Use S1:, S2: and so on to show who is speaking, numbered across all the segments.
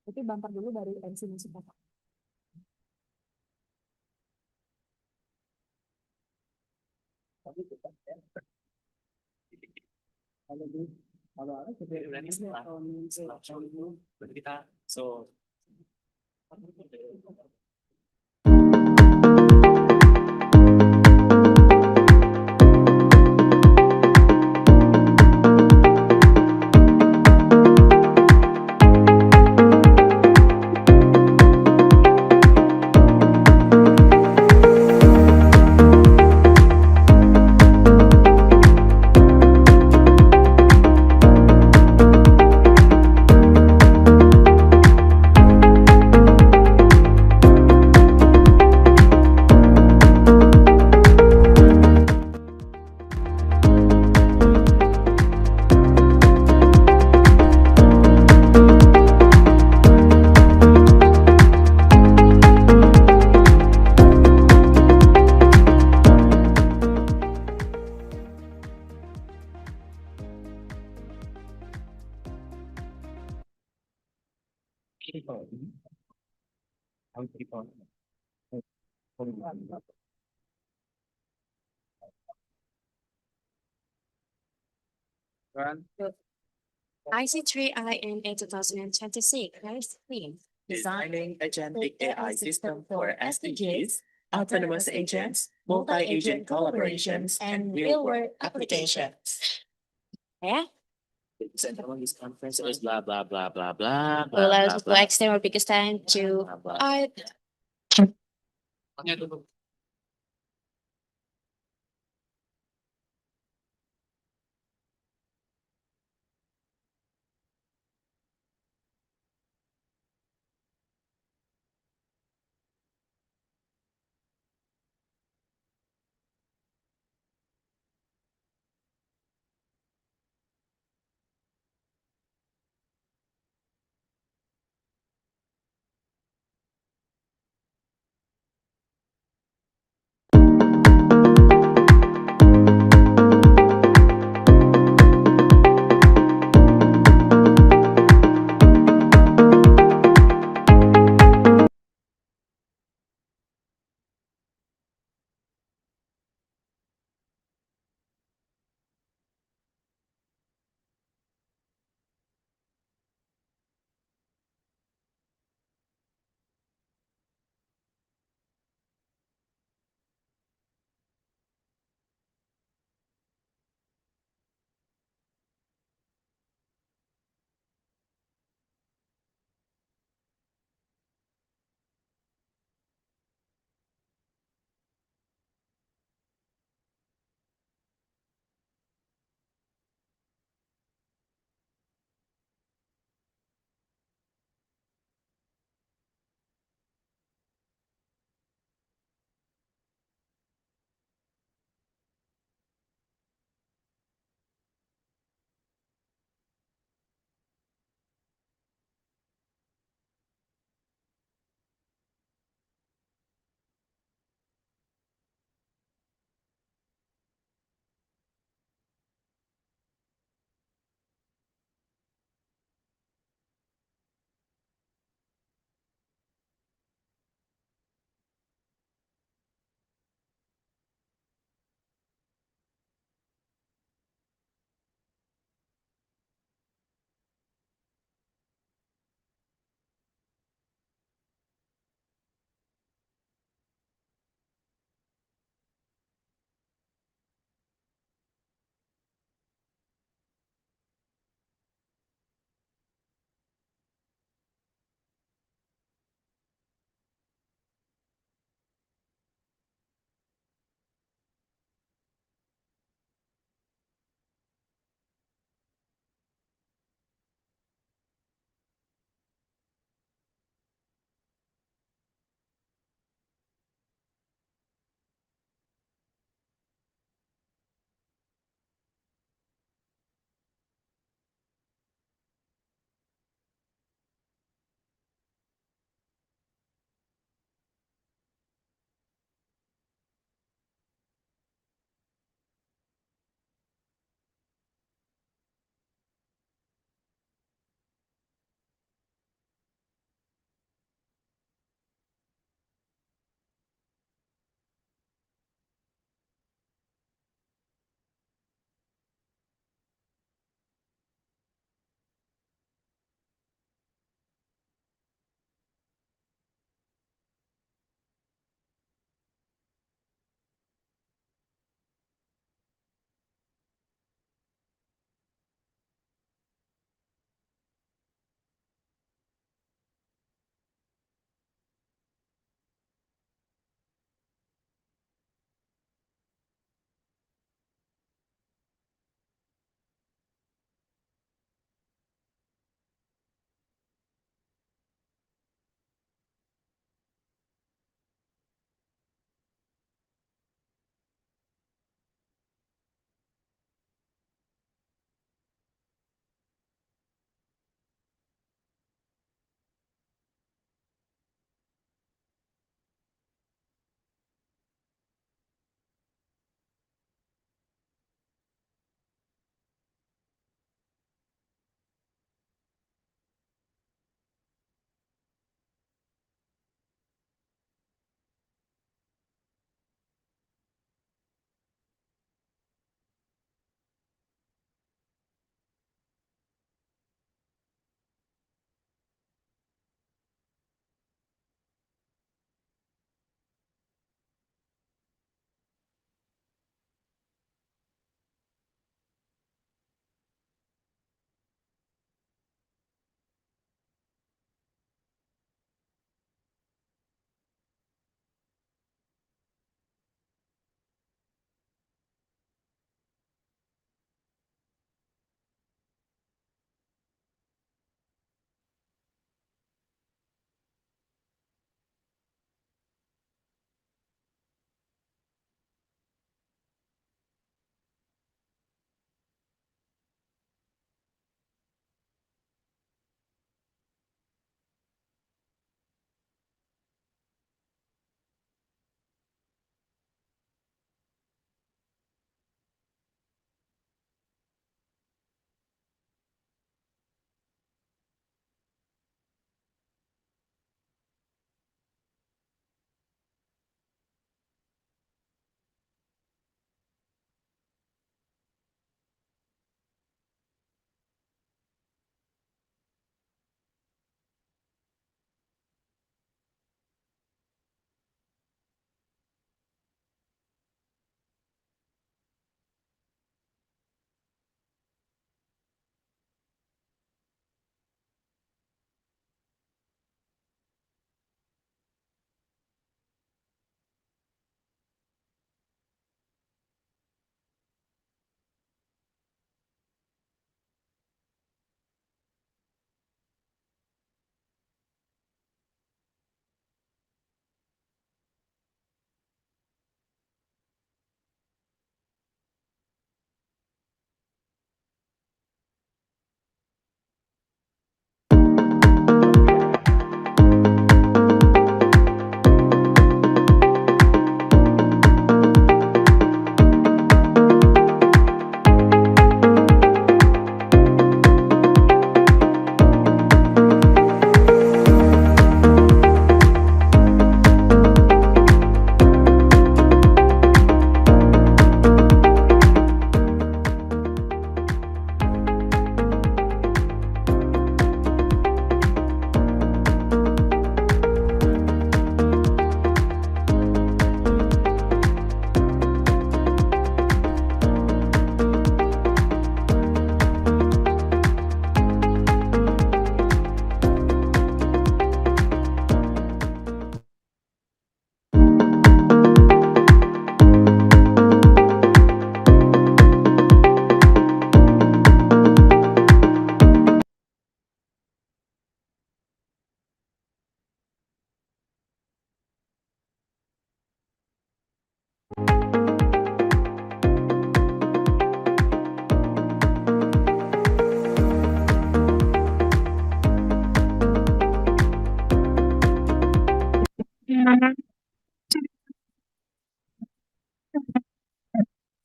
S1: Itu bumper dulu dari MC musik Bapak.
S2: Kalau ada kita so
S3: IC3INA 2026 theme,
S2: designing agentic AI system for SDGs, autonomous agents, multi-agent collaborations, and real-world applications.
S3: ya.
S2: This conference is blah blah blah blah blah.
S3: Well, I would like to extend our biggest thanks to art.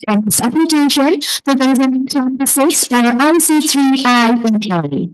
S4: and its application 2026 by IC3INA.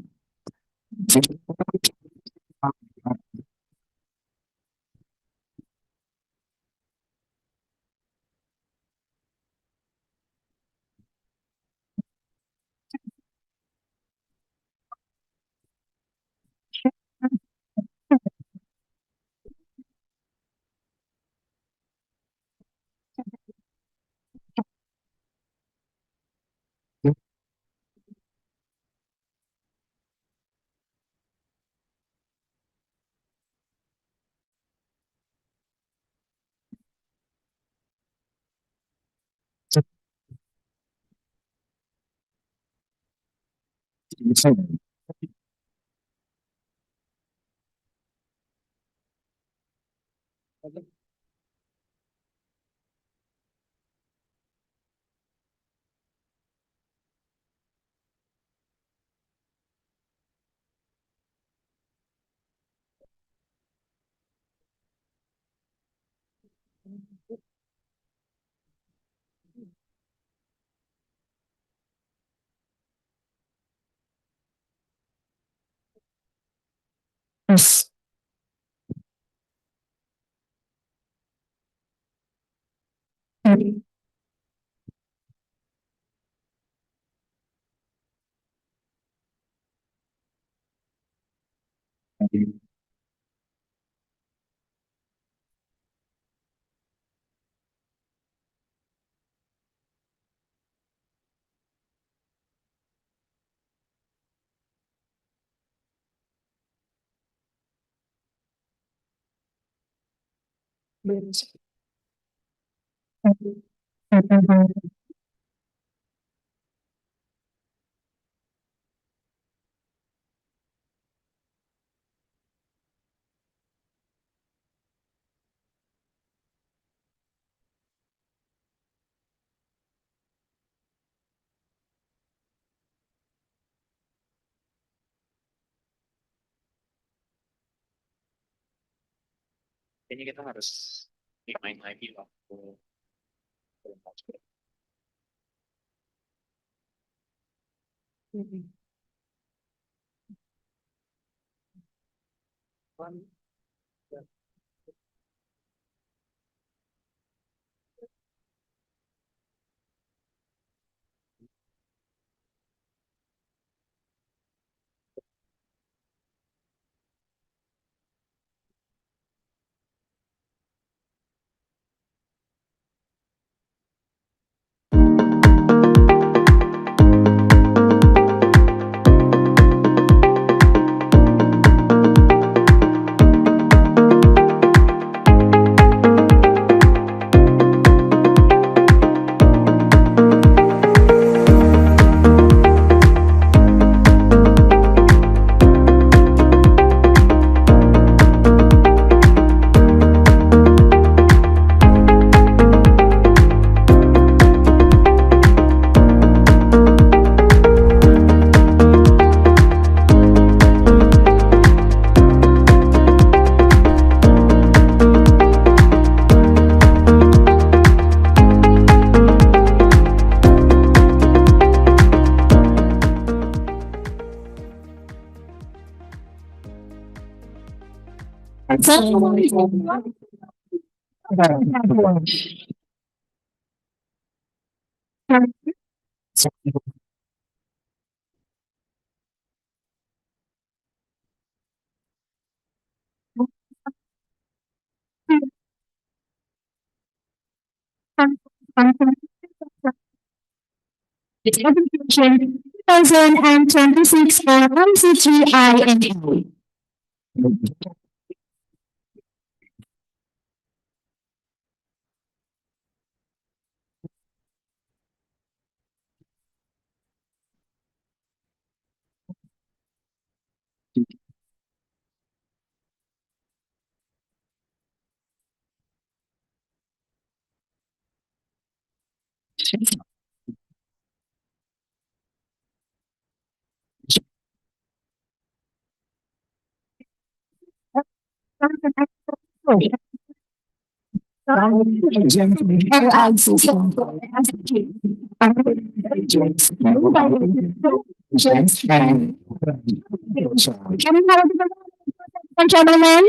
S4: Yes.
S2: Kayaknya kita harus main lagi waktu. Its application 2026 by IC3INA.
S4: AI Systems. Can we have a gentlemen?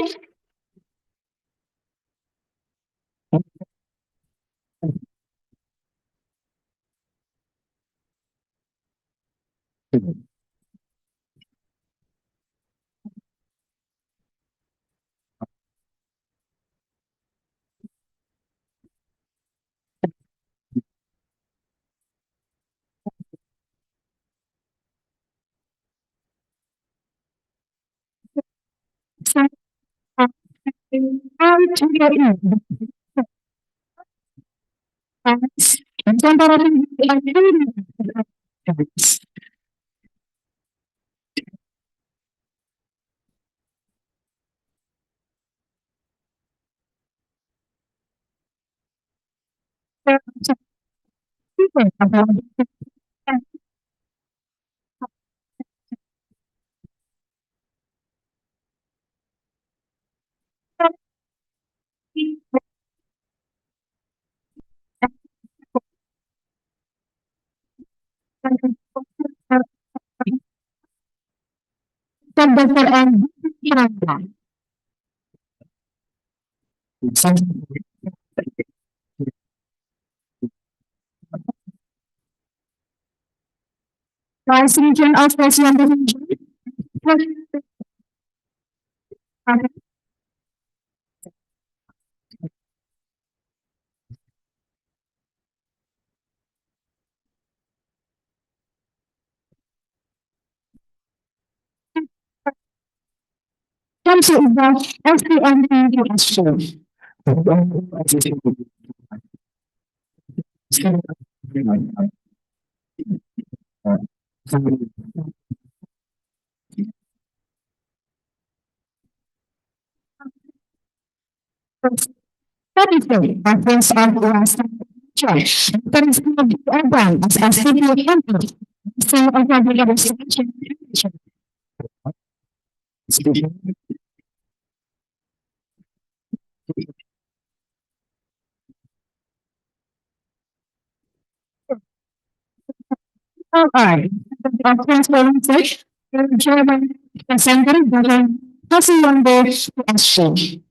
S4: Vice Region of President comes to the SDGs question. That is the reference of last church. That is the urban as SDG input. So of the legislation. All right. Transforming research, German Center, Badan Riset.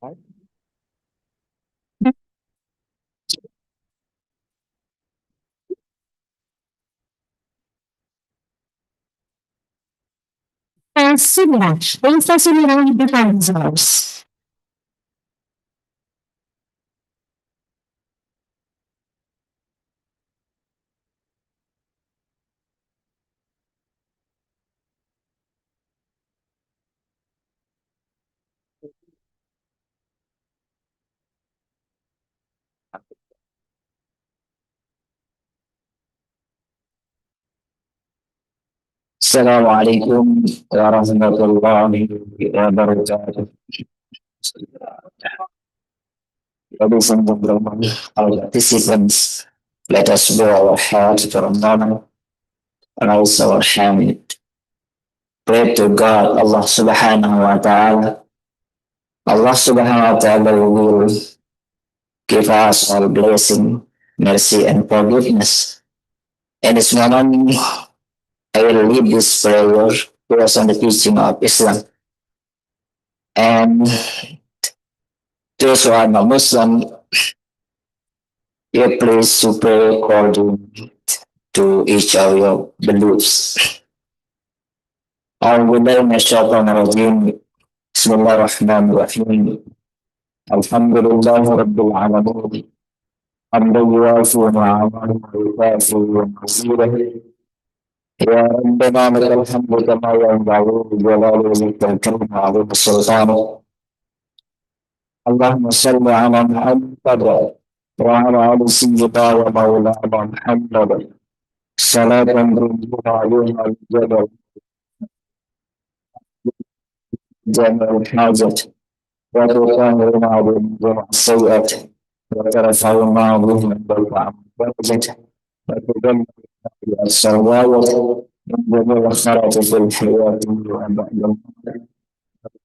S1: part.
S4: Similar. These are similar with the dinosaurs.
S2: Assalamualaikum warahmatullahi wabarakatuh. Ladies and gentlemen, our participants, let us bow our hearts to Ramadan and also our hand. Pray to God, Allah subhanahu wa ta'ala. Allah subhanahu wa ta'ala will give us all blessing, mercy, and forgiveness. In this moment, I will lead this prayer based on the teaching of Islam. And those who are not Muslim, you please to pray according to each of your beliefs. أعوذ بالله من الشيطان الرجيم بسم الله الرحمن الرحيم الحمد لله رب العالمين حمدا يوافي نعمه ويكافئ مزيده يا ربنا لك الحمد كما ينبغي لجلال وجهك الكريم وعظيم سلطانه اللهم صل على محمد وعلى ال سيدنا ومولانا محمد صلاة تنجينا عليها الجبل جميع الحاجة وتطهرنا من جميع السيئات وترفعنا بهم بالطعم والجد وتدلنا بالسراوات من جميع الخيرات في الحياة وبعد الموت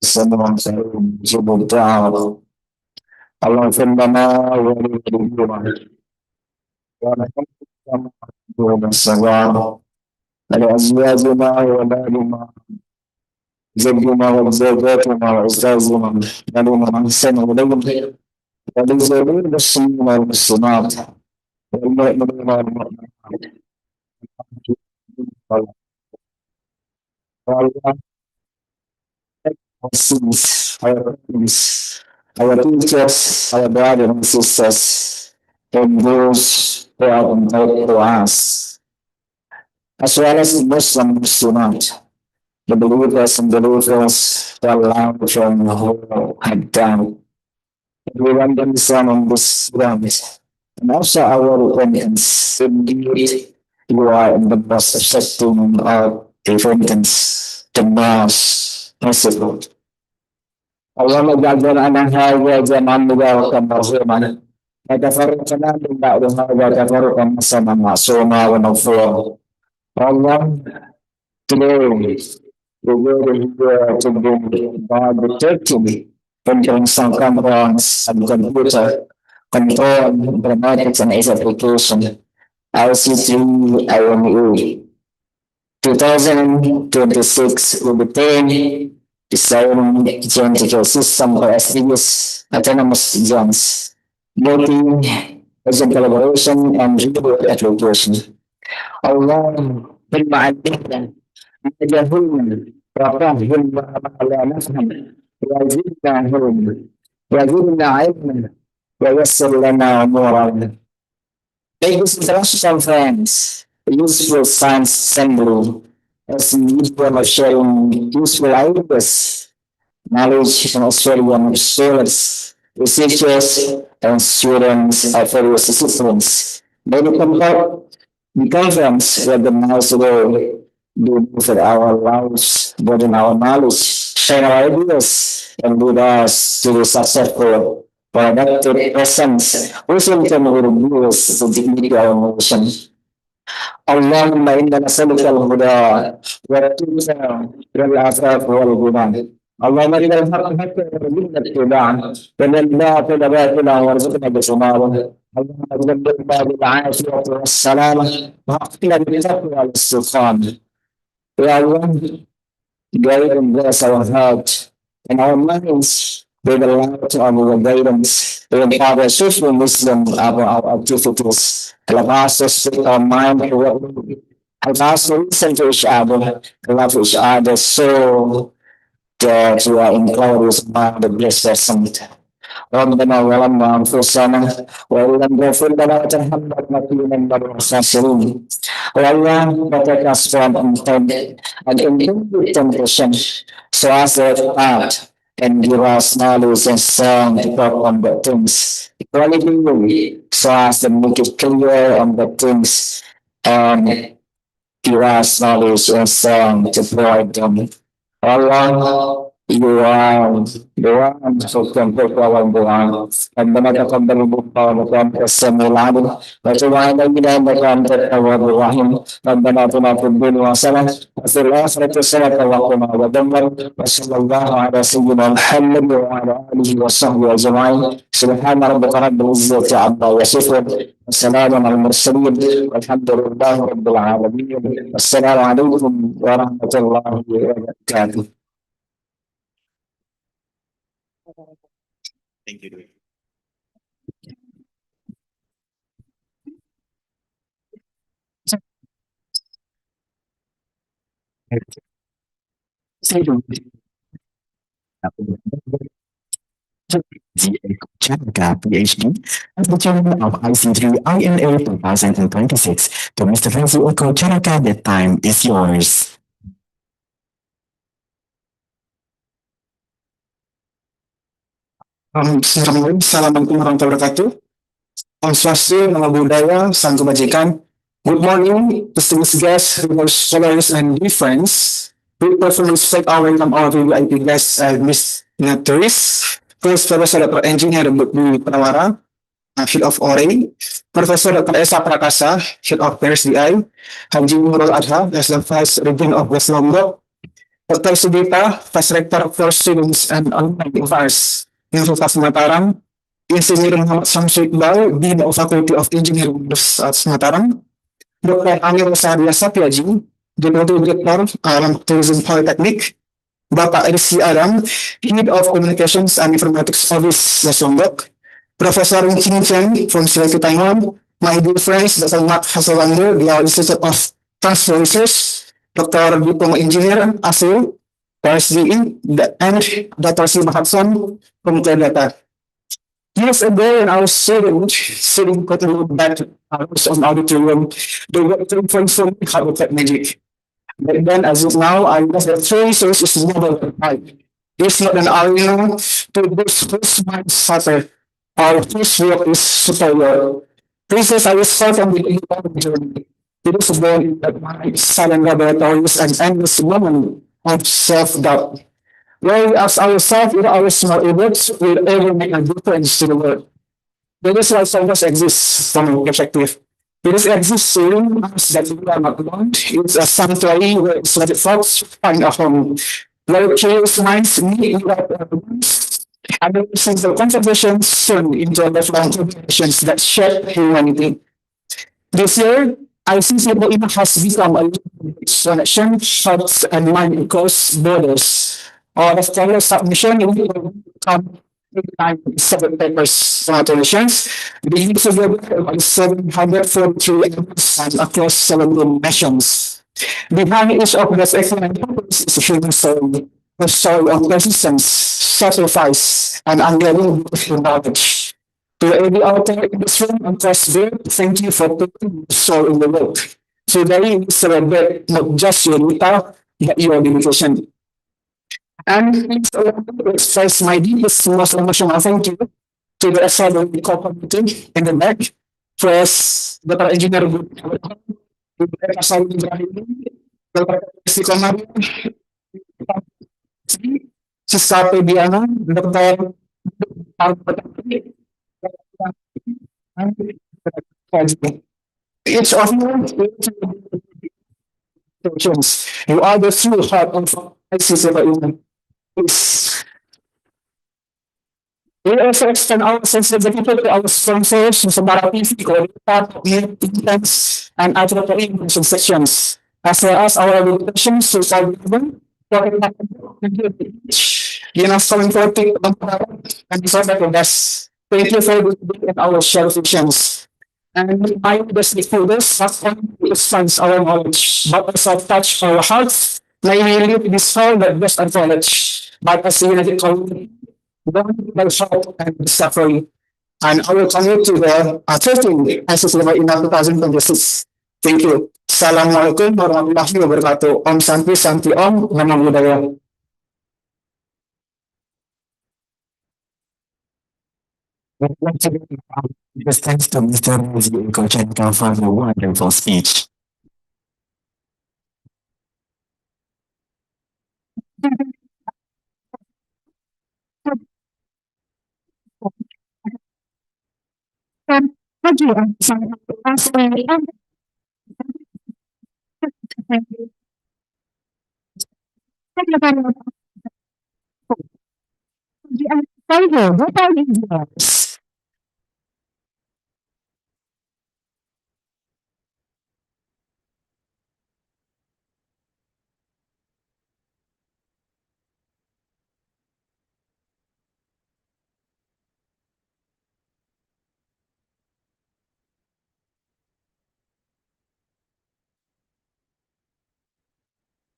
S2: السماء سعيد جب الدعوة اللهم اغفر لنا ولوالدينا ونحن دون الصغار ولأزواجنا وأولادنا زوجنا وزوجاتنا وأستاذنا ولمن أحسن إليهم ولجميع المسلمين والمسلمات والمؤمنين والمؤمنات our sins, our parents, our teachers, our brothers and sisters, and those who are compared to us, as well as the Muslim Muslimat, the believers and believers who are allowed from who have done. Everyone can stand on this promise. And also our repentance. Indeed, you are in the most accepting of repentance, the most merciful. اللهم اجعل لنا هذا جمعا مباركا مرحوما وتفرقنا من بعد هذا تفرقا حسنا معصوما ومغفورا. Allah, today we will here to bring God the 13th International Conference on Computer Control, Informatics and its Application, IC3INA. 2026 will be tamed Design Agentic AI Systems or SDGs, autonomous zones, multi-agent collaboration and real application. Allah بالمعلمنا جهلنا وفهمنا على نفهم وزدنا علما وزدنا علما ويسر لنا امورنا. Ladies and international friends, useful science assembly as usual of sharing useful ideas, knowledge from Australian scholars, researchers, and students of various disciplines. Many the conference recognized today do for our lives, broaden our knowledge, share our ideas, and lead us to be successful, productive presence, also can reduce the dignity of our nation. اللهم إنا نسألك الهدى والتقى والعفاف والغنى. اللهم إنا الحق حقا وارزقنا اتباعه ومن الباطل باطلا وارزقنا اجتنابه. اللهم اجعلنا بالعافية والسلامة وحقنا بالتقوى والاستقامة. Ya Allah, guide and bless our hearts and our minds They rely on our guidance in our social wisdom of our activities. Allow us to set our mind correctly. Allow us to listen to each other, love each other so that we are encouraged by the blessed. ربنا ظلمنا أنفسنا وإن لم تغفر لنا وترحمنا لنكونن من الخاسرين. Allah, protect us from unintended and indeed temptation, so as that out and give us knowledge and song to perform the things. Equality, so as to make it clear on the things and give us knowledge and song to provide them. Allah, you are the one who can take our belong, and the mother of the book of the Semilan, but the one that we have the content of our Rahim, and the Natuna of the Wasala, as the last representative of our Dhamma, Sallallahu Alaihi Wasallam, Muhammad wa alihi wa sahbihi ajma'in, Subhana rabbika rabbil izzati amma yasifun, Assalamu ala al-mursalin, walhamdulillahi rabbil alamin, Assalamu alaikum wa rahmatullahi wa barakatuh.
S5: Thank you.
S6: Chandra, PhD, as the chairman of IC3INA 2026. To Mr. Francis Oko Charaka, the time is yours.
S7: Assalamualaikum warahmatullahi wabarakatuh. Om Swastiastu, Namo Buddhaya, Salam Kebajikan. Good morning, distinguished guests, readers, scholars, and dear friends. We personally respect our welcome our VIP guests, Ms. Nataris, First Professor Dr. Engineer Budi Prawara, Field of ORA, Professor Dr. Esa Prakasa, Head of PSDI, Haji Nurul Adha, as the Vice Regent of West Lombok, Dr. Sudita, Vice Rector for Students and Alumni Affairs, Universitas Mataram, Insinyur Muhammad Samsu Iqbal, Dean of Faculty of Engineering Universitas Mataram, Dr. Amir Sahadia Satyajin, Deputy Director Alam Tourism Polytechnic, Bapak Rizky Adam, Head of Communications and Informatics Office West Lombok, Professor Qing Chen from Sulawesi Taiwan, my dear friends, Dr. Mat Hasalando, the Institute of Transfer Research, Dr. Diploma Engineer Asil, PhD, and Dr. Sima Hudson from Data. Years ago, when I was sitting cutting back, I was on auditorium, they were trying for me how to tech magic. But then, as of now, I know that true research is never right. It's not an arena to this whose mind suffer, or whose work is superior. Research I was far from the independent journey. It is born in that mind, silent laboratories, and endless moment of self-doubt. Where we ask ourselves if our small efforts will ever make a difference to the world. That is why science exists from a perspective. It is existing as that we are not alone. It's a sanctuary where excited folks find a home. Where curious minds meet without arguments, and there is the contributions soon into lifelong generations that shape humanity. This year, IC3INA has become a connection, hearts, and mind across borders. Our stellar submission will come in 7 papers congratulations. Being together by 743 and across 7 nations. Behind each of these excellent papers is a human story, a story of persistence, sacrifice, and unwavering knowledge. To every author in this room and across there, thank you for putting your soul in the work. Today we celebrate not just your data, but your dedication. And please allow me to express my deepest, most emotional thank you to the Assembly Committee in the back, first Dr. Engineer Budi Prawara, Dr. Salim Ibrahim, Dr. Sikomari, Sister Diana, Dr. Each of you are the true heart of IC3INA. We also extend our sensitivity to our sponsors, Sabara TV, part of intents and advocacy sections, as well as our limitations to solve Informatics, and disorder with us. Thank you for being in our shared visions. And I the stakeholders not only expands our knowledge, but also touch our hearts. May we live this fall that best and knowledge, but as a united community, bound by heart and suffering. And I will commit to the 13th SDGs in 2026. Thank you. Assalamualaikum warahmatullahi wabarakatuh. Om Santi Santi Om, Namo Buddhaya.
S6: Once again, thanks to Mr. Rizky Kochanka for the wonderful speech.
S4: Lagi sangat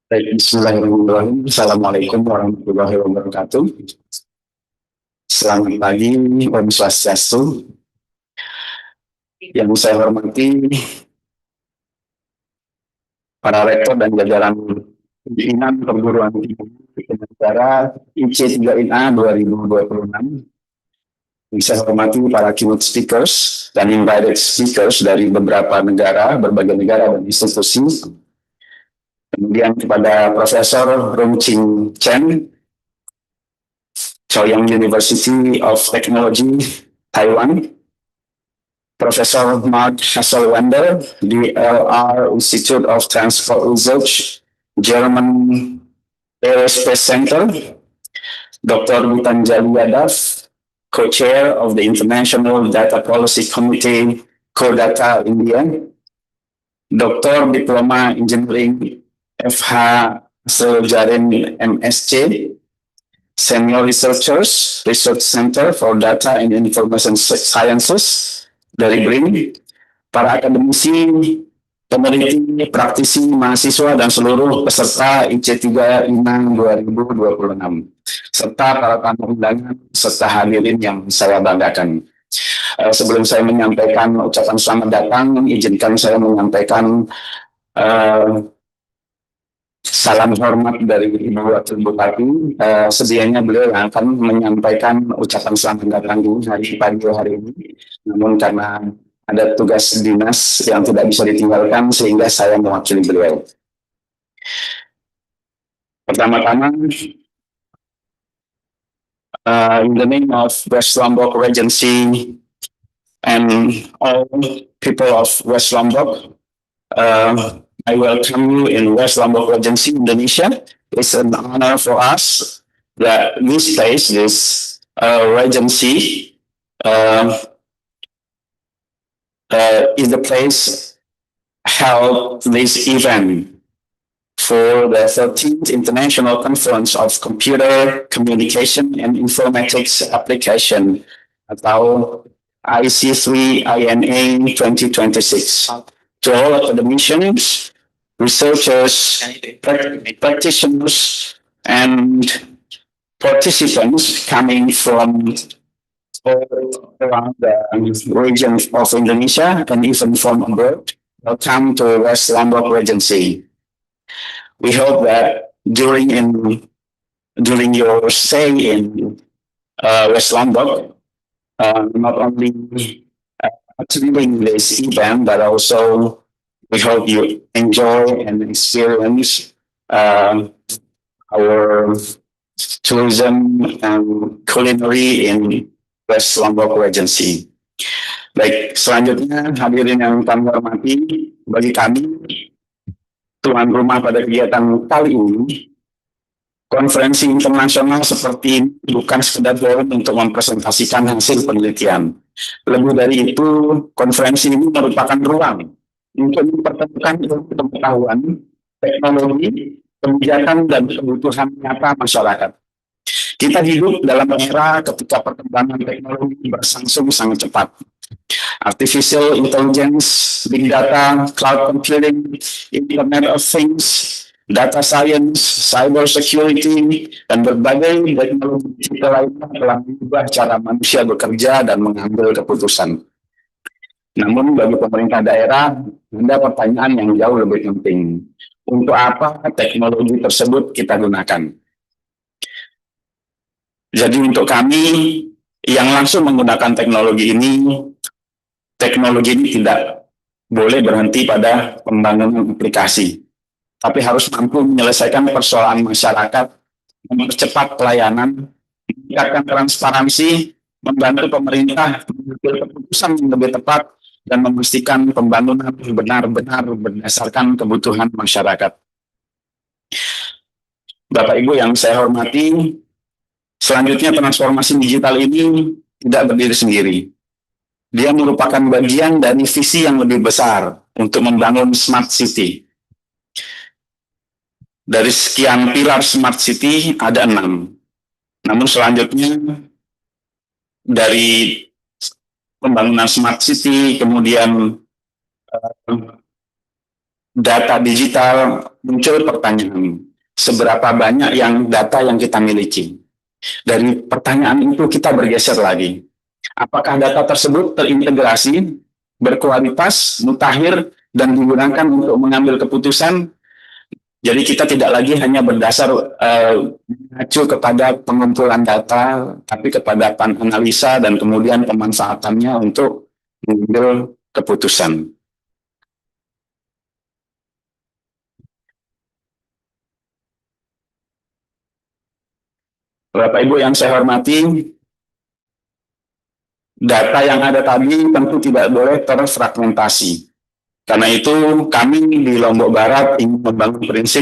S2: Baik, bismillahirrahmanirrahim. Assalamualaikum warahmatullahi wabarakatuh. Selamat pagi, Om Swastiastu. Yang saya hormati para rektor dan jajaran pimpinan perguruan tinggi negara IC3INA 2026. Yang saya hormati para keynote speakers dan invited speakers dari beberapa negara, berbagai negara dan institusi. Kemudian kepada Profesor Rung Ching Chen, Choyang University of Technology, Taiwan, Profesor Mark Hasselwander, DLR Institute of Transport Research, German Aerospace Center, Dr. Butanjali Yadav, Co-Chair of the International Data Policy Committee, CoData India, Dr. Diploma Engineering FH Sejarin MSc, Senior Researchers, Research Center for Data and Information Sciences dari BRIN, para akademisi, peneliti, praktisi, mahasiswa, dan seluruh peserta IC3INA 2026, serta para tamu undangan serta hadirin yang saya banggakan. Sebelum saya menyampaikan ucapan selamat datang, izinkan saya menyampaikan salam hormat dari Ibu Wakil Bupati. Sedianya beliau akan menyampaikan ucapan selamat datang di pagi hari ini. Namun karena ada tugas dinas yang tidak bisa ditinggalkan, sehingga saya mewakili beliau. Pertama-tama, in the name of West Lombok Regency and all people of West Lombok, I welcome you in West Lombok Regency, Indonesia. It's an honor for us that this place, this regency, is the place held this event for the 13th International Conference of Computer Communication and Informatics Application, atau IC3INA 2026. To all academicians, researchers, practitioners, and participants coming from all around the region of Indonesia and even from abroad, welcome to West Lombok Regency. We hope that during your stay in West Lombok, not only attending this event, but also we hope you enjoy and experience our tourism and culinary in West Lombok Regency. Baik, selanjutnya hadirin yang kami hormati, bagi kami tuan rumah pada kegiatan kali ini, konferensi internasional seperti ini bukan sekedar forum untuk mempresentasikan hasil penelitian. Lebih dari itu, konferensi ini merupakan ruang untuk mempertemukan ilmu pengetahuan, teknologi, kebijakan, dan kebutuhan nyata masyarakat. Kita hidup dalam era ketika perkembangan teknologi berlangsung sangat cepat. Artificial intelligence, big data, cloud computing, Internet of Things, data science, cyber security, dan berbagai teknologi digital lainnya telah mengubah cara manusia bekerja dan mengambil keputusan. Namun bagi pemerintah daerah, ada pertanyaan yang jauh lebih penting. Untuk apa teknologi tersebut kita gunakan? Jadi untuk kami yang langsung menggunakan teknologi ini tidak boleh berhenti pada pembangunan aplikasi, tapi harus mampu menyelesaikan persoalan masyarakat, mempercepat pelayanan, meningkatkan transparansi, membantu pemerintah mengambil keputusan yang lebih tepat, dan memastikan pembangunan benar-benar berdasarkan kebutuhan masyarakat. Bapak Ibu yang saya hormati, selanjutnya transformasi digital ini tidak berdiri sendiri. Dia merupakan bagian dari visi yang lebih besar untuk membangun smart city. Dari sekian pilar smart city ada 6. Namun selanjutnya dari pembangunan smart city, kemudian data digital, muncul pertanyaan, seberapa banyak data yang kita miliki? Dari pertanyaan itu kita bergeser lagi. Apakah data tersebut terintegrasi, berkualitas, mutakhir, dan digunakan untuk mengambil keputusan? Jadi kita tidak lagi hanya berdasar mengacu kepada pengumpulan data, tapi kepada analisa dan kemudian pemanfaatannya untuk mengambil keputusan. Bapak Ibu yang saya hormati, data yang ada tadi tentu tidak boleh terfragmentasi. Karena itu kami di Lombok Barat ingin membangun prinsip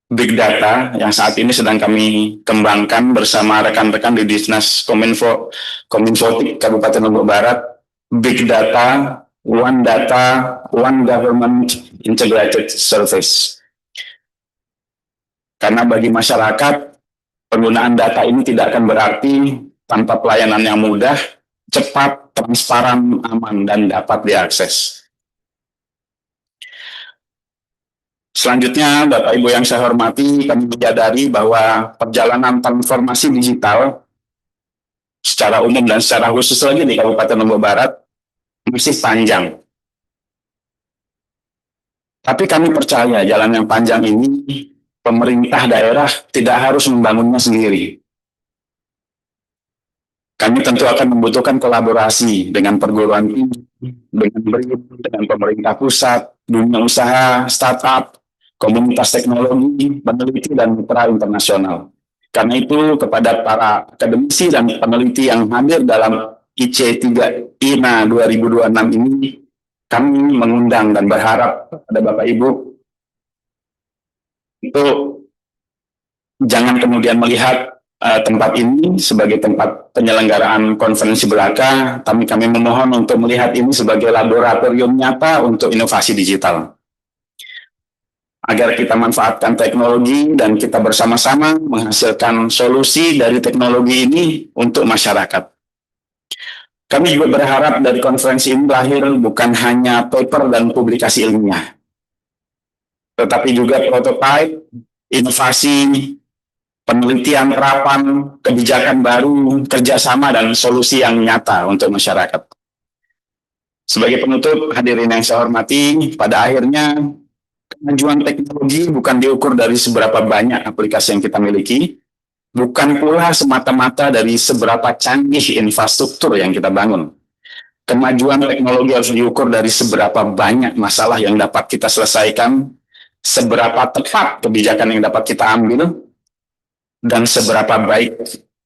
S2: big data yang saat ini sedang kami kembangkan bersama rekan-rekan di Dinas Kominfotik Kabupaten Lombok Barat. Big data, one government integrated service. Karena bagi masyarakat, penggunaan data ini tidak akan berarti tanpa pelayanan yang mudah, cepat, transparan, aman, dan dapat diakses. Selanjutnya, Bapak Ibu yang saya hormati, kami menyadari bahwa perjalanan transformasi digital secara umum dan secara khusus lagi di Kabupaten Lombok Barat masih panjang. Tapi kami percaya jalan yang panjang ini pemerintah daerah tidak harus membangunnya sendiri. Kami tentu akan membutuhkan kolaborasi dengan perguruan tinggi, dengan BRIN, dengan pemerintah pusat, dunia usaha, startup, komunitas teknologi, peneliti, dan mitra internasional. Karena itu, kepada para akademisi dan peneliti yang hadir dalam IC3INA 2026 ini, kami mengundang dan berharap kepada Bapak Ibu untuk jangan kemudian melihat tempat ini sebagai tempat penyelenggaraan konferensi belaka, tapi kami memohon untuk melihat ini sebagai laboratorium nyata untuk inovasi digital. Agar kita manfaatkan teknologi dan kita bersama-sama menghasilkan solusi dari teknologi ini untuk masyarakat. Kami juga berharap dari konferensi ini lahir bukan hanya paper dan publikasi ilmiah, tetapi juga prototipe, inovasi, penelitian, penerapan, kebijakan baru, kerjasama, dan solusi yang nyata untuk masyarakat. Sebagai penutup, hadirin yang saya hormati, pada akhirnya kemajuan teknologi bukan diukur dari seberapa banyak aplikasi yang kita miliki, bukan pula semata-mata dari seberapa canggih infrastruktur yang kita bangun. Kemajuan teknologi harus diukur dari seberapa banyak masalah yang dapat kita selesaikan, seberapa tepat kebijakan yang dapat kita ambil, dan seberapa baik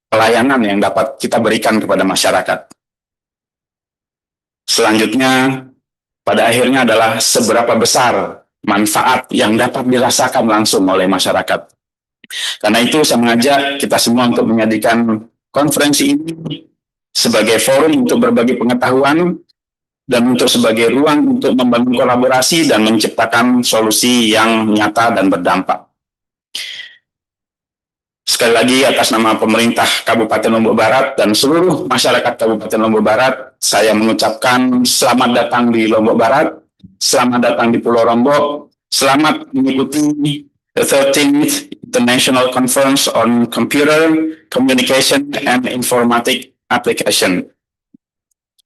S2: pelayanan yang dapat kita berikan kepada masyarakat. Selanjutnya, pada akhirnya adalah seberapa besar manfaat yang dapat dirasakan langsung oleh masyarakat. Karena itu saya mengajak kita semua untuk menjadikan konferensi ini sebagai forum untuk berbagi pengetahuan dan untuk sebagai ruang untuk membangun kolaborasi dan menciptakan solusi yang nyata dan berdampak. sekali lagi atas nama pemerintah Kabupaten Lombok Barat dan seluruh masyarakat Kabupaten Lombok Barat, saya mengucapkan selamat datang di Lombok Barat, selamat datang di Pulau Lombok, selamat mengikuti The 13th International Conference on Computer, Communication, and Informatics Application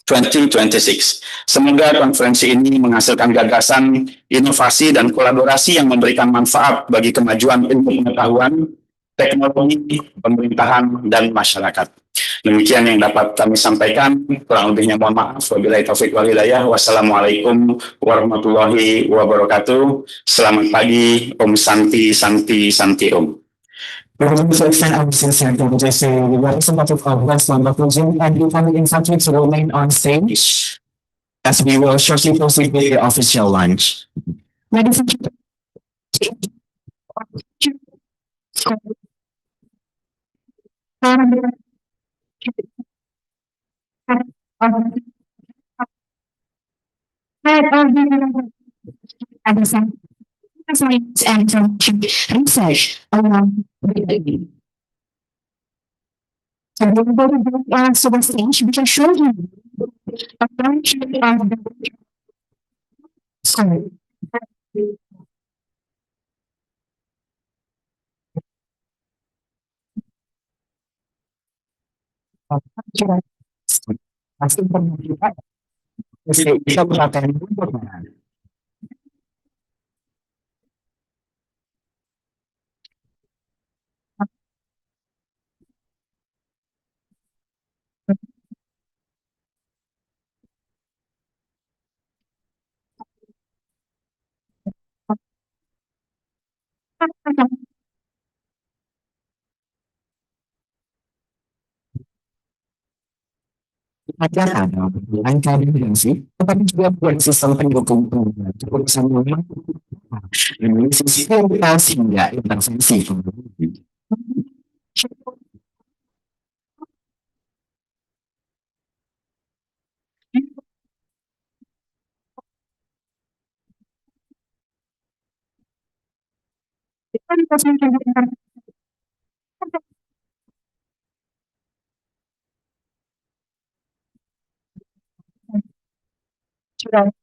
S2: 2026. Semoga konferensi ini menghasilkan gagasan, inovasi, dan kolaborasi yang memberikan manfaat bagi kemajuan ilmu pengetahuan, teknologi, pemerintahan, dan masyarakat. Demikian yang dapat kami sampaikan. Kurang lebihnya mohon maaf. Wabillahi taufiq wal hidayah. Wassalamualaikum warahmatullahi wabarakatuh. Selamat pagi. Om Santi Santi Santi Om.
S6: We would like to extend our sincere gratitude to the representative of West Lombok region and the family Informatics to remain on stage as we will shortly proceed with the official lunch.
S4: Ladies and gentlemen, science and information research along with the so we will go to the stage which will show you a function of the sorry.
S6: Kita berkata untuk ada angka dimensi, tetapi juga buat sistem pendukung keputusan yang sistem sehingga intervensi.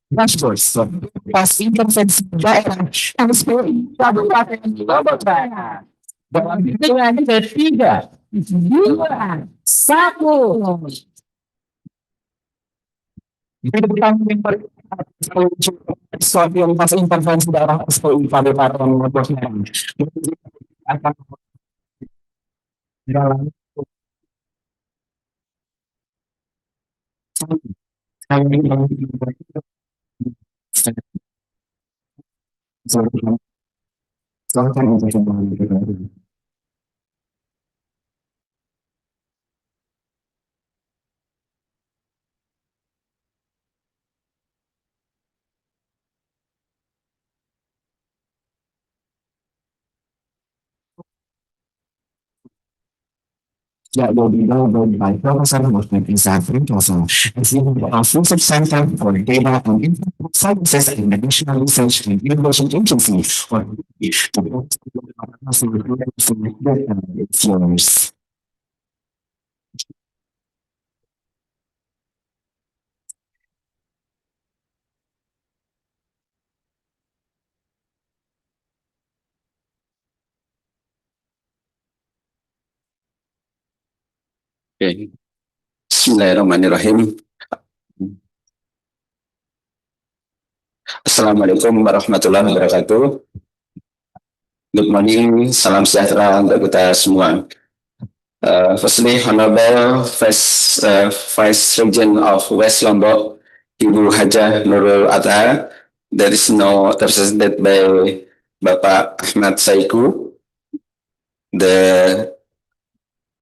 S6: Dashboards, pas intervensi daerah yang seperti Kabupaten Lombok Barat dalam hitungan 3, 2, 1. Itu bukan suatu yang pas intervensi daerah seperti Kabupaten Lombok Barat akan dalam that will be delivered by Professor Muslim Isafrin Toso, as the Research Center for Data and Information Sciences in the National Research and Innovation Agency, or it's yours.
S2: Okay. Bismillahirrahmanirrahim. Assalamualaikum warahmatullahi wabarakatuh. Good morning, salam sejahtera untuk kita semua. Firstly, Honorable Vice Regent of West Lombok, Ibu Hajah Nurul Atta, there is no represented by Bapak Ahmad Saiku, the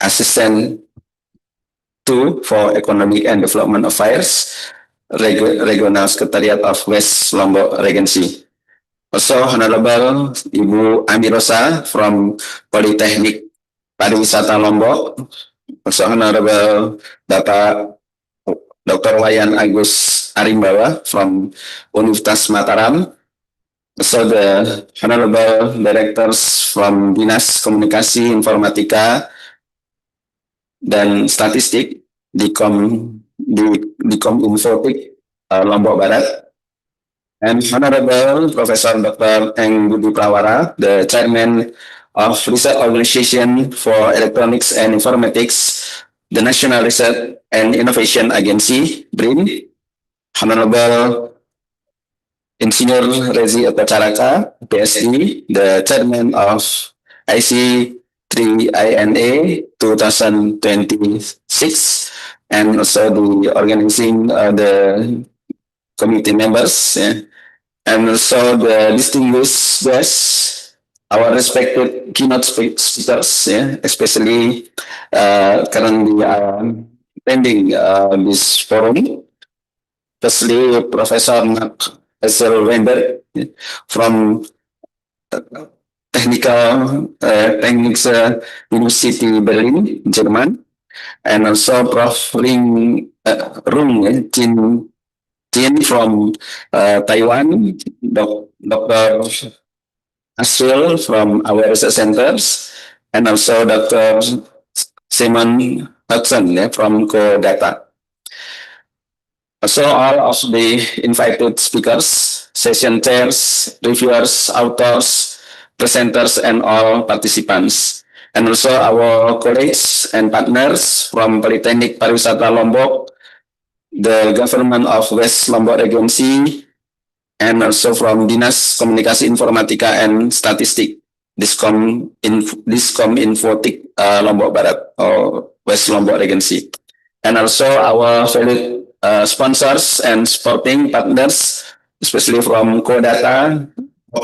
S2: Assistant 2 for Economic and Development Affairs, Regional Secretariat of West Lombok Regency. Also, Honorable Ibu Amirosa from Polytechnic Pariwisata Lombok. Also, Honorable Bapak Dr. Wayan Agus Arimbawa from Universitas Mataram. So the honorable directors from Dinas Komunikasi Informatika dan Statistik di Informatics Lombok Barat, and Honorable Professor Dr. Eng Budi Prawara, the Chairman of Research Organization for Electronics and Informatics, the National Research and Innovation Agency, BRIN, Honorable Insinyur Rezi Otacaraka, PhD, the Chairman of IC3INA 2026, and also the organizing the committee members, and also the distinguished guests, our respected keynote speakers, especially currently attending this forum. Firstly, Professor Mark Esselwender from Technical University Berlin, German, and also Prof. Rung Jin from Taiwan, Dr. Aswil from our research centers, and also Dr. Simon Hudson from Co-Data. So all of the invited speakers, session chairs, reviewers, authors, presenters, and all participants, and also our colleagues and partners from Politeknik Pariwisata Lombok, the government of West Lombok Agency, and also from Dinas Komunikasi Informatika and Statistik, Diskom Infotik Lombok Barat or West Lombok Agency, and also our valued sponsors and supporting partners, especially from Co-Data,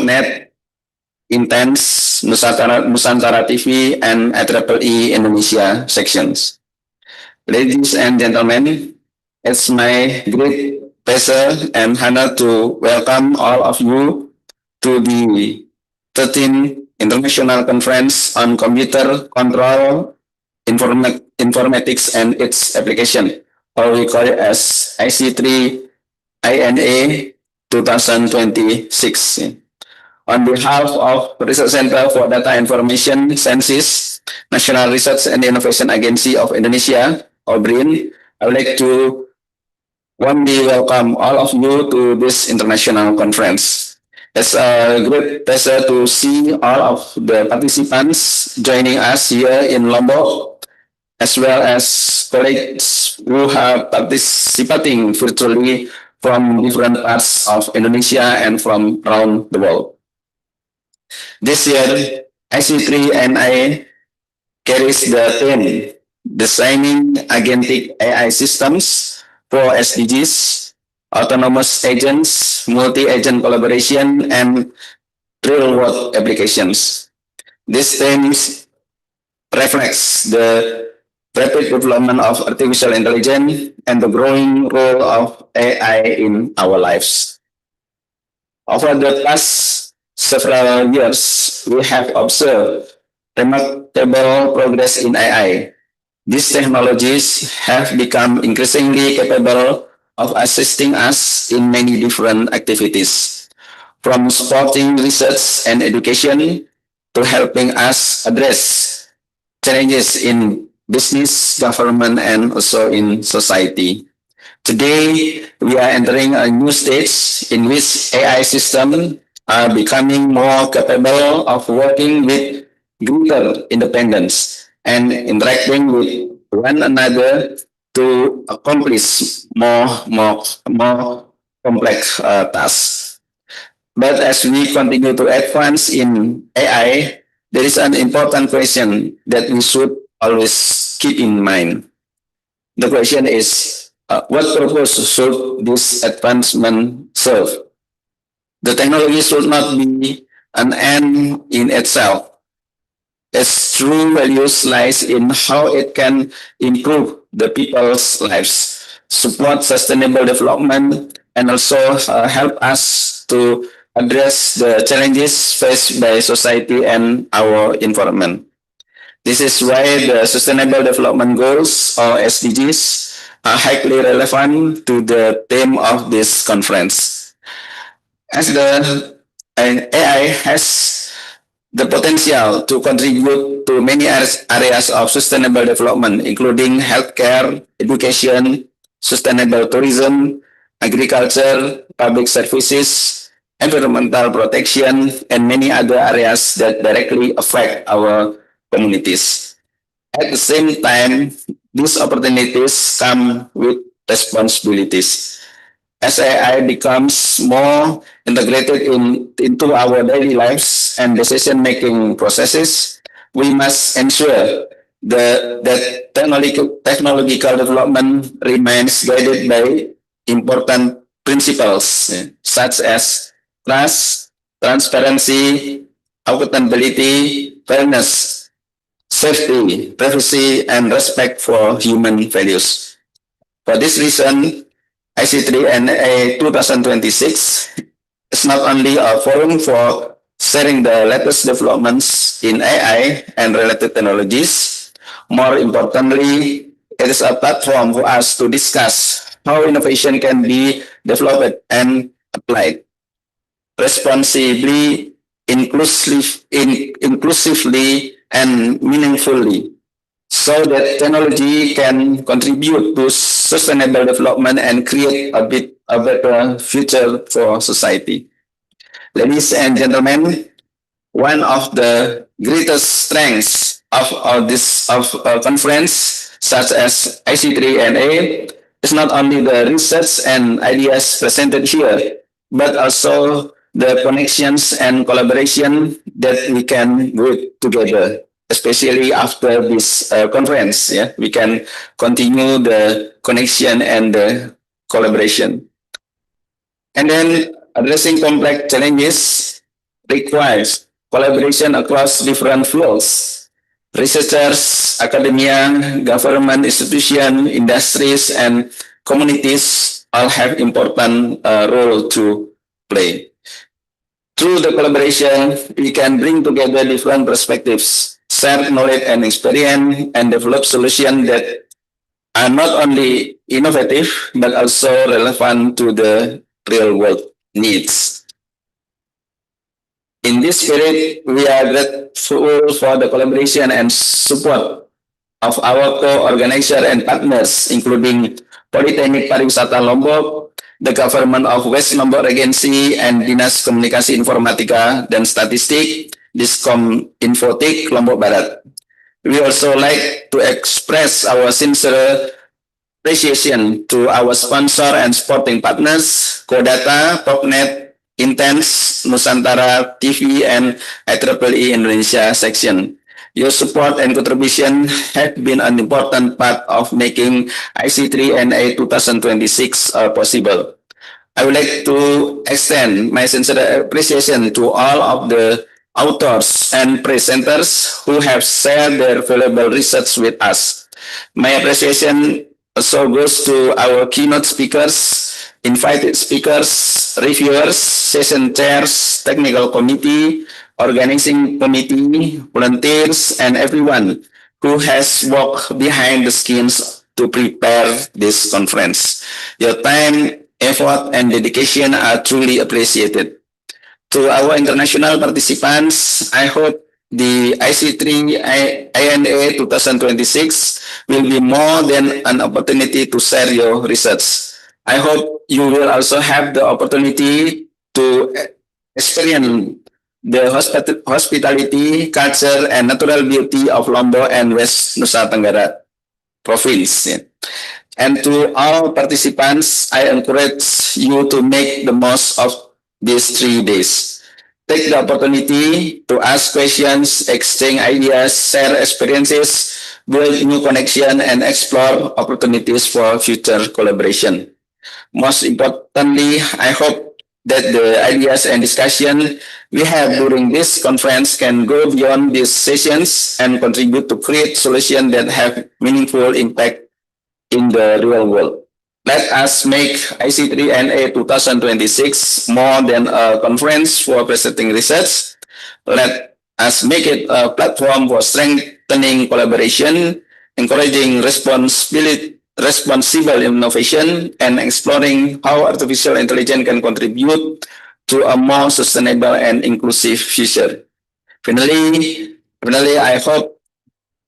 S2: Net, Intense, Nusantara TV, and IEEE Indonesia sections. Ladies and gentlemen, it's my great pleasure and honor to welcome all of you to the 13th International Conference on Computer Control, Informatics and its Application, or we call it as IC3INA 2026. On behalf of Research Center for Data Information Census, National Research and Innovation Agency of Indonesia, or BRIN, I would like to warmly welcome all of you to this international conference. It's a great pleasure to see all of the participants joining us here in Lombok, as well as colleagues who are participating virtually from different parts of Indonesia and from around the world. This year, IC3INA carries the theme, Designing Agentic AI Systems for SDGs, Autonomous Agents, Multi-Agent Collaboration, and Real-World Applications. This theme reflects the rapid development of artificial intelligence and the growing role of AI in our lives. Over the past several years, we have observed remarkable progress in AI. These technologies have become increasingly capable of assisting us in many different activities, from supporting research and education to helping us address challenges in business, government, and also in society. Today, we are entering a new stage in which AI systems are becoming more capable of working with greater independence and interacting with one another to accomplish more complex tasks. But as we continue to advance in AI, there is an important question that we should always keep in mind. The question is, what purpose should this advancement serve? The technology should not be an end in itself. Its true values lies in how it can improve the people's lives, support sustainable development, and also help us to address the challenges faced by society and our environment. This is why the Sustainable Development Goals, or SDGs, are highly relevant to the theme of this conference. As the And AI has the potential to contribute to many areas of sustainable development, including healthcare, education, sustainable tourism, agriculture, public services, environmental protection, and many other areas that directly affect our communities. At the same time, these opportunities come with responsibilities. As AI becomes more integrated into our daily lives and decision-making processes, we must ensure that technological development remains guided by important principles such as trust, transparency, accountability, fairness, safety, privacy, and respect for human values. For this reason, IC3INA 2026 is not only a forum for sharing the latest developments in AI and related technologies. More importantly, it is a platform for us to discuss how innovation can be developed and applied responsibly, inclusively, and meaningfully, so that technology can contribute to sustainable development and create a better future for society. Ladies and gentlemen, one of the greatest strengths of this conference, such as IC3INA, is not only the research and ideas presented here, but also the connections and collaboration that we can work together, especially after this conference. We can continue the connection and the collaboration. And then addressing complex challenges requires collaboration across different fields. Researchers, academia, government institutions, industries, and communities all have important role to play. Through the collaboration, we can bring together different perspectives, share knowledge and experience, and develop solutions that are not only innovative, but also relevant to the real world needs. In this spirit, we are grateful for the collaboration and support of our co-organizers and partners, including Politeknik Pariwisata Lombok, the Government of West Lombok Regency, and Dinas Komunikasi Informatika dan Statistik, Diskom Infotik, Lombok Barat. We also like to express our sincere appreciation to our sponsor and supporting partners, Kodata, Popnet, Intense, Nusantara TV, and IEEE Indonesia section. Your support and contribution have been an important part of making IC3INA 2026 possible. I would like to extend my sincere appreciation to all of the authors and presenters who have shared their valuable research with us. My appreciation also goes to our keynote speakers, invited speakers, reviewers, session chairs, technical committee, organizing committee, volunteers, and everyone who has worked behind the scenes to prepare this conference. Your time, effort, and dedication are truly appreciated. To our international participants, I hope the IC3INA 2026 will be more than an opportunity to share your research. I hope you will also have the opportunity to experience the hospitality, culture, and natural beauty of Lombok and West Nusa Tenggara province. And to all participants, I encourage you to make the most of these 3 days. Take the opportunity to ask questions, exchange ideas, share experiences, build new connections, and explore opportunities for future collaboration. Most importantly, I hope that the ideas and discussion we have during this conference can go beyond these sessions and contribute to create solutions that have meaningful impact in the real world. Let us make IC3INA 2026 more than a conference for presenting research. Let us make it a platform for strengthening collaboration, encouraging responsible innovation, and exploring how artificial intelligence can contribute to a more sustainable and inclusive future. Finally, I hope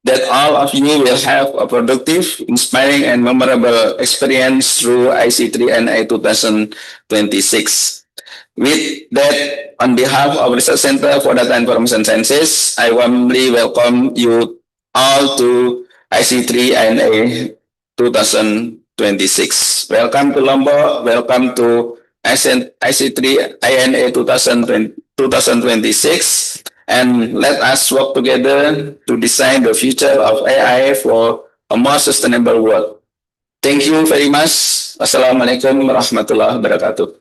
S2: that all of you will have a productive, inspiring, and memorable experience through IC3INA 2026. With that, on behalf of Research Center for Data Information Sciences, I warmly welcome you all to IC3INA 2026. Welcome to Lombok, welcome to IC3INA 2026, and let us work together to design the future of AI for a more sustainable world. Thank you very much. Wassalamualaikum warahmatullahi wabarakatuh.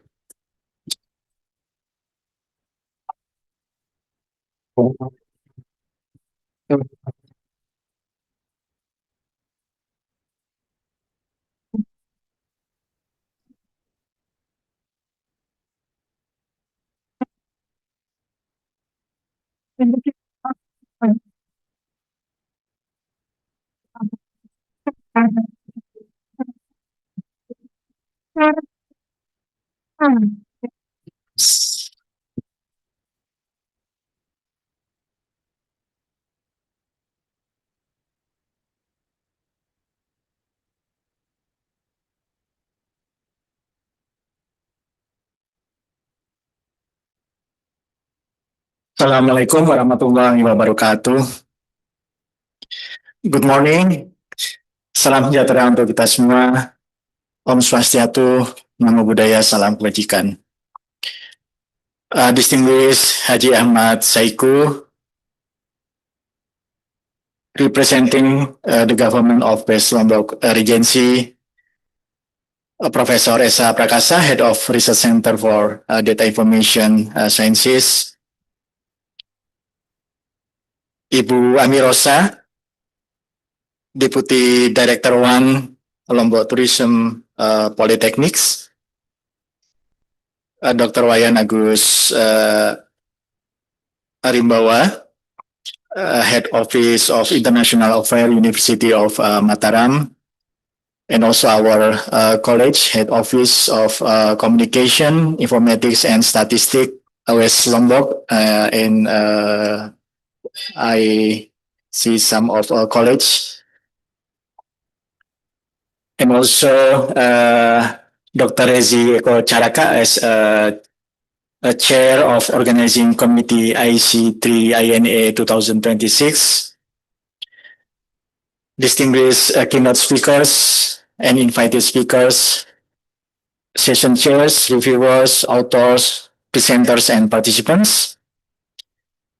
S7: Assalamualaikum warahmatullahi wabarakatuh. Good morning. Salam sejahtera untuk kita semua. Om Swastiastu, Namo Buddhaya, Salam Kebajikan. Distinguished Haji Ahmad Saiku, representing the government of West Lombok Regency, Professor Esa Prakasa, Head of Research Center for Data Information Sciences, Ibu Amirosa, Deputy Director 1 Lombok Tourism Polytechnics, Dr. Wayan Agus Arimbawa, Head Office of International Affairs, University of Mataram, and also our college, Head Office of Communication, Informatics, and Statistics, West Lombok, and I see some of our college. And also Dr. Rezi Eko Caraka as a chair of organizing committee IC3INA 2026. Distinguished keynote speakers and invited speakers, session chairs, reviewers, authors, presenters, and participants.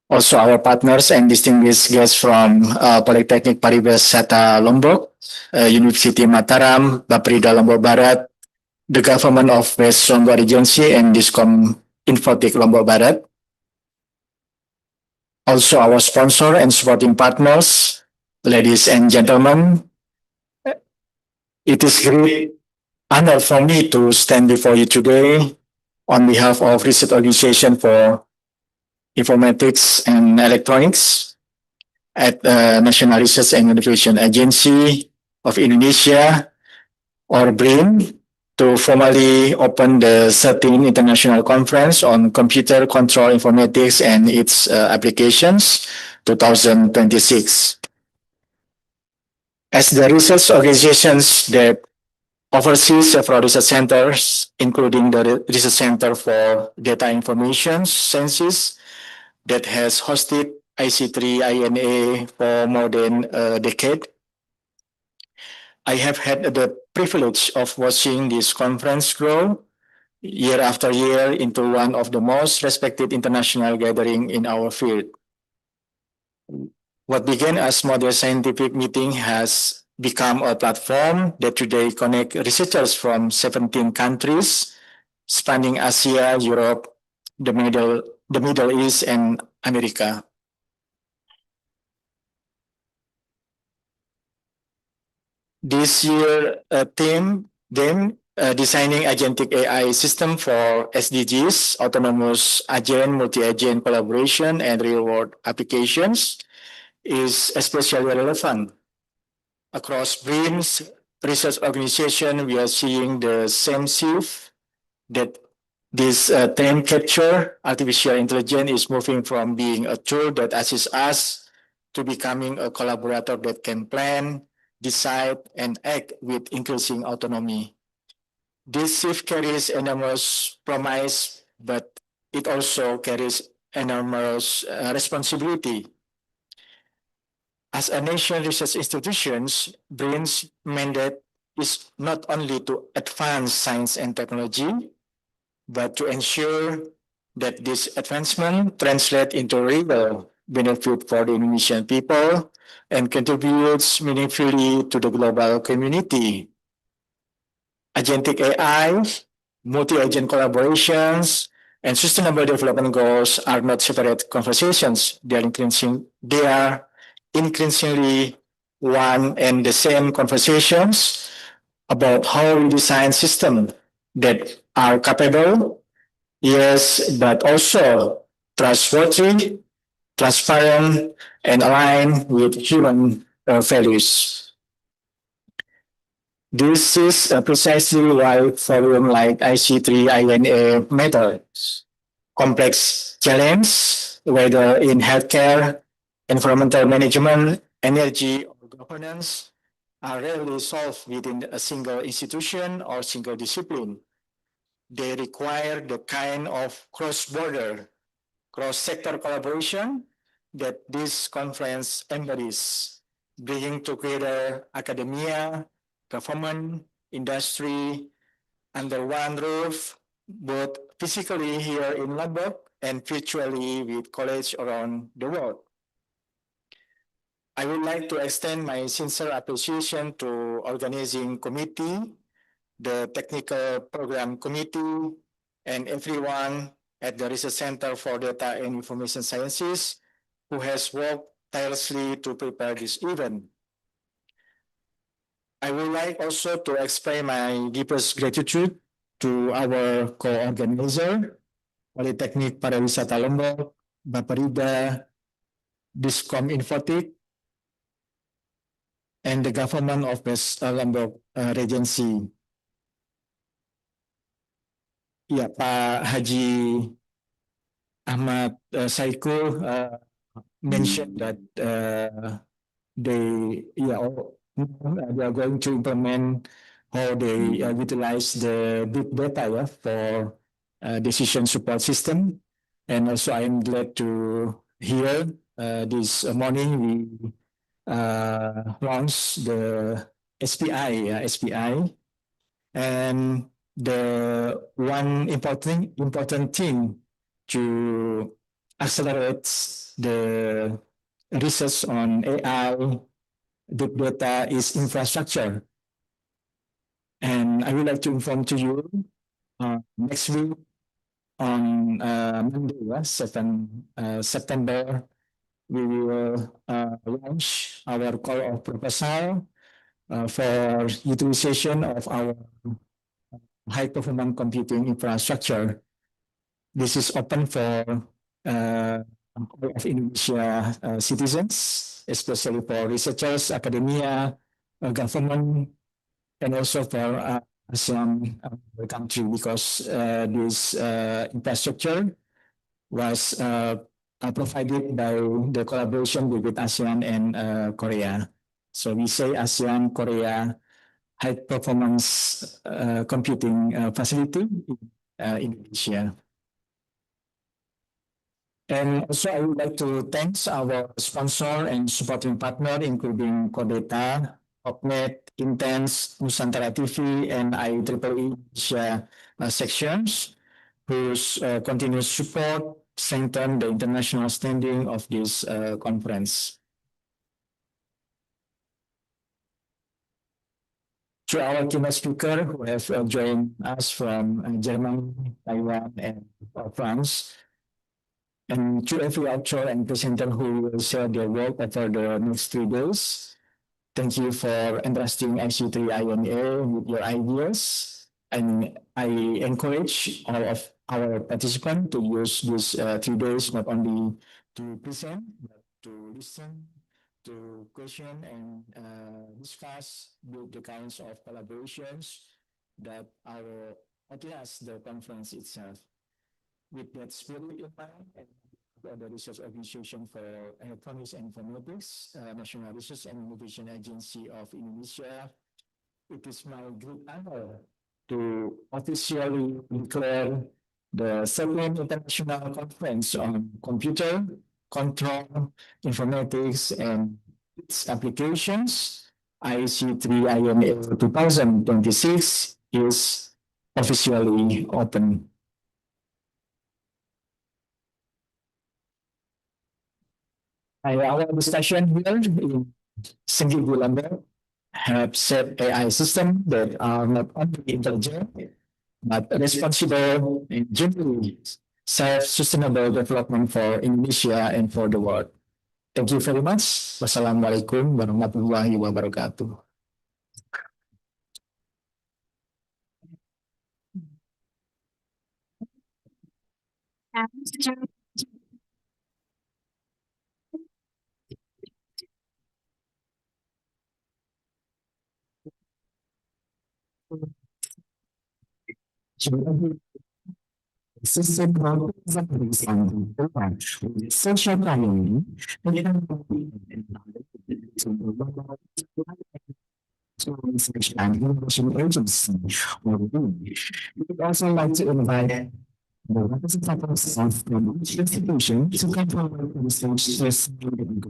S7: Also our partners and distinguished guests from Polytechnic Paribas Sata Lombok, University Mataram, Baprida Lombok Barat, the government of West Lombok Regency, and Diskom Infotik Lombok Barat. Also our sponsor and supporting partners, ladies and gentlemen, it is great honor for me to stand before you today on behalf of Research Organization for Informatics and Electronics at National Research and Innovation Agency of Indonesia, or BRIN, to formally open the 13th International Conference on Computer Control Informatics and its Applications 2026. As the research organizations that oversees several research centers, including the Research Center for Data Information Sciences, that has hosted IC3INA for more than a decade, I have had the privilege of watching this conference grow year after year into one of the most respected international gatherings in our field. What began as modest scientific meeting has become a platform that today connects researchers from 17 countries, spanning Asia, Europe, the Middle East, and America. This year theme, designing agentic AI system for SDGs, autonomous agent, multi-agent collaboration, and real-world applications, is especially relevant. Across BRIN's research organization, we are seeing the same shift that
S2: This time capture, artificial intelligence is moving from being a tool that assists us to becoming a collaborator that can plan, decide, and act with increasing autonomy. This shift carries enormous promise, but it also carries enormous responsibility. As a nation research institutions, BRIN's mandate is not only to advance science and technology, but to ensure that this advancement translates into real benefit for the Indonesian people and contributes meaningfully to the global community. Agentic AI, multi-agent collaborations, and sustainable development goals are not separate conversations. They are increasingly one and the same conversations about how we design systems that are capable, yes, but also trustworthy, transparent, and aligned with human values. This is precisely why forum like IC3INA matters. Complex challenge, whether in healthcare, environmental management, energy, or governance, are rarely solved within a single institution or single discipline. They require the kind of cross-border, cross-sector collaboration that this conference embodies, bringing together academia, government, industry, under one roof, both physically here in Lombok and virtually with colleagues around the world. I would like to extend my sincere appreciation to organizing committee, the technical program committee, and everyone at the Research Center for Data and Information Sciences who has worked tirelessly to prepare this event. I would like also to express my deepest gratitude to our co-organizer, Politeknik Pariwisata Lombok, Baperida, Diskom Informatics, and the government of West Lombok Regency. Ya, Pak Haji Ahmad Saiku mentioned that they are going to implement how they utilize the big data for decision support system. And also I'm glad to hear this morning we launched the SPI, and the one important thing to accelerate the research on AI, big data is infrastructure. And I would like to inform to you next week on Monday, 7 September, we will launch our call of proposal for utilization of our high performance computing infrastructure. This is open for all of Indonesia citizens, especially for researchers, academia, government, and also for ASEAN country, because this infrastructure was provided by the collaboration between ASEAN and Korea. So we say ASEAN Korea high performance computing facility in Indonesia. And also I would like to thank our sponsor and supporting partner, including Codeta, OpNet, Intense, Nusantara TV, and IEEE Asia sections, whose continuous support strengthen the international standing of this conference. To our keynote speaker who have joined us from Germany, Taiwan, and France, and to every author and presenter who will share their work over the next 3 days. Thank you for entrusting IC3INA with your ideas, and I encourage all of our participants to use these 3 days not only to present, but to listen, to question and discuss the kinds of collaborations that outlast the conference itself. With that spirit in mind, and the Research Organization for Electronics and Informatics, National Research and Innovation Agency of Indonesia, it is my great honor to officially declare the second International Conference on Computer Control, Informatics, and its applications, IC3INA 2026, is officially open. Our discussion here in Senggigi Lombok have set AI systems that are not only intelligent, but responsible and genuinely self-sustainable development for Indonesia and for the world. Thank you very much. Wassalamualaikum warahmatullahi wabarakatuh.
S6: System based on the program with social planning, research and innovation agency. We would also like to invite the representatives of each institution to come forward to the stage to speak.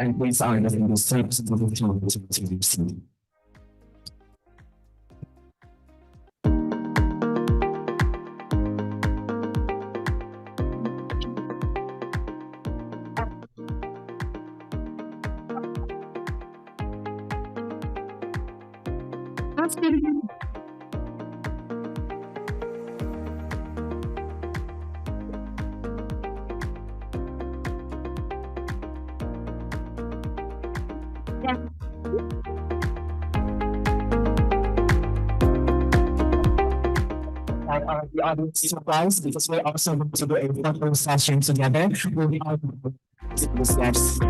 S6: And please are in the service of the the audience surprised because we're also going to do a photo session together with our guests.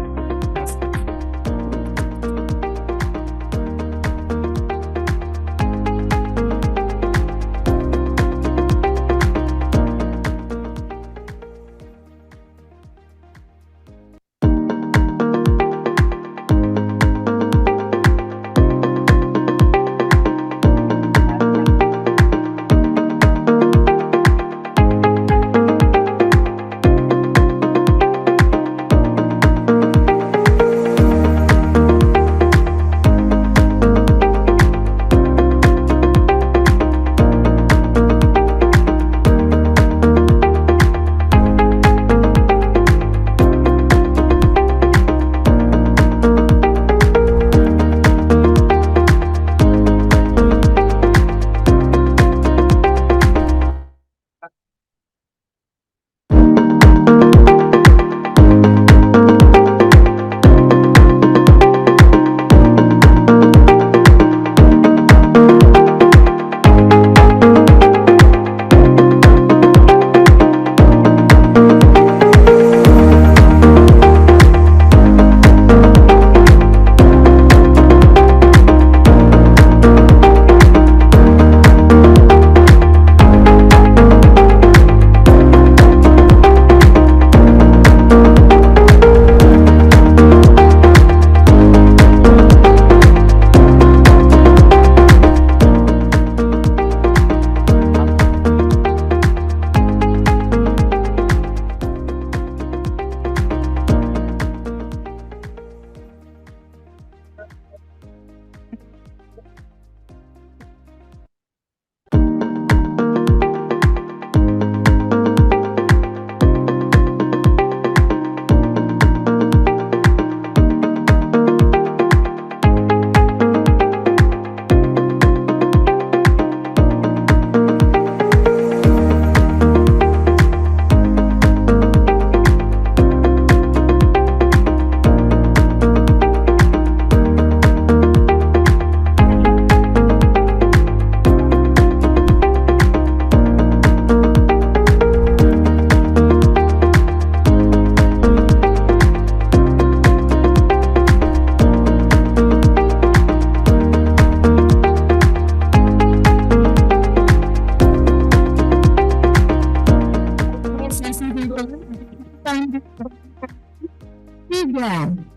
S4: Again.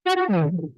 S4: Satu.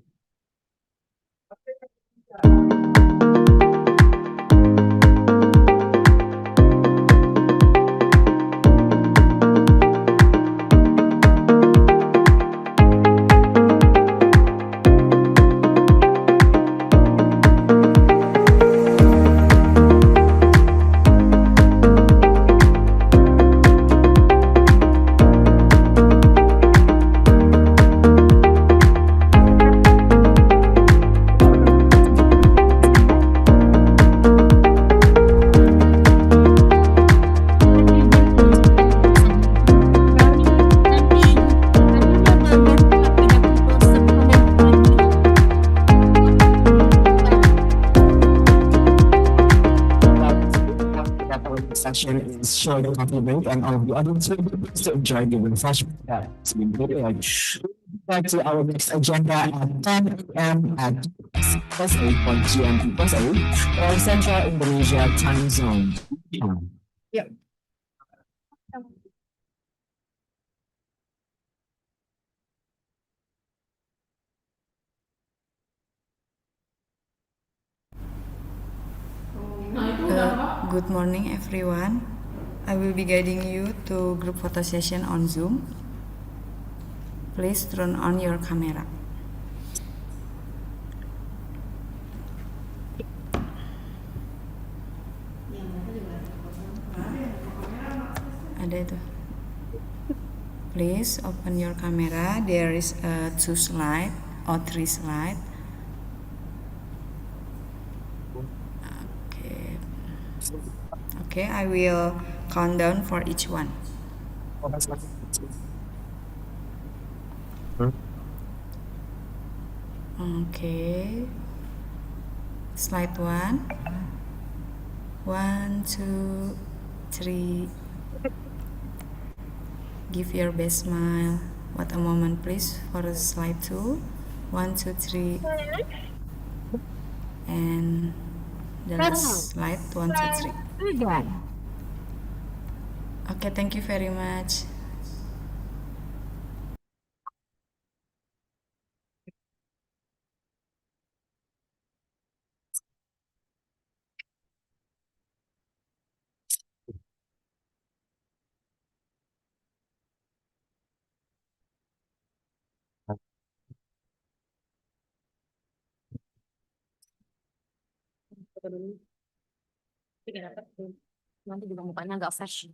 S6: Session is short and compliment, and all of the audience will be pleased to enjoy the refreshment that's been prepared. Back to our next agenda at 10 a.m. at plus 8 or GMT plus 8 or Central Indonesia time zone.
S5: Good morning everyone. I will be guiding you to group photo session on Zoom. Please turn on your camera. Ada itu. Please open your camera. There is a 2 slide or 3 slide. Okay, I will count down for each one. Okay. Slide 1. 1, 2, 3. Give your best smile. What a moment, please, for slide 2. 1, 2, 3. And the last slide, 1, 2, 3. Okay, thank you very much.
S3: Nanti juga mukanya nggak fresh.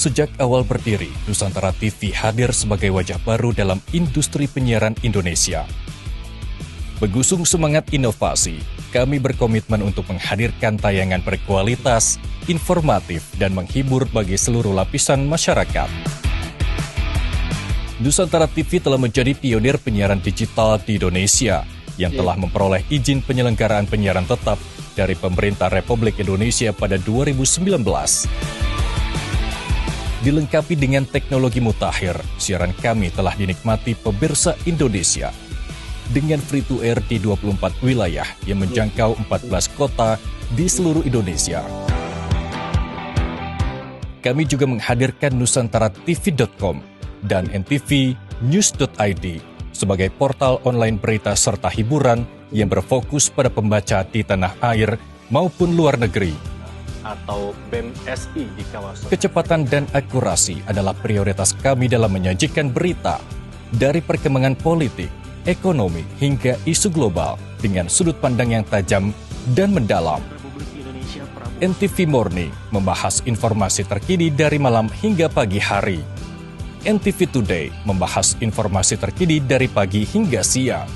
S8: Sejak awal berdiri, Nusantara TV hadir sebagai wajah baru dalam industri penyiaran Indonesia. Begusung semangat inovasi, kami berkomitmen untuk menghadirkan tayangan berkualitas, informatif, dan menghibur bagi seluruh lapisan masyarakat. Nusantara TV telah menjadi pionir penyiaran digital di Indonesia yang telah memperoleh izin penyelenggaraan penyiaran tetap dari Pemerintah Republik Indonesia pada 2019. Dilengkapi dengan teknologi mutakhir, siaran kami telah dinikmati pemirsa Indonesia. Dengan free-to-air di 24 wilayah yang menjangkau 14 kota di seluruh Indonesia. Kami juga menghadirkan nusantaratv.com dan ntvnews.id sebagai portal online berita serta hiburan yang berfokus pada pembaca di tanah air maupun luar negeri.
S9: Atau BEM-SI di kawasan.
S8: Kecepatan dan akurasi adalah prioritas kami dalam menyajikan berita dari perkembangan politik, ekonomi, hingga isu global dengan sudut pandang yang tajam dan mendalam. NTV Morning membahas informasi terkini dari malam hingga pagi hari. NTV Today membahas informasi terkini dari pagi hingga siang.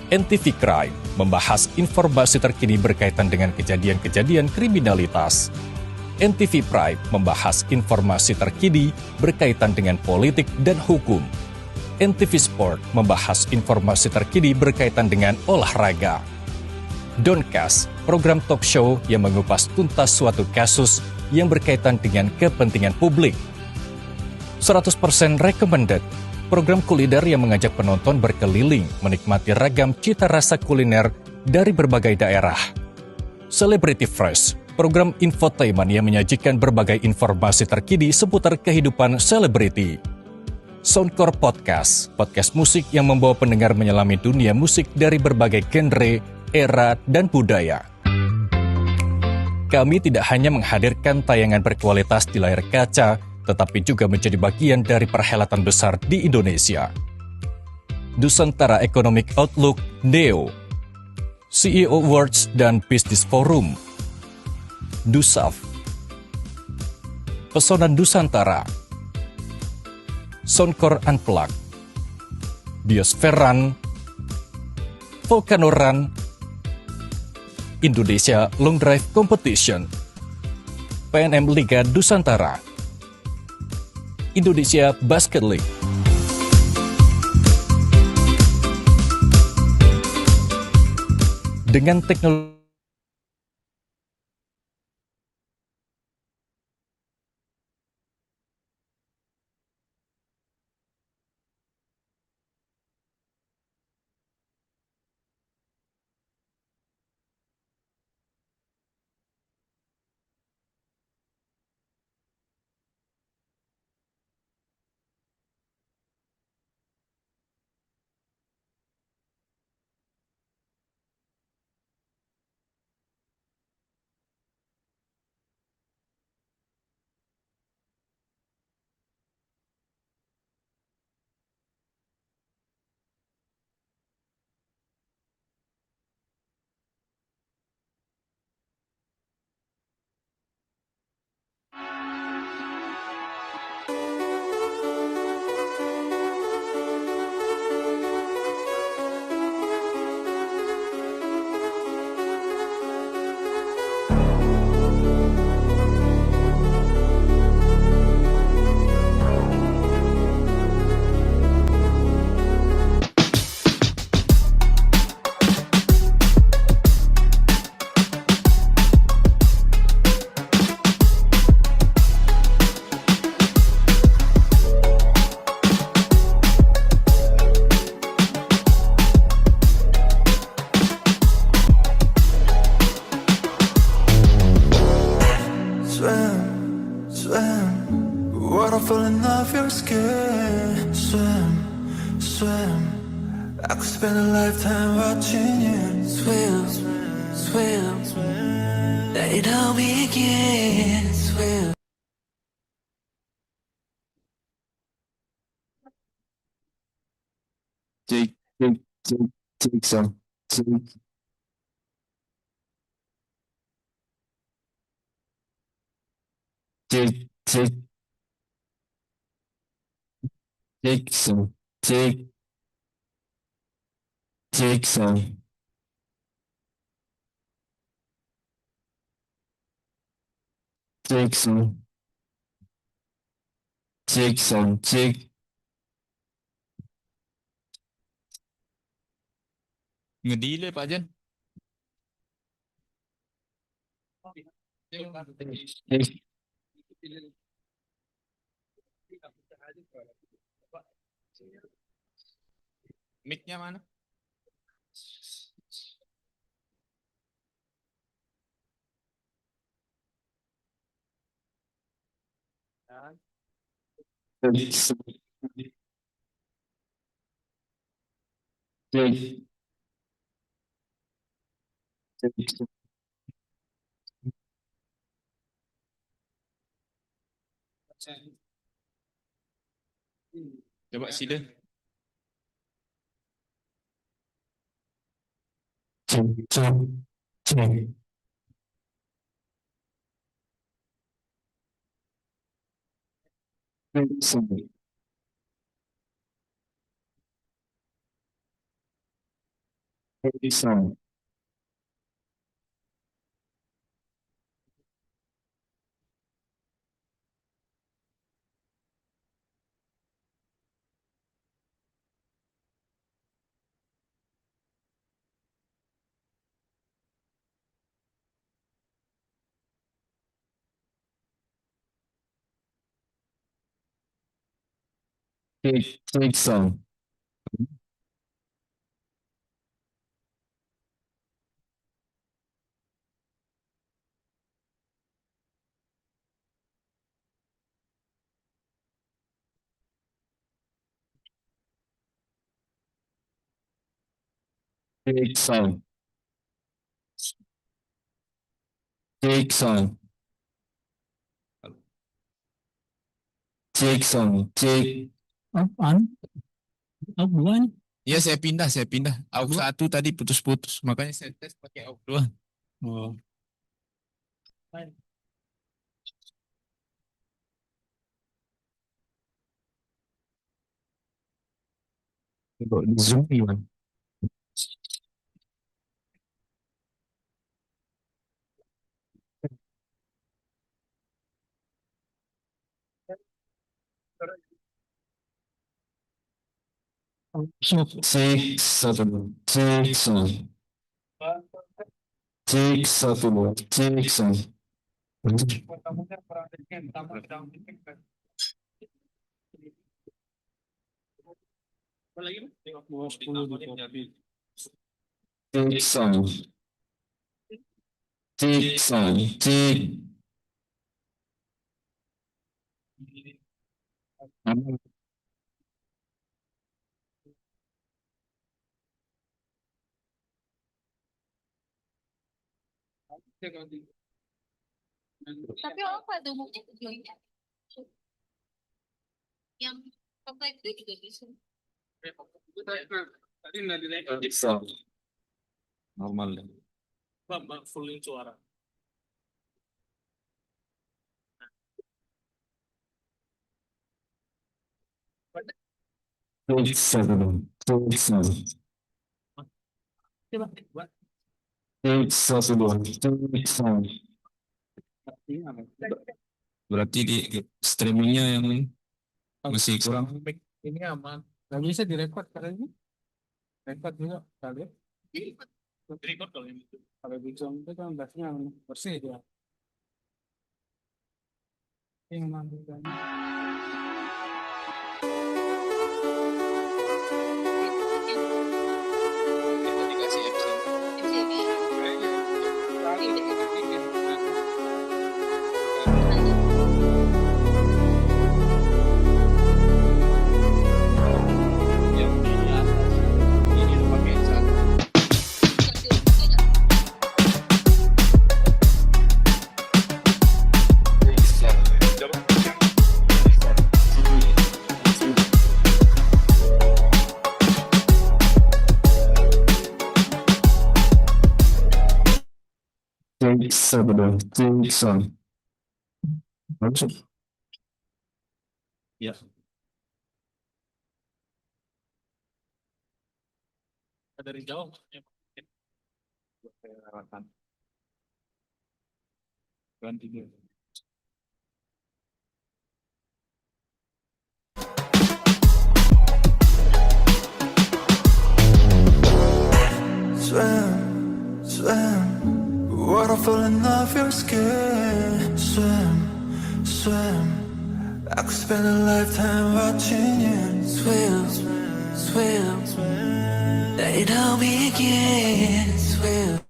S8: NTV Crime membahas informasi terkini berkaitan dengan kejadian-kejadian kriminalitas. NTV Prime membahas informasi terkini berkaitan dengan politik dan hukum. NTV Sport membahas informasi terkini berkaitan dengan olahraga. Doncast program talk show yang mengupas tuntas suatu kasus yang berkaitan dengan kepentingan publik. 100% recommended, program kuliner yang mengajak penonton berkeliling menikmati ragam cita rasa kuliner dari berbagai daerah. Celebrity Fresh, program infotainment yang menyajikan berbagai informasi terkini seputar kehidupan selebriti. Soundcore Podcast, podcast musik yang membawa pendengar menyelami dunia musik dari berbagai genre, era, dan budaya. Kami tidak hanya menghadirkan tayangan berkualitas di layar kaca, tetapi juga menjadi bagian dari perhelatan besar di Indonesia. Nusantara Economic Outlook, NEO, CEO Awards dan Business Forum, Dusaf, Pesona Nusantara, Soundcore Unplugged, Biosferan, Volcano Run, Indonesia Long Drive Competition, PNM Liga Nusantara, Indonesia Basket League. Dengan teknologi
S10: I could spend a lifetime watching you swim, swim, swim. Let it all begin. Swim.
S6: Take some. Take some. Take some. Take some. Take some. Ngedile Pak Jan. Mic-nya mana? Coba sih deh. Take some. Take some. Take some. Take some. Take. Apaan? Auguan? Iya saya pindah. Aug 1 tadi putus-putus, makanya saya tes pakai Aug 2. Oh. Kalau di Zoom gimana? Take satu. Take some. Take satu. Take some. Take some. Take some. Take.
S3: Tapi orang pada umumnya tujuannya yang partai itu juga bisa.
S6: Take some. Normal.
S9: Fullin suara.
S6: Take satu. Take some. Take satu. Take some. Berarti di streamingnya yang masih kurang.
S9: Ini aman. Nggak bisa direkod karena ini. Rekod juga kali. Direkod kalau ini. Kalau di Zoom itu kan bassnya bersih dia. Ini memang
S6: Take satu. Take some. Masuk.
S9: Ya. Dari jauh. Ganti dia.
S10: Swim, swim, waterfall in love your skin. Swim, swim, I could spend a lifetime watching you swim, swim, swim. Let it all begin. Swim.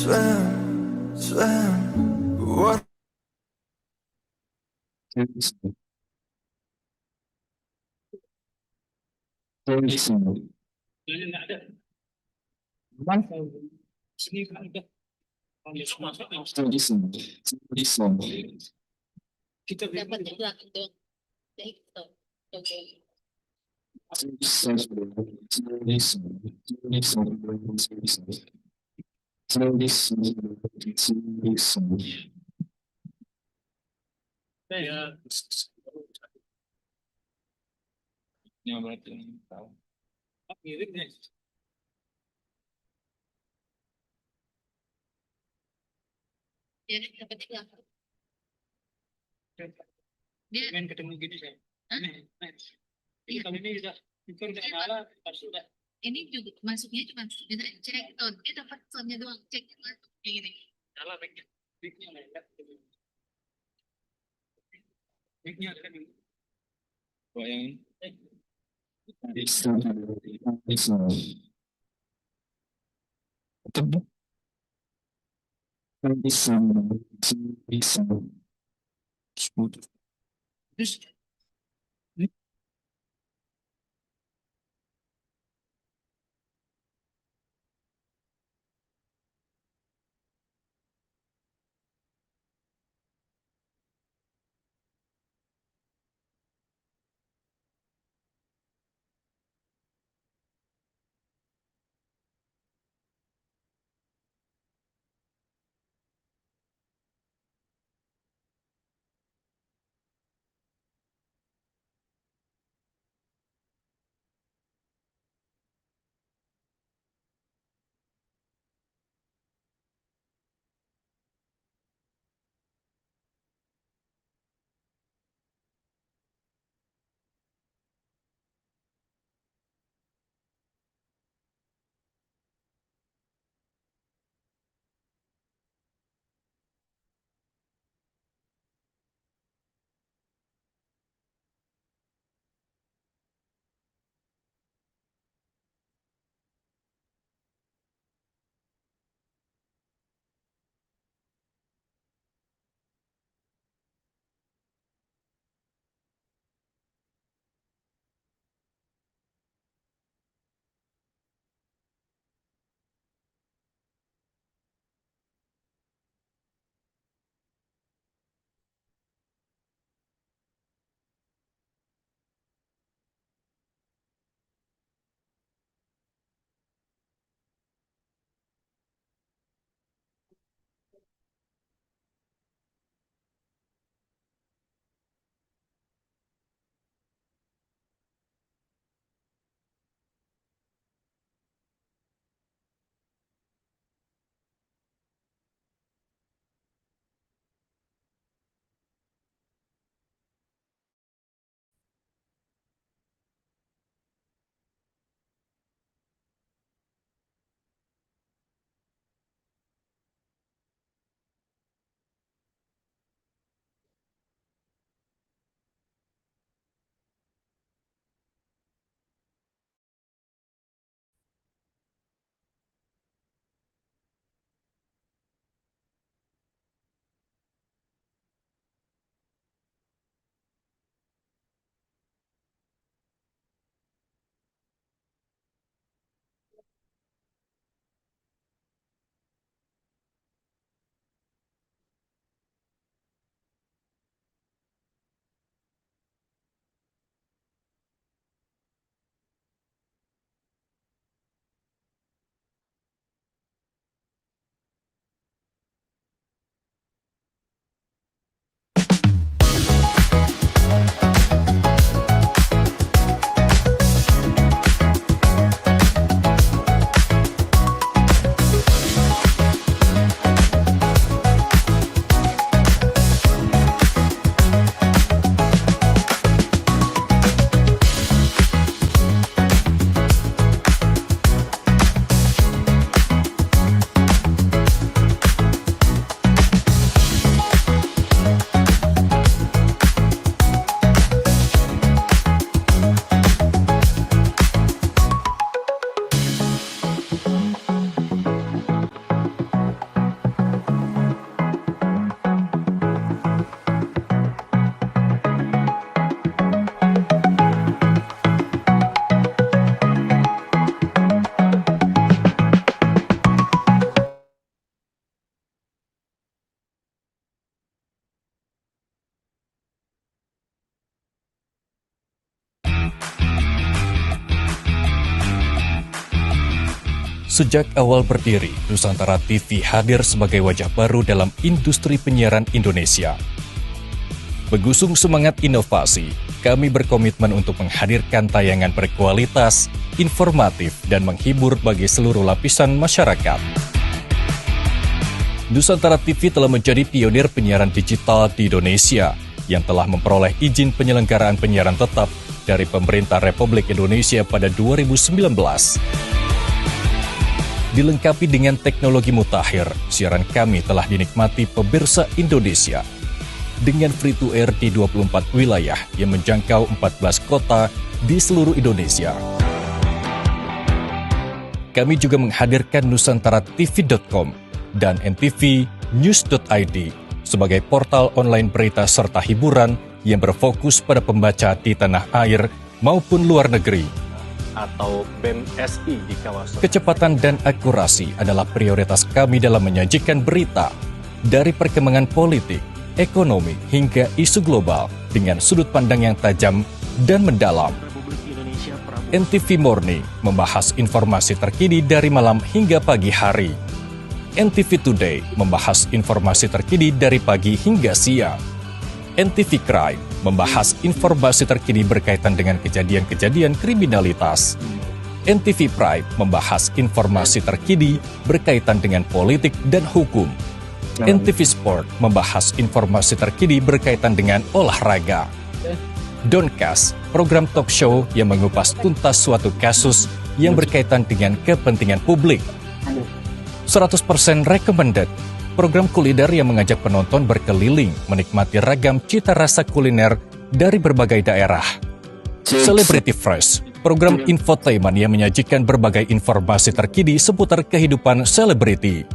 S10: Swim, swim, what?
S6: Take some. Take some.
S9: Nggak ada. Sini kan ada.
S6: Take some. Take some.
S9: Kita
S3: Dapat di belakang dong. Jadi gitu.
S9: Ya. Mirip nih.
S3: Jadi dapat tiga.
S9: Dia main ketemu gini saya. Aneh. Ini kalau ini udah nyala harus udah.
S3: Ini juga masuknya cuma bisa cek tone. Dia dapat tone-nya doang. Cek masuk kayak gini.
S9: Nyala mic-nya. Mic-nya enggak. Mic-nya ada kan ini. Oh yang ini. Terus
S8: Sejak awal berdiri, Nusantara TV hadir sebagai wajah baru dalam industri penyiaran Indonesia. Mengusung semangat inovasi, kami berkomitmen untuk menghadirkan tayangan berkualitas, informatif, dan menghibur bagi seluruh lapisan masyarakat. Nusantara TV telah menjadi pionir penyiaran digital di Indonesia yang telah memperoleh izin penyelenggaraan penyiaran tetap dari pemerintah Republik Indonesia pada 2019. Dilengkapi dengan teknologi mutakhir, siaran kami telah dinikmati pemirsa Indonesia dengan free-to-air di 24 wilayah yang menjangkau 14 kota di seluruh Indonesia. Kami juga menghadirkan nusantaratv.com dan ntvnews.id sebagai portal online berita serta hiburan yang berfokus pada pembaca di tanah air maupun luar negeri.
S11: Atau BEM-SI di kawasan.
S8: Kecepatan dan akurasi adalah prioritas kami dalam menyajikan berita dari perkembangan politik, ekonomi, hingga isu global dengan sudut pandang yang tajam dan mendalam. NTV Morning membahas informasi terkini dari malam hingga pagi hari. NTV Today membahas informasi terkini dari pagi hingga siang. NTV Crime membahas informasi terkini berkaitan dengan kejadian-kejadian kriminalitas. NTV Prime membahas informasi terkini berkaitan dengan politik dan hukum. NTV Sport membahas informasi terkini berkaitan dengan olahraga. Doncast, program talk show yang mengupas tuntas suatu kasus yang berkaitan dengan kepentingan publik. 100% recommended, program kuliner yang mengajak penonton berkeliling menikmati ragam cita rasa kuliner dari berbagai daerah. Celebrity Fresh, program infotainment yang menyajikan berbagai informasi terkini seputar kehidupan selebriti.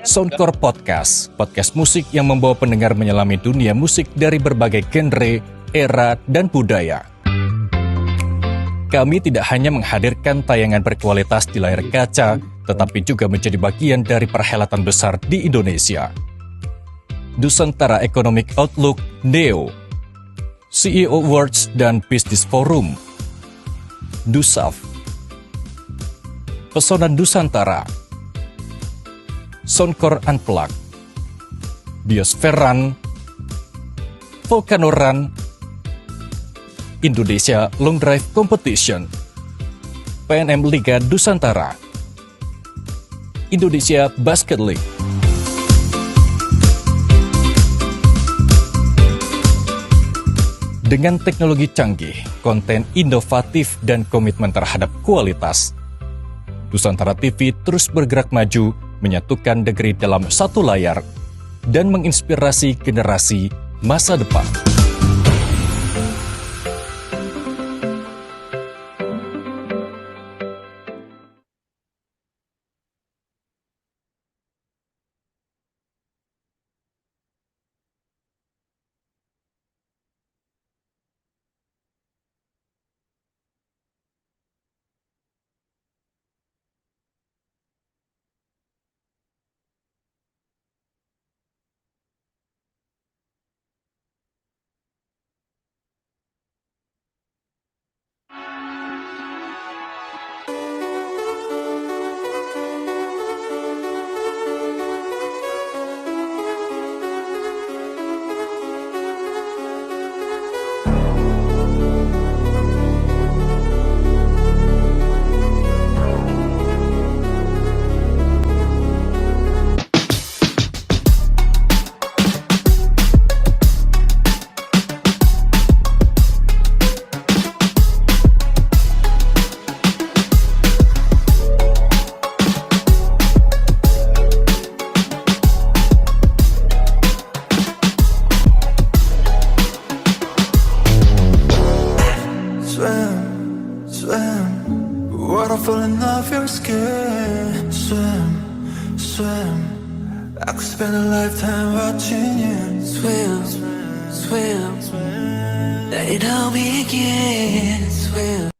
S8: Soundcore Podcast, podcast musik yang membawa pendengar menyelami dunia musik dari berbagai genre, era, dan budaya. Kami tidak hanya menghadirkan tayangan berkualitas di layar kaca, tetapi juga menjadi bagian dari perhelatan besar di Indonesia. Nusantara Economic Outlook, NEO, CEO Awards dan Business Forum, Nusaf, Pesona Nusantara, Soundcore Unplugged, Biosferan, Volcano Run, Indonesia Long Drive Competition, PNM Liga Nusantara, Indonesia Basket League. Dengan teknologi canggih, konten inovatif, dan komitmen terhadap kualitas, Nusantara TV terus bergerak maju, menyatukan negeri dalam satu layar, dan menginspirasi generasi masa depan.
S10: fall in love your skin. Swim. I could spend a lifetime watching you swim. Let it all begin. Swim.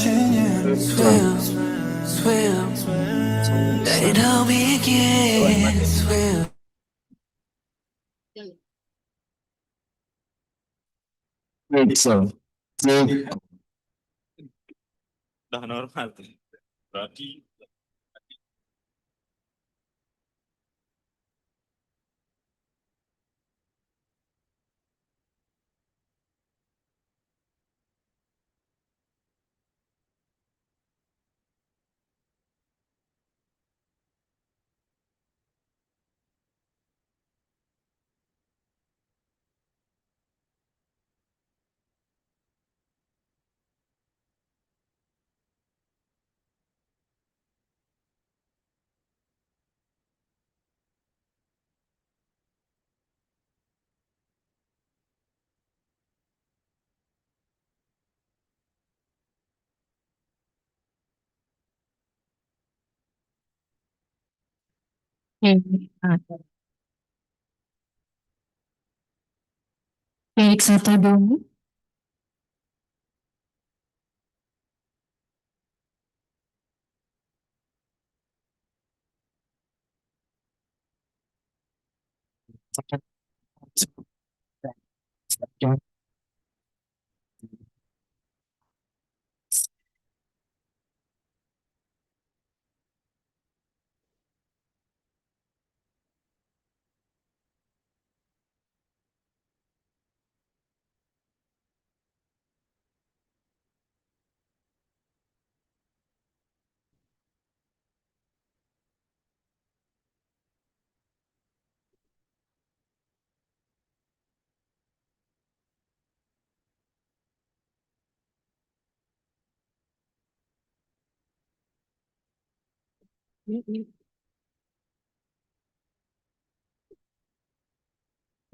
S10: watching you swim, swim. They don't begin, swim.
S2: So,
S11: Udah normal tuh. Berarti
S4: Baik, satu dulu.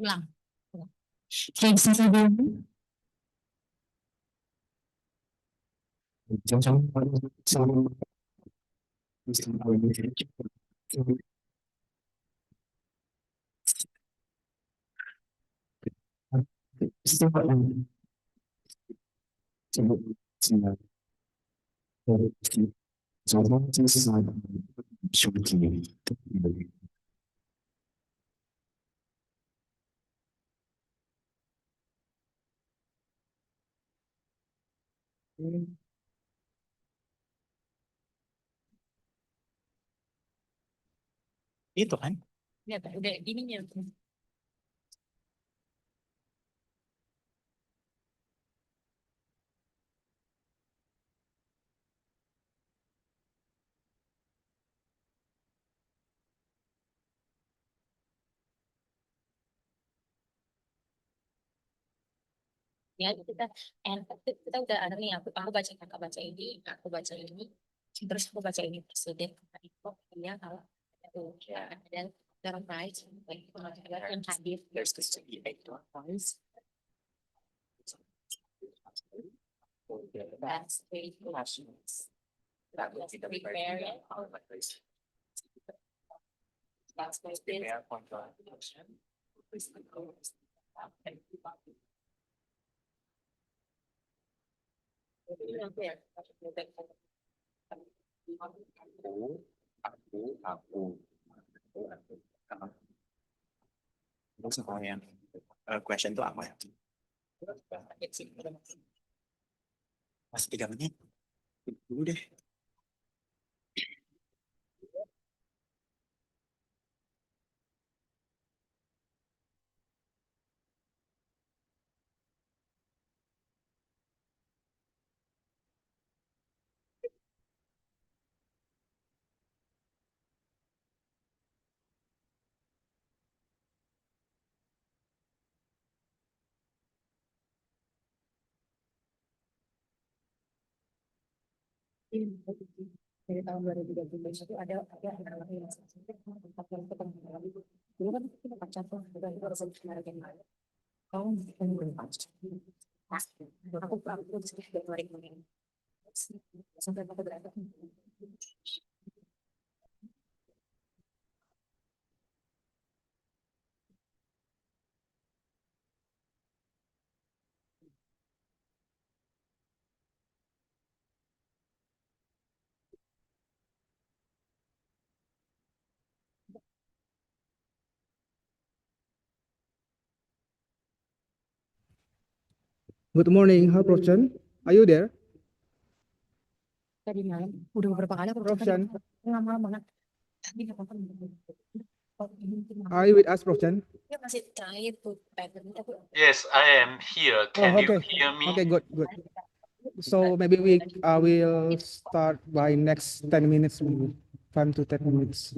S1: Ulang.
S4: Baik, satu dulu.
S11: itu kan?
S1: Ya, udah gininya. Ya kita kita udah ada nih, aku baca, kakak baca ini, aku baca ini, terus aku baca ini presiden itu ya, kalau ya dan dalam rights yang hadir.
S11: There's supposed to be 8
S1: That's very good.
S11: That would be the
S1: Prepare and that's my
S11: prepare control. Terus kalau yang question tuh apa ya? Masih 3 menit. Dulu deh.
S1: dari tahun 2021 itu ada anak-anak yang tempat yang ketemu dulu kan kita pacar tuh udah itu harus kemarin kamu belum pacar aku sedikit dari kemarin sampai pada berapa
S9: Good morning, Herr Profession. Are you there?
S1: Tadi malam udah beberapa kali aku
S9: Profession,
S1: lama banget. Tapi nggak apa-apa.
S9: are you with us, Profession?
S1: Dia masih try to pattern tapi
S12: Yes, I am here. Can
S9: Oh,
S12: you
S9: okay.
S12: hear me?
S9: Okay, good, good. So maybe we will start by next 10 minutes, maybe 5 to 10 minutes.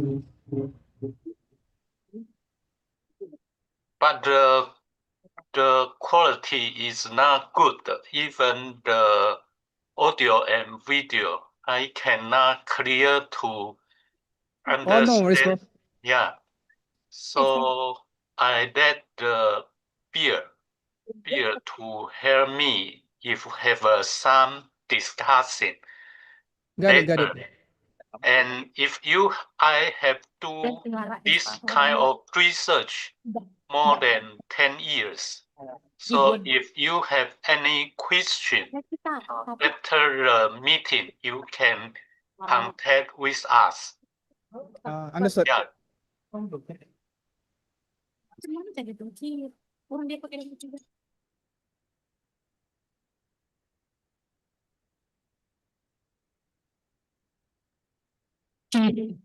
S12: But the quality is not good. Even the audio and video, I cannot clear to
S9: Oh, no worries,
S12: understand.
S9: Prof.
S12: Yeah. So I let the beer to help me if have some discussion
S9: Got it, got
S12: later.
S9: it.
S12: And if I have do this kind of research more than 10 years. So if you have any question after the meeting, you can contact with us.
S9: Understood.
S12: Yeah.
S1: Semuanya jadi tuh orang dia pakai juga.
S6: Thank you.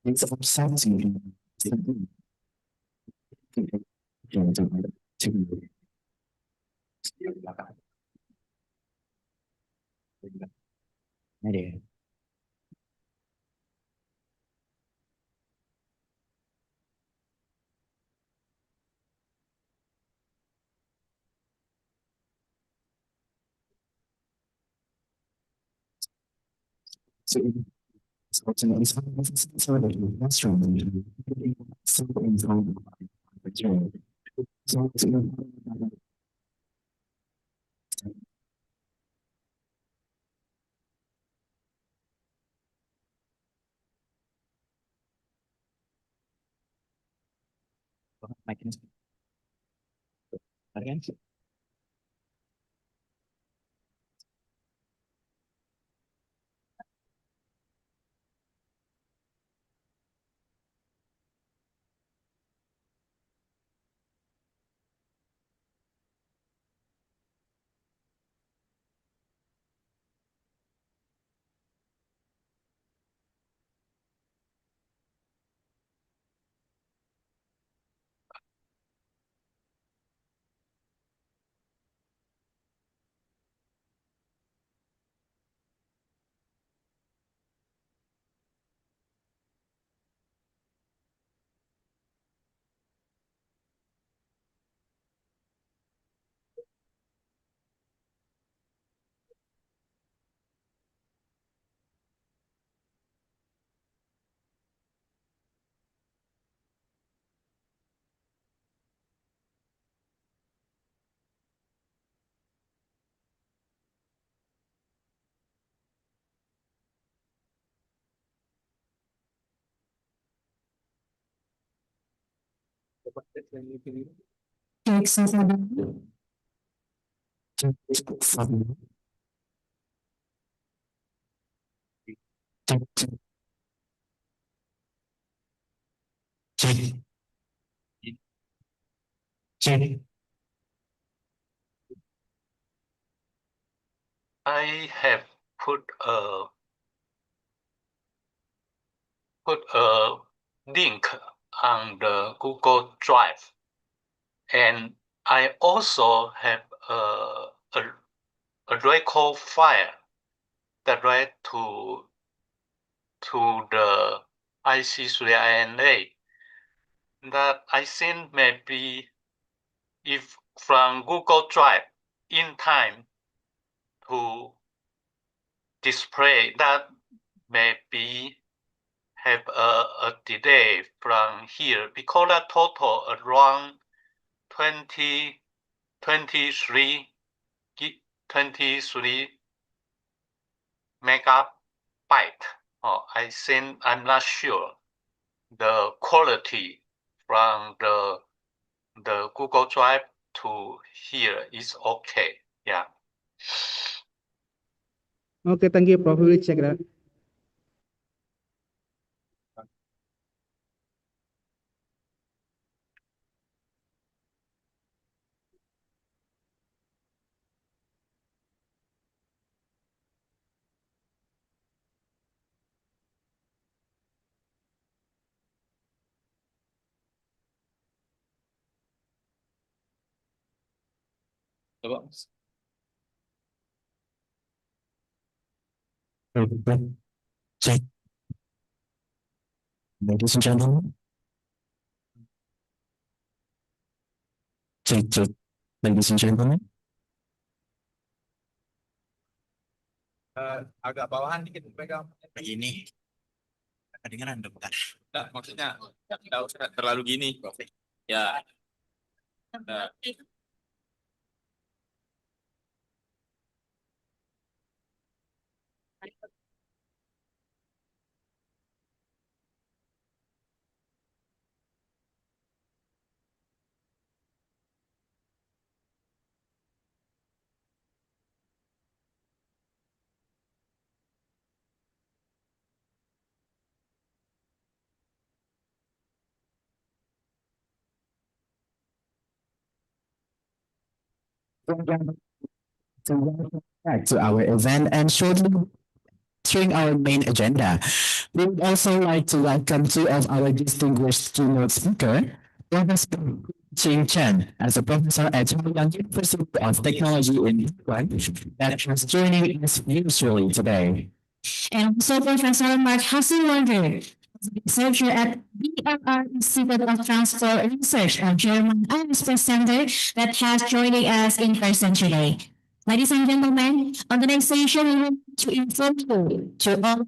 S6: It's upsetting. So ultimately, so that you classroom so involved. So
S12: I have put a put a link on the Google Drive, and I also have a record file direct to the IC3INA that I think maybe if from Google Drive in time to display that maybe have a delay from here because the total around 23 megabyte. I think I'm not sure the quality from the Google Drive to here is okay. Yeah.
S9: Okay, thank you, Prof. We will check that.
S6: Check. Ladies and gentlemen. Check, check. Ladies and gentlemen.
S11: Agak bawahan dikit pegang. Begini. Kedengeran bentar. Nah, maksudnya nggak usah terlalu gini. Ya. Nah.
S6: So welcome back to our event and shortly during our main agenda. We would also like to welcome two of our distinguished keynote speaker, Professor Ching Chen, as a professor at Taiwan University of Technology in Taiwan, that is joining us virtually today.
S4: And also Professor Mark Hasselwander, researcher at BRR Institute of Transport Research of German Aerospace Center, that has joining us in person today. Ladies and gentlemen, on the next session, we want to inform you to all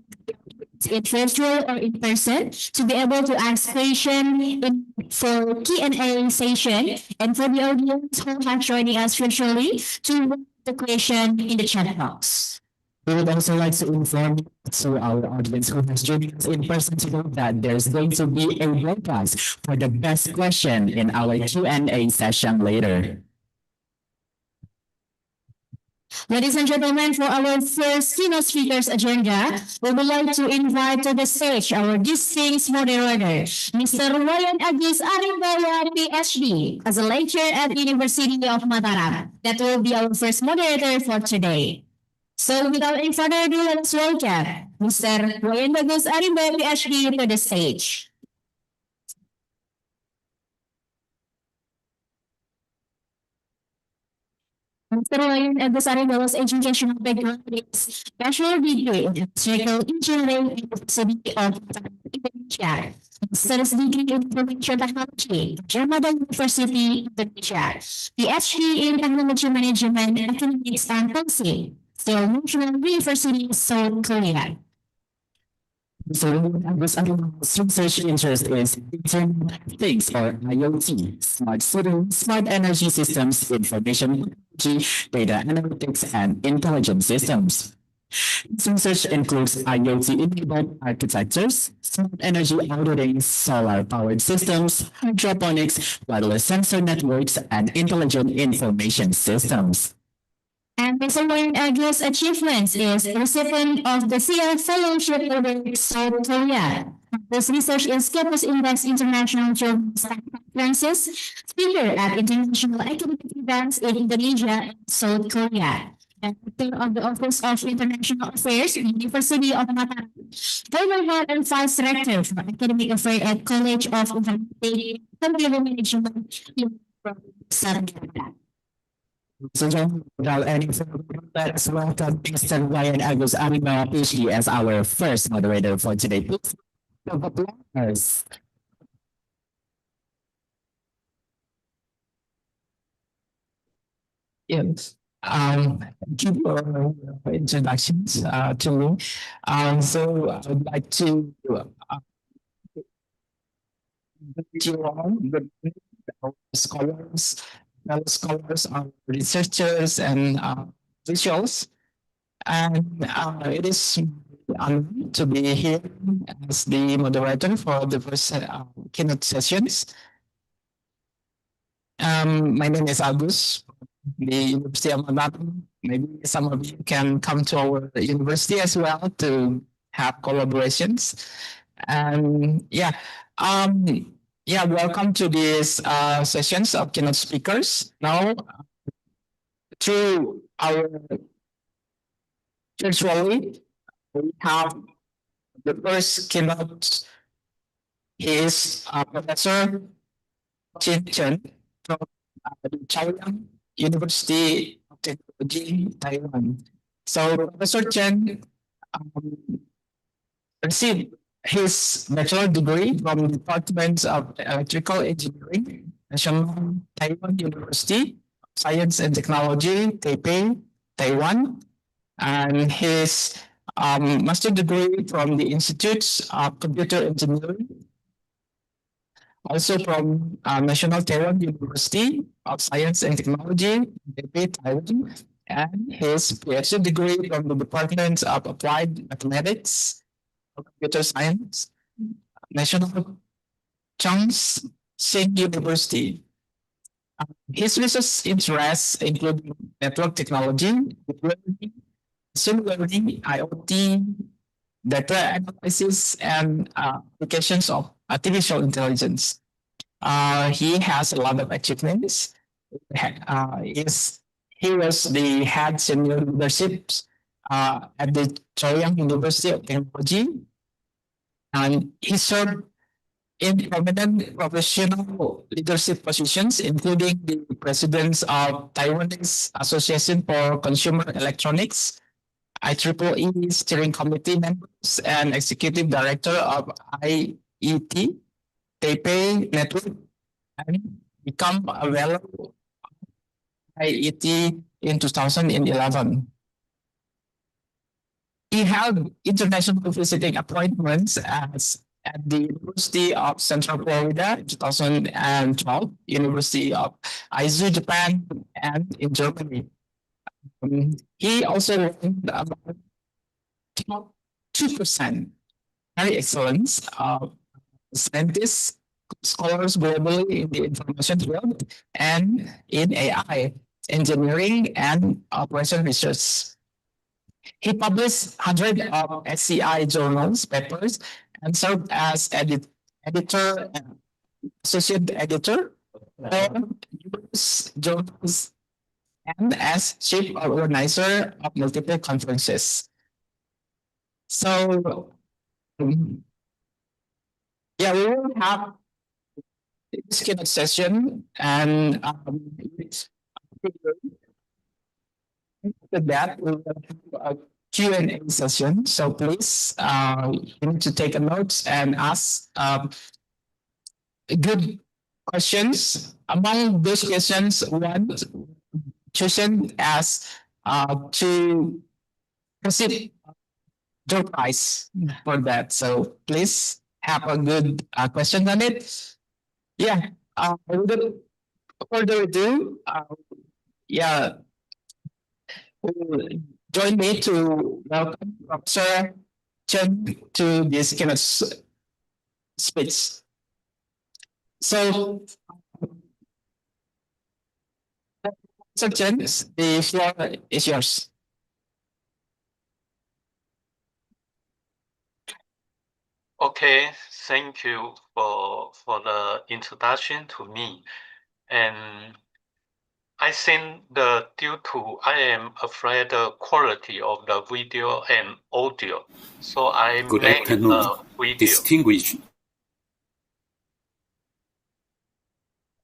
S4: in virtual or in person to be able to ask questions for Q&A session, and for the audience who have joining us virtually to write the question in the chat box.
S6: We would also like to inform to our audience who has joined us in person today that there's going to be a broadcast for the best question in our Q&A session later.
S4: Ladies and gentlemen, for our first keynote speakers agenda, we would like to invite to the stage our distinguished moderator, Mr. Wayan Agus Arimbaya, PhD, as a lecturer at University of Mataram. That will be our first moderator for today. So without any further ado, let us welcome Mr. Wayan Agus Arimbaya, PhD, to the stage. Mr. Wayan Agus Arimbaya educational background is bachelor degree in electrical engineering in the University of Indonesia. Master's degree in information technology, Badan University, Indonesia. PhD in technology management, economics and policy, Seoul National University, South Korea.
S6: So Agus Arimbaya research interest is Internet of Things or IoT, smart cities, smart energy systems, information technology, data analytics, and intelligent systems. This research includes IoT-enabled architectures, smart energy auditing, solar-powered systems, hydroponics, wireless sensor networks, and intelligent information systems.
S4: And Mr. Wayan Agus' achievements is recipient of the CL Fellowship Order South Korea. This research is Campus Index International Journals Conferences, speaker at international academic events in Indonesia and South Korea. Director of the Office of International Affairs, University of Mataram. Former Head and Vice Rector for Academic Affairs at College of Informatics, Computer Management, Serta.
S6: So, without any further ado, let's welcome Mr. Ryan Agus Aruna, PhD, as our first moderator for today. Please, round of applause. Yes. Thank you for introductions to me. So I would like to greet you all, our scholars, fellow scholars, our researchers, and officials. And it is an honor to be here as the moderator for the first keynote sessions. My name is Agus, the University of Mataram. Maybe some of you can come to our university as well to have collaborations. And welcome to these sessions of keynote speakers. Now, through our virtually, we have the first keynote. He is Professor Chin Chen from the Chaoyang University of Technology, Taiwan. So Professor Chen received his bachelor degree from the Department of Electrical Engineering, National Taiwan University of Science and Technology, Taipei, Taiwan, and his master degree from the Institute of Computer Engineering, also from National Taiwan University of Science and Technology, Taipei, Taiwan, and his PhD degree from the Department of Applied Mathematics, Computer Science, National Chongqing University. His research interests include network technology, deep learning, machine learning, IoT, data analysis, and applications of artificial intelligence. He has a lot of achievements. He was the head senior leadership at the Chaoyang University of Technology, and he served in prominent professional leadership positions, including the president of Taiwanese Association for Consumer Electronics, IEEE Steering Committee members, and Executive Director of IET Taipei Network, and become a fellow IET in 2011. He held international visiting appointments at the University of Central Florida in 2012, University of Aizu, Japan, and in Germany. He also learned about 2% very excellence of scientists, scholars globally in the information field and in AI, engineering, and operation research. He published hundreds of SCI journals, papers, and served as editor and associate editor of numerous journals and as chief organizer of multiple conferences. So, we will have this keynote session, and after that, we will have a Q&A session. So please, you need to take a note and ask good questions. Among those questions, one chosen as to receive door prize for that. So please have a good question on it. Without further ado, join me to welcome Professor Chen to this keynote speech. So, Professor Chen, the floor is yours.
S12: Okay, thank you for the introduction to me. And I think due to I am afraid the quality of the video and audio, so I
S13: Good
S12: make
S13: afternoon,
S12: a video.
S13: distinguished.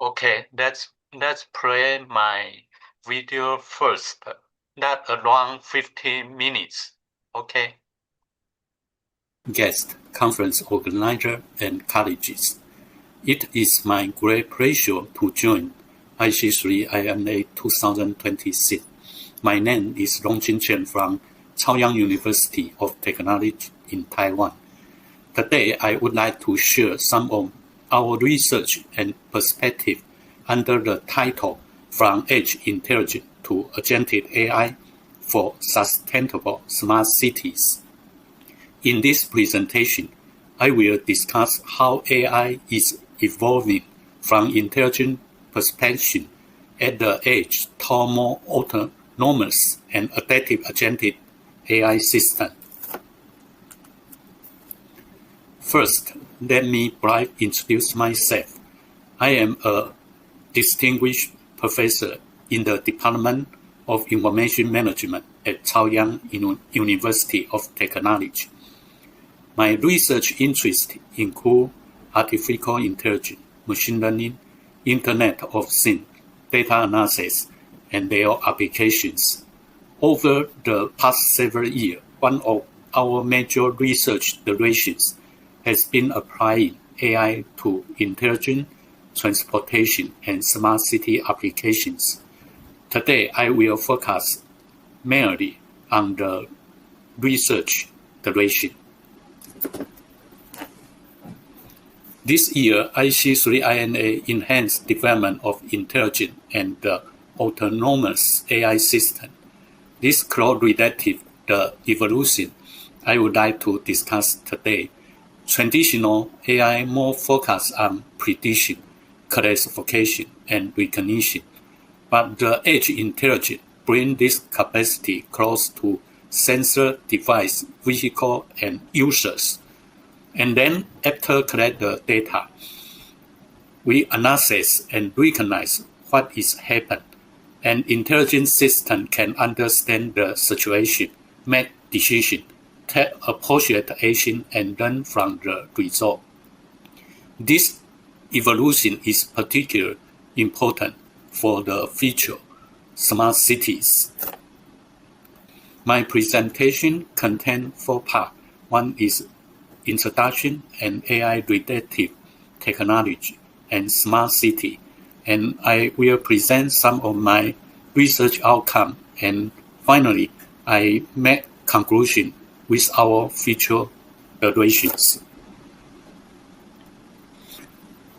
S12: Okay, let's play my video first. That around 15 minutes. Okay.
S13: Guest, conference organizer, and colleagues. It is my great pleasure to join IC3INA 2026. My name is Longjin Chen from Chaoyang University of Technology in Taiwan. Today, I would like to share some of our research and perspective under the title From Edge Intelligence to Agentic AI for Sustainable Smart Cities. In this presentation, I will discuss how AI is evolving from intelligent perception at the edge toward more autonomous and adaptive agentic AI system. First, let me briefly introduce myself. I am a distinguished professor in the Department of Information Management at Chaoyang University of Technology. My research interests include artificial intelligence, machine learning, Internet of Things, data analysis, and their applications. Over the past several years, one of our major research directions has been applying AI to intelligent transportation and smart city applications. Today, I will focus mainly on the research direction. This year, IC3INA enhanced development of intelligent and autonomous AI system. This correlates the evolution I would like to discuss today. Traditional AI more focused on prediction, classification, and recognition, but the edge intelligence brings this capacity close to sensor, device, vehicle, and users. And then after collect the data, we analyze and recognize what is happened. An intelligent system can understand the situation, make decisions, take appropriate action, and learn from the result. This evolution is particularly important for the future smart cities. My presentation contains 4 parts. One is introduction and AI-related technology and smart city. And I will present some of my research outcomes. And finally, I make conclusion with our future directions.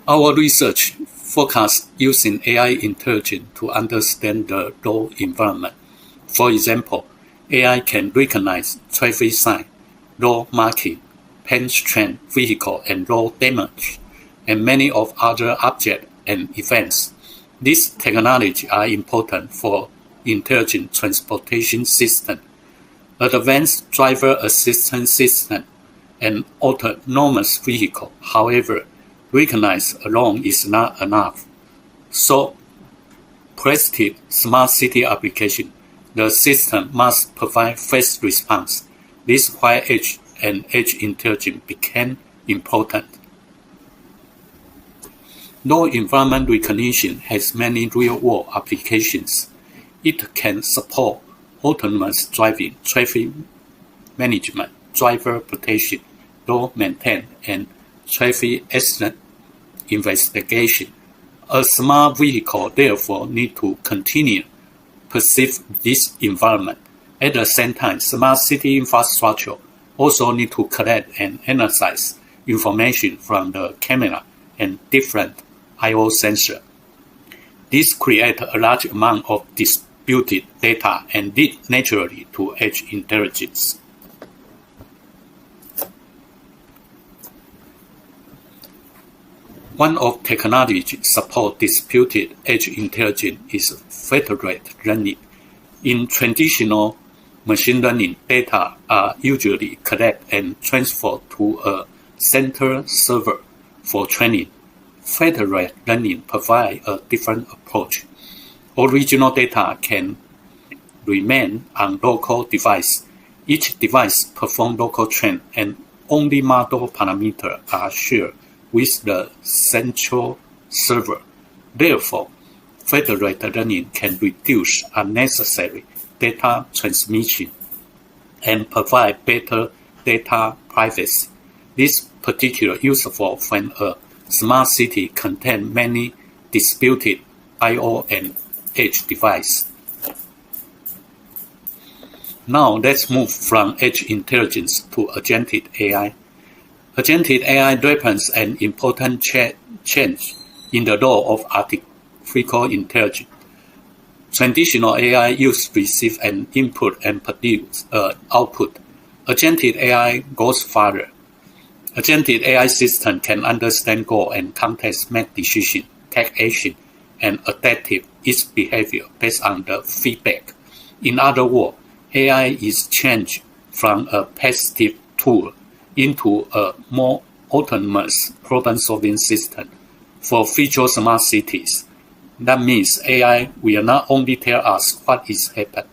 S13: Our research focuses using AI intelligence to understand the road environment. For example, AI can recognize traffic signs, road marking, pedestrian vehicle and road damage, and many of other objects and events. These technologies are important for intelligent transportation system. Advanced driver assistance system and autonomous vehicle, however, recognize alone is not enough. So, predictive smart city application, the system must provide fast response. This is why edge and edge intelligence became important. Road environment recognition has many real-world applications. It can support autonomous driving, traffic management, driver protection, road maintenance, and traffic accident investigation. A smart vehicle therefore needs to continue perceive this environment. At the same time, smart city infrastructure also need to collect and analyze information from the camera and different I/O sensors. This creates a large amount of distributed data and leads naturally to edge intelligence. One of technologies support distributed edge intelligence is federated learning. In traditional machine learning, data are usually collected and transferred to a central server for training. Federated learning provides a different approach. Original data can remain on local device. Each device performs local train and only model parameters are shared with the central server. Therefore, federated learning can reduce unnecessary data transmission and provide better data privacy. This is particularly useful when a smart city contains many disputed I/O and edge devices. Now let's move from edge intelligence to agentic AI. Agentic AI represents an important change in the role of artificial intelligence. Traditional AI used to receive an input and produce output. Agentic AI goes further. Agentic AI system can understand goal and context, make decisions, take action, and adapt its behavior based on the feedback. In other words, AI is changed from a passive tool into a more autonomous problem-solving system for future smart cities. That means AI will not only tell us what is happening,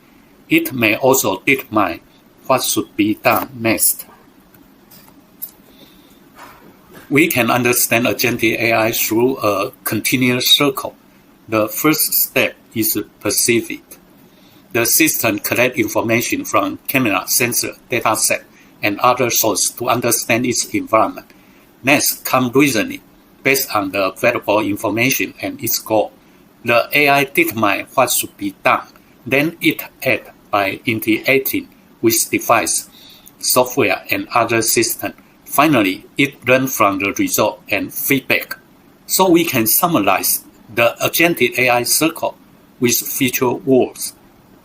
S13: it may also determine what should be done next. We can understand agentic AI through a continuous circle. The first step is perceiving. The system collects information from camera, sensor, dataset, and other sources to understand its environment. Next comes reasoning, based on the available information and its goal. The AI determines what should be done. Then it acts by interacting with device, software, and other systems. Finally, it learns from the result and feedback. So we can summarize the agentic AI circle with feature words: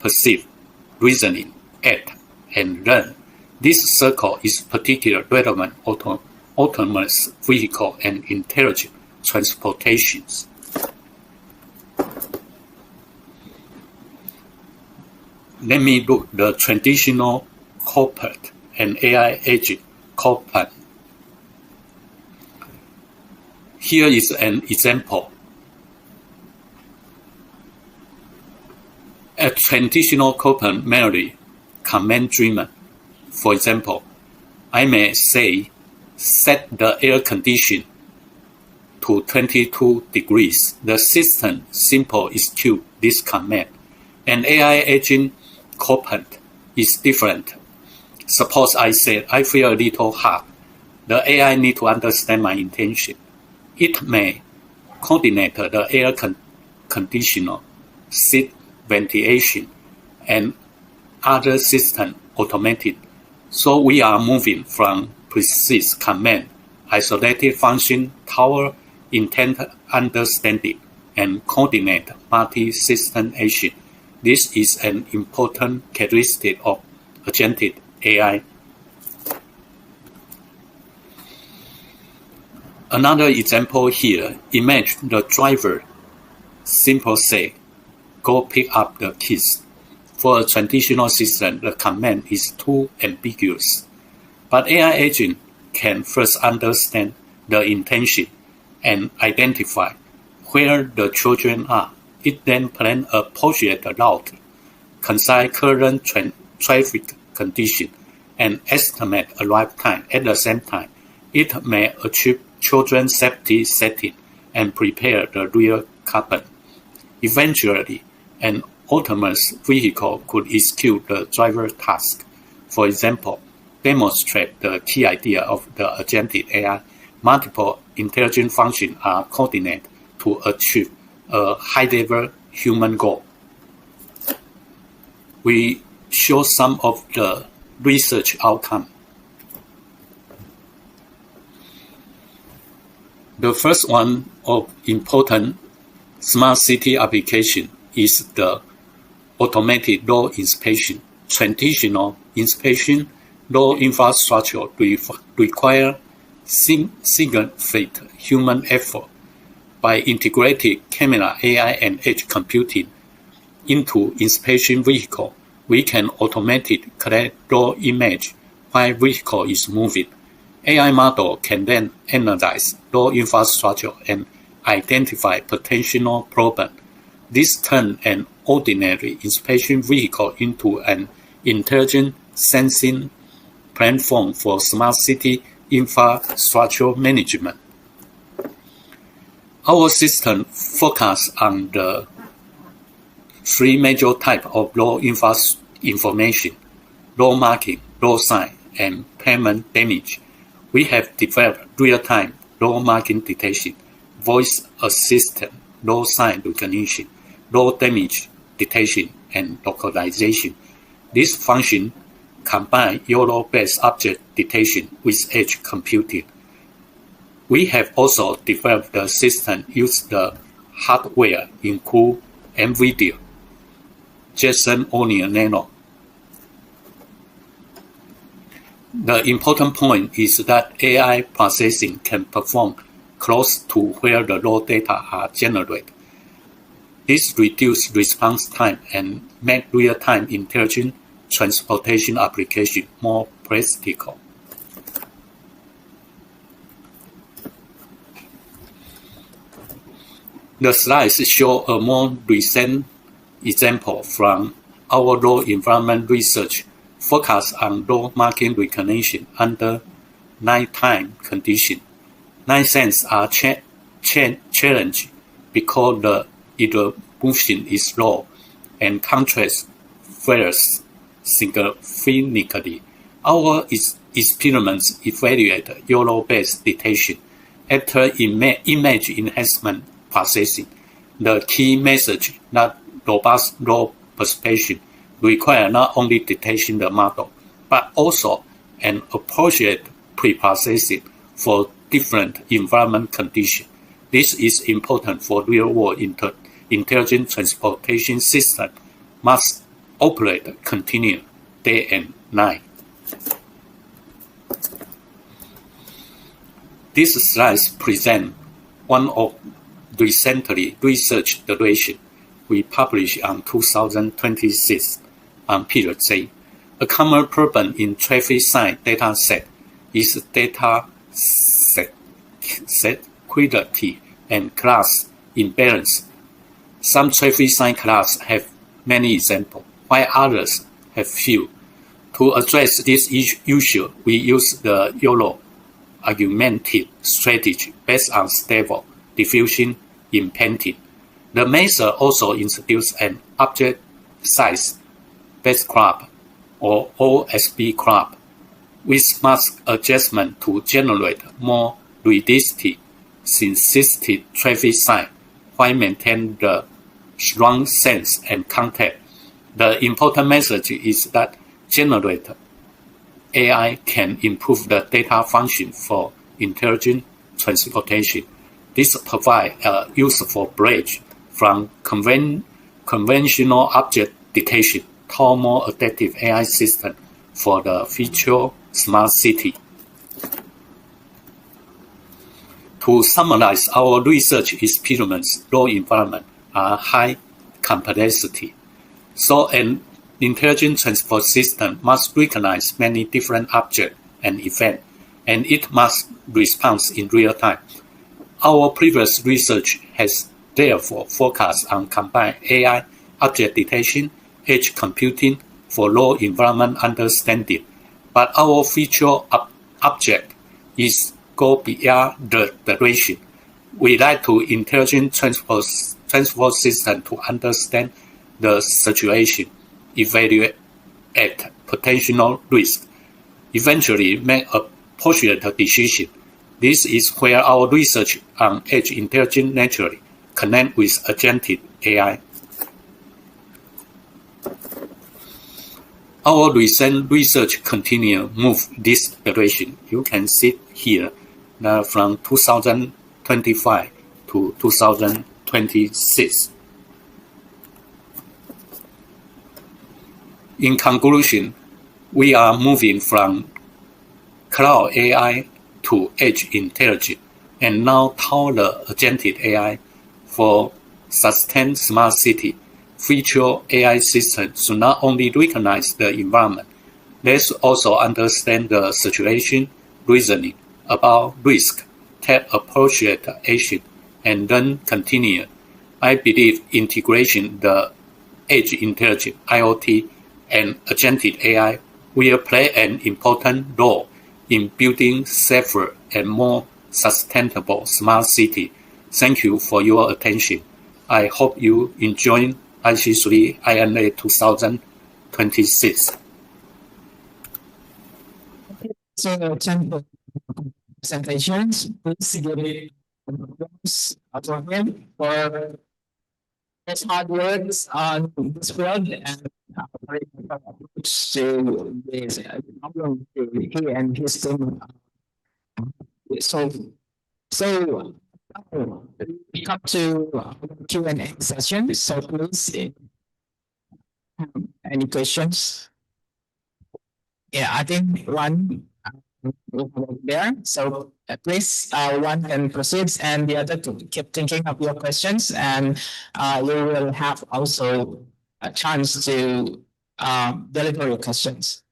S13: perceive, reasoning, act, and learn. This circle is particularly relevant to autonomous vehicle and intelligent transportations. Let me look at the traditional corporate and AI agent corporate. Here is an example. A traditional corporate mainly command-driven. For example, I may say, set the air condition to 22 degrees. The system simply executes this command. An AI agent corporate is different. Suppose I said, I feel a little hot. The AI needs to understand my intention. It may coordinate the air conditioner, seat ventilation, and other system automated. So we are moving from precise command, isolated function, toward intent understanding, and coordinate multi-system action. This is an important characteristic of agentic AI. Another example here, imagine the driver simply say, go pick up the keys. For a traditional system, the command is too ambiguous. But AI agent can first understand the intention and identify where the children are. It then plans a project route, consider current traffic condition, and estimate arrival time. At the same time, it may achieve children's safety setting and prepare the rear cabin. Eventually, an autonomous vehicle could execute the driver task. For example, demonstrate the key idea of the agentic AI. Multiple intelligent functions are coordinated to achieve a high-level human goal. We show some of the research outcomes. The first one of important smart city application is the automated road inspection. Traditional inspection road infrastructure require significant human effort. By integrating camera, AI, and edge computing into inspection vehicle, we can automatically collect road image while vehicle is moving. AI model can then analyze road infrastructure and identify potential problems. This turns an ordinary inspection vehicle into an intelligent sensing platform for smart city infrastructure management. Our system focuses on the three major types of law information: law marking, law sign, and payment damage. We have developed real-time law marking detection, voice assistant, law sign recognition, law damage detection, and localization. This function combine YOLO-based object detection with edge computing. We have also developed the system use the hardware include NVIDIA, Jetson Onion Nano. The important point is that AI processing can perform close to where the raw data are generated. This reduces response time and make real-time intelligent transportation application more practical. The slides show a more recent example from our law environment research focused on law marking recognition under nighttime conditions. Night scenes are challenged because the illumination is low and contrast varies significantly. Our experiments evaluate YOLO-based detection after image enhancement processing. The key message that robust law perception requires not only detection the model, but also an appropriate pre-processing for different environment conditions. This is important for real-world intelligent transportation system must operate continuously day and night. These slides present one of recently researched duration we published on 2026 on Period J. A common problem in traffic sign data set is data set quality and class imbalance. Some traffic sign classes have many examples, while others have few. To address this issue, we use the YOLO argumentative strategy based on stable diffusion in painting. The method also introduced an object size base crop or OSB crop with mask adjustment to generate more realistic synthetic traffic sign while maintaining the strong sense and contact. The important message is that generated AI can improve the data function for intelligent transportation. This provides a useful bridge from conventional object detection to more adaptive AI system for the future smart city. To summarize, our research experiments law environment are high complexity. So an intelligent transport system must recognize many different objects and events, and it must respond in real time. Our previous research has therefore focused on combined AI, object detection, edge computing for law environment understanding. But our future object is go beyond the duration. We like to intelligent transport system to understand the situation, evaluate potential risk, eventually make a appropriate decision. This is where our research on edge intelligence naturally connect with agentic AI. Our recent research continue move this direction. You can see here from 2025 to 2026. In conclusion, we are moving from cloud AI to edge intelligence, and now toward the agentic AI for sustained smart city. Future AI systems should not only recognize the environment, they should also understand the situation, reasoning about risk, take appropriate action, and then continue I believe integration the edge intelligence, IoT, and agentic AI will play an important role in building safer and more sustainable smart city. Thank you for your attention. I hope you enjoy IC3INA 2026.
S6: So, presentations, please give it for him for his hard works on this field and approach to this problem he and his team. So we come to Q&A session. So please, any questions? Yeah, I think one there. So please, one can proceed, and the other to keep thinking of your questions, and you will have also a chance to deliver your questions.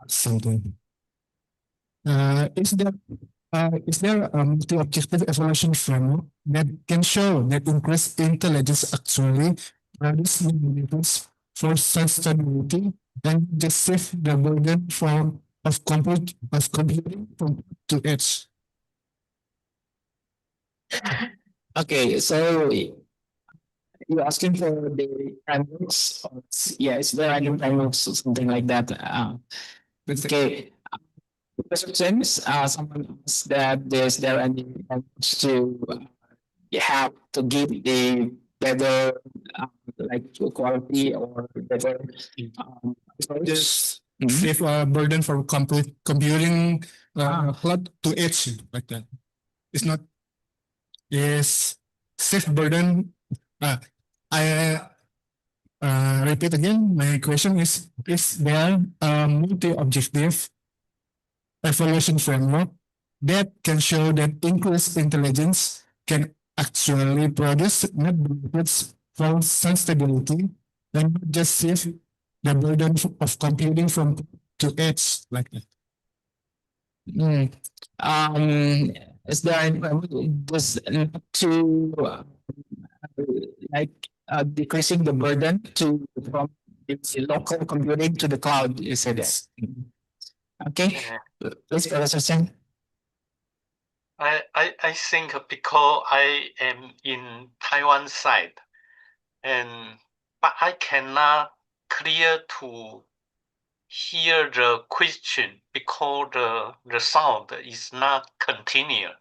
S6: Something. Is there a multi-objective evaluation framework that can show that increased intelligence actually produces benefits for sustainability and just shift the burden of computing from to edge? Okay, so you're asking for the frameworks? Yeah, is there any frameworks or something like that? Okay. Questions. Someone asked that is there any frameworks to have to give the better like quality or better
S9: Just save a burden for computing cloud to edge like that. It's not is save burden. I repeat again. My question is there a multi-objective evaluation framework that can show that increased intelligence can actually produce net benefits for sustainability and not just save the burden of computing from to edge like that?
S6: Is there any just to like decreasing the burden to from the local computing to the cloud? You said that. Okay, please, Professor Singh.
S12: I think because I am in Taiwan side, but I cannot clear to hear the question because the sound is not continuous.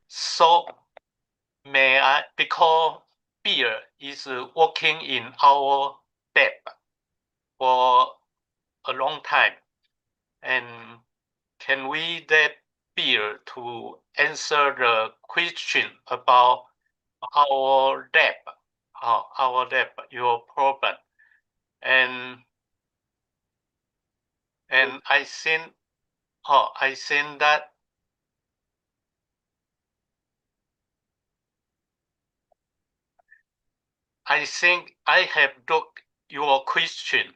S12: So may I, because Beer is working in our lab for a long time, and can we let Beer to answer the question about our lab, your problem, and I think that I think I have looked your question.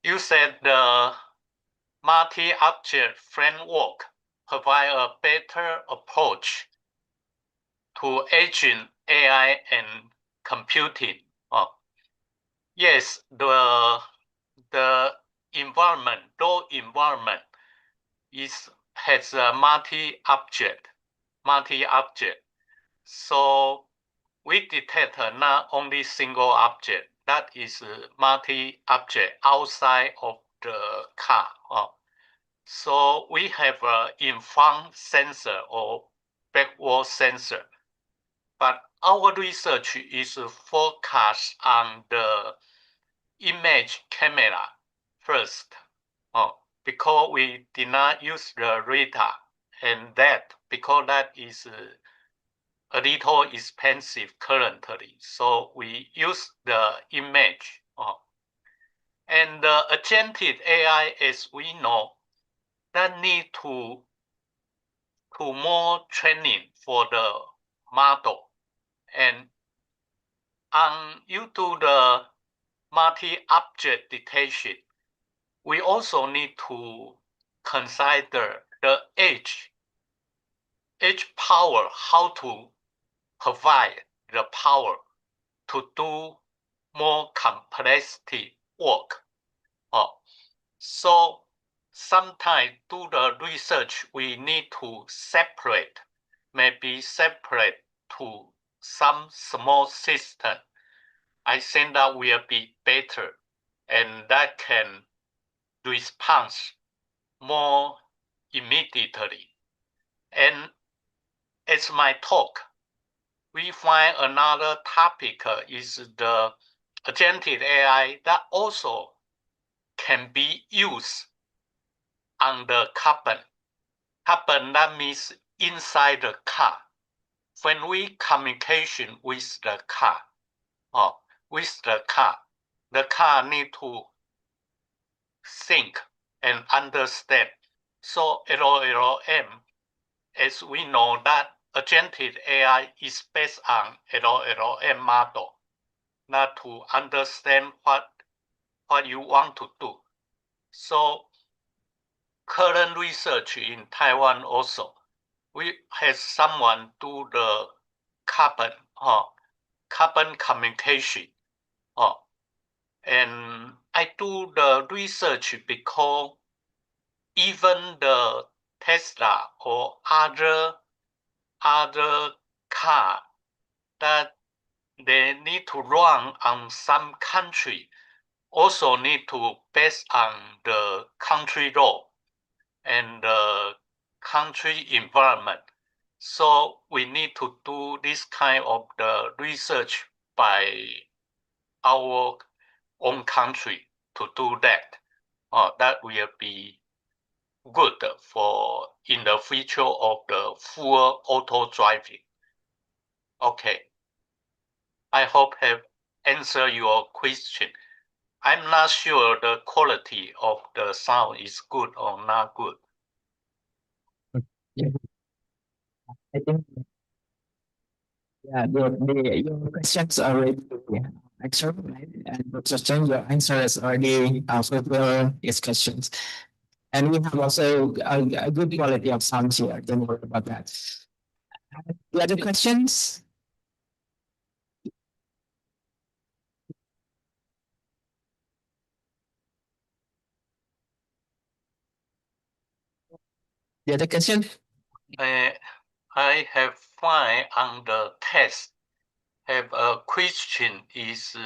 S12: You said the multi-object framework provide a better approach to agent AI and computing. Yes, the environment has a multi-object. So we detect not only single object, that is multi-object outside of the car. So we have an in-front sensor or backward sensor. But our research is focused on the image camera first. because we did not use the radar, and that because that is a little expensive currently, so we use the image. And the agentic AI, as we know, that need to more training for the model, and due to the multi-object detection, we also need to consider the edge power, how to provide the power to do more complexity work. So sometimes do the research, we need to maybe separate to some small system. I think that will be better, and that can respond more immediately. And as my talk, we find another topic is the agentic AI that also can be used on the carbon. Carbon, that means inside the car. When we communication with the car, the car need to think and understand. So LLM, as we know, that agentic AI is based on LLM model, not to understand what you want to do. So current research in Taiwan also, we have someone do the carbon communication. And I do the research because even the Tesla or other car that they need to run on some country also need to based on the country law and the country environment. So we need to do this kind of the research by our own country to do that. That will be good for in the future of the full auto driving. Okay. I hope have answered your question. I'm not sure the quality of the sound is good or not good.
S2: I think, yeah, your questions are already answered, right? And Dr. Chen, your answer has already fulfilled his questions. And we have also a good quality of sound here. Don't worry about that. The other questions? The other question?
S12: I have find on the test have a question is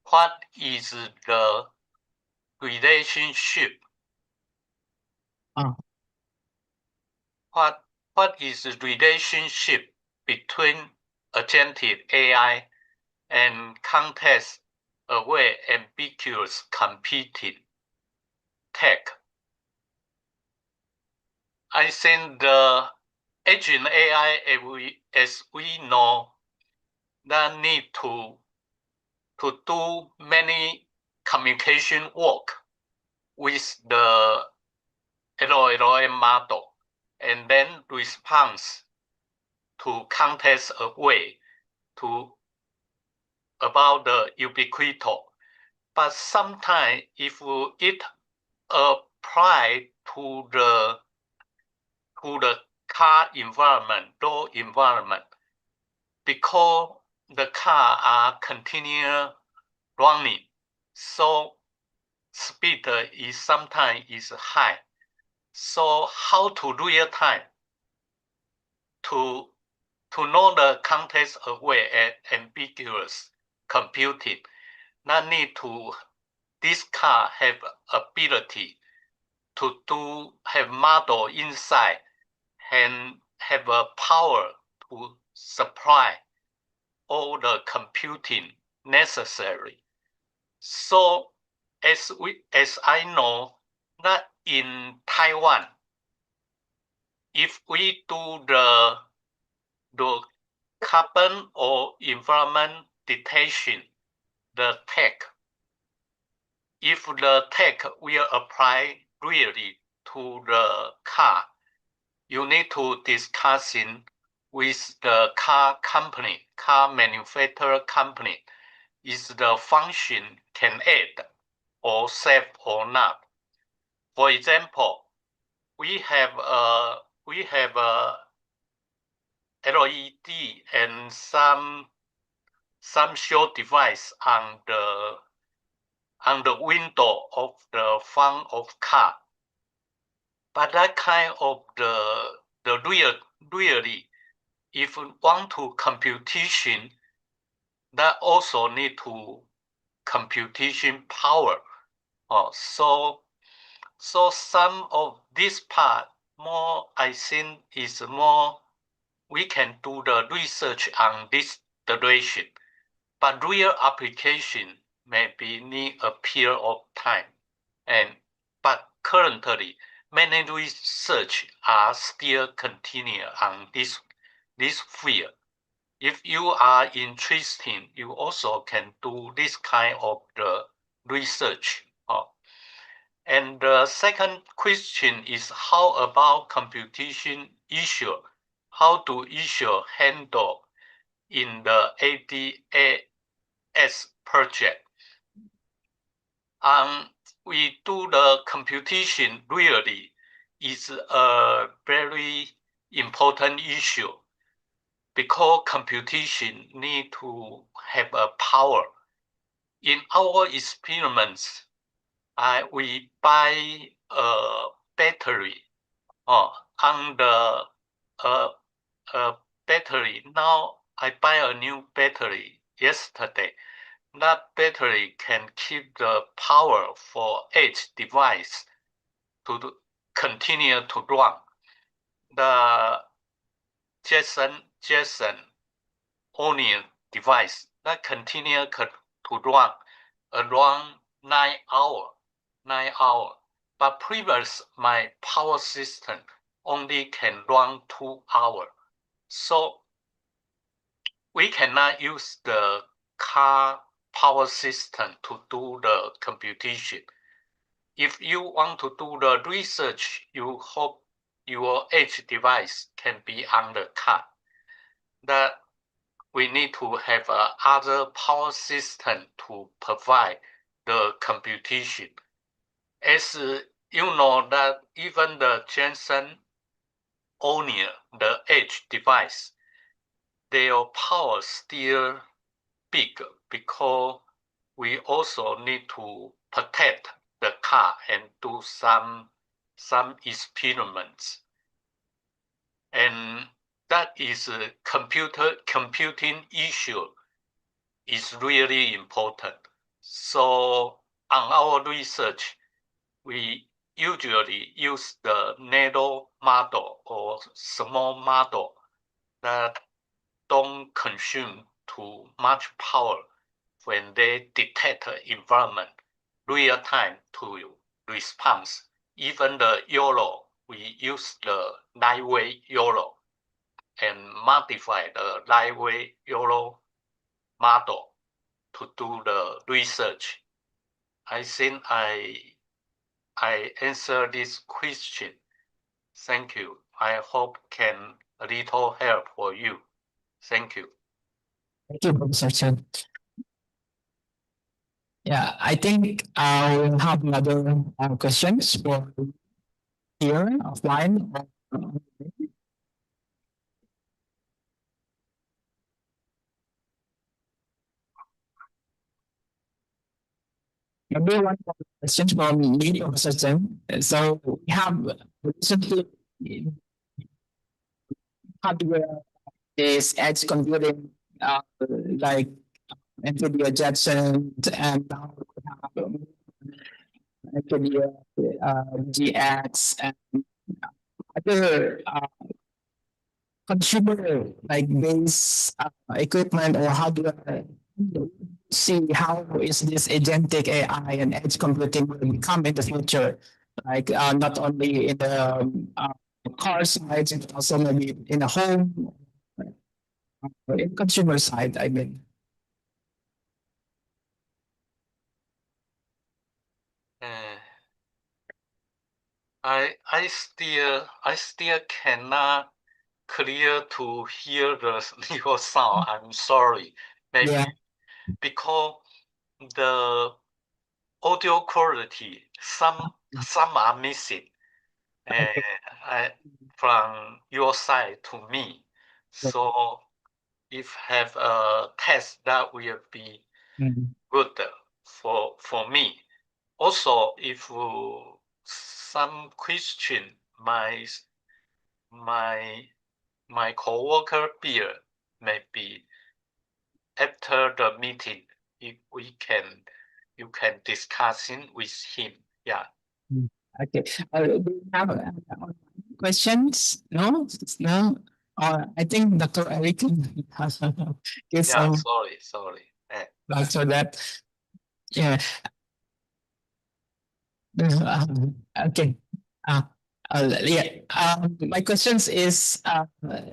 S12: what is the relationship? What is the relationship between agentic AI and context-aware ambiguous computing tech? I think the agent AI, as we know, that need to do many communication work with the LLM model, and then response to context aware to about the ubiquitous. But sometimes if it apply to the car environment, door environment, because the car are continue running, so speed is sometimes is high. So how to real time to know the context aware and ambiguous computing, that need to this car have ability to have model inside and have a power to supply all the computing necessary. So as I know, that in Taiwan, if we do the carbon or environment detection, the tech, if the tech will apply really to the car, you need to discussing with the car company, car manufacturer company, is the function can add or save or not. For example, we have a LED and some show device on the window of the front of car. But that kind of the really, if we want to computation, that also need to computation power. So some of this part more, I think, is more we can do the research on this direction, but real application maybe need a period of time. But currently, many research are still continue on this field. If you are interested, you also can do this kind of the research. And the second question is, how about computation issue? How do issue handle in the ADAS project? We do the computation really is a very important issue, because computation need to have a power. In our experiments, we buy a battery on the battery. Now I buy a new battery yesterday. That battery can keep the power for each device to continue to run. The Jason Onion device that continue to run around 9 hours. But previous my power system only can run 2 hours. So we cannot use the car power system to do the computation. If you want to do the research, you hope your edge device can be on the car. That we need to have other power system to provide the computation. As you know, that even the Jensen Onion, the edge device, their power still big, because we also need to protect the car and do some experiments. And that is a computing issue is really important. So on our research, we usually use the narrow model or small model that don't consume too much power when they detect environment real time to response. Even the YOLO, we use the lightweight YOLO and modify the lightweight YOLO model to do the research. I think I answer this question. Thank you. I hope can a little help for you. Thank you.
S6: Thank you, Professor Chen. Yeah, I think we'll have another questions for here offline. Maybe one more question from me, Professor Chen. So we have recently hardware is edge computing, like NVIDIA Jetson, and now we have NVIDIA GX and other consumer like base equipment or hardware. See how is this agentic AI and edge computing will become in the future. like not only in the car side, but also maybe in the home, in consumer side, I mean.
S12: I still cannot clear to hear your sound. I'm sorry. Maybe
S6: Yeah.
S12: because the audio quality, some are missing. From your side to me. So if have a test, that will be good for me. Also, if some question my coworker Bill, maybe after the meeting, if you can discussing with him. Yeah.
S6: Okay. Do you have questions? No? No? I think Dr. Eric has give
S12: Yeah,
S6: some
S12: sorry.
S6: answer that. Yeah. Okay. My questions is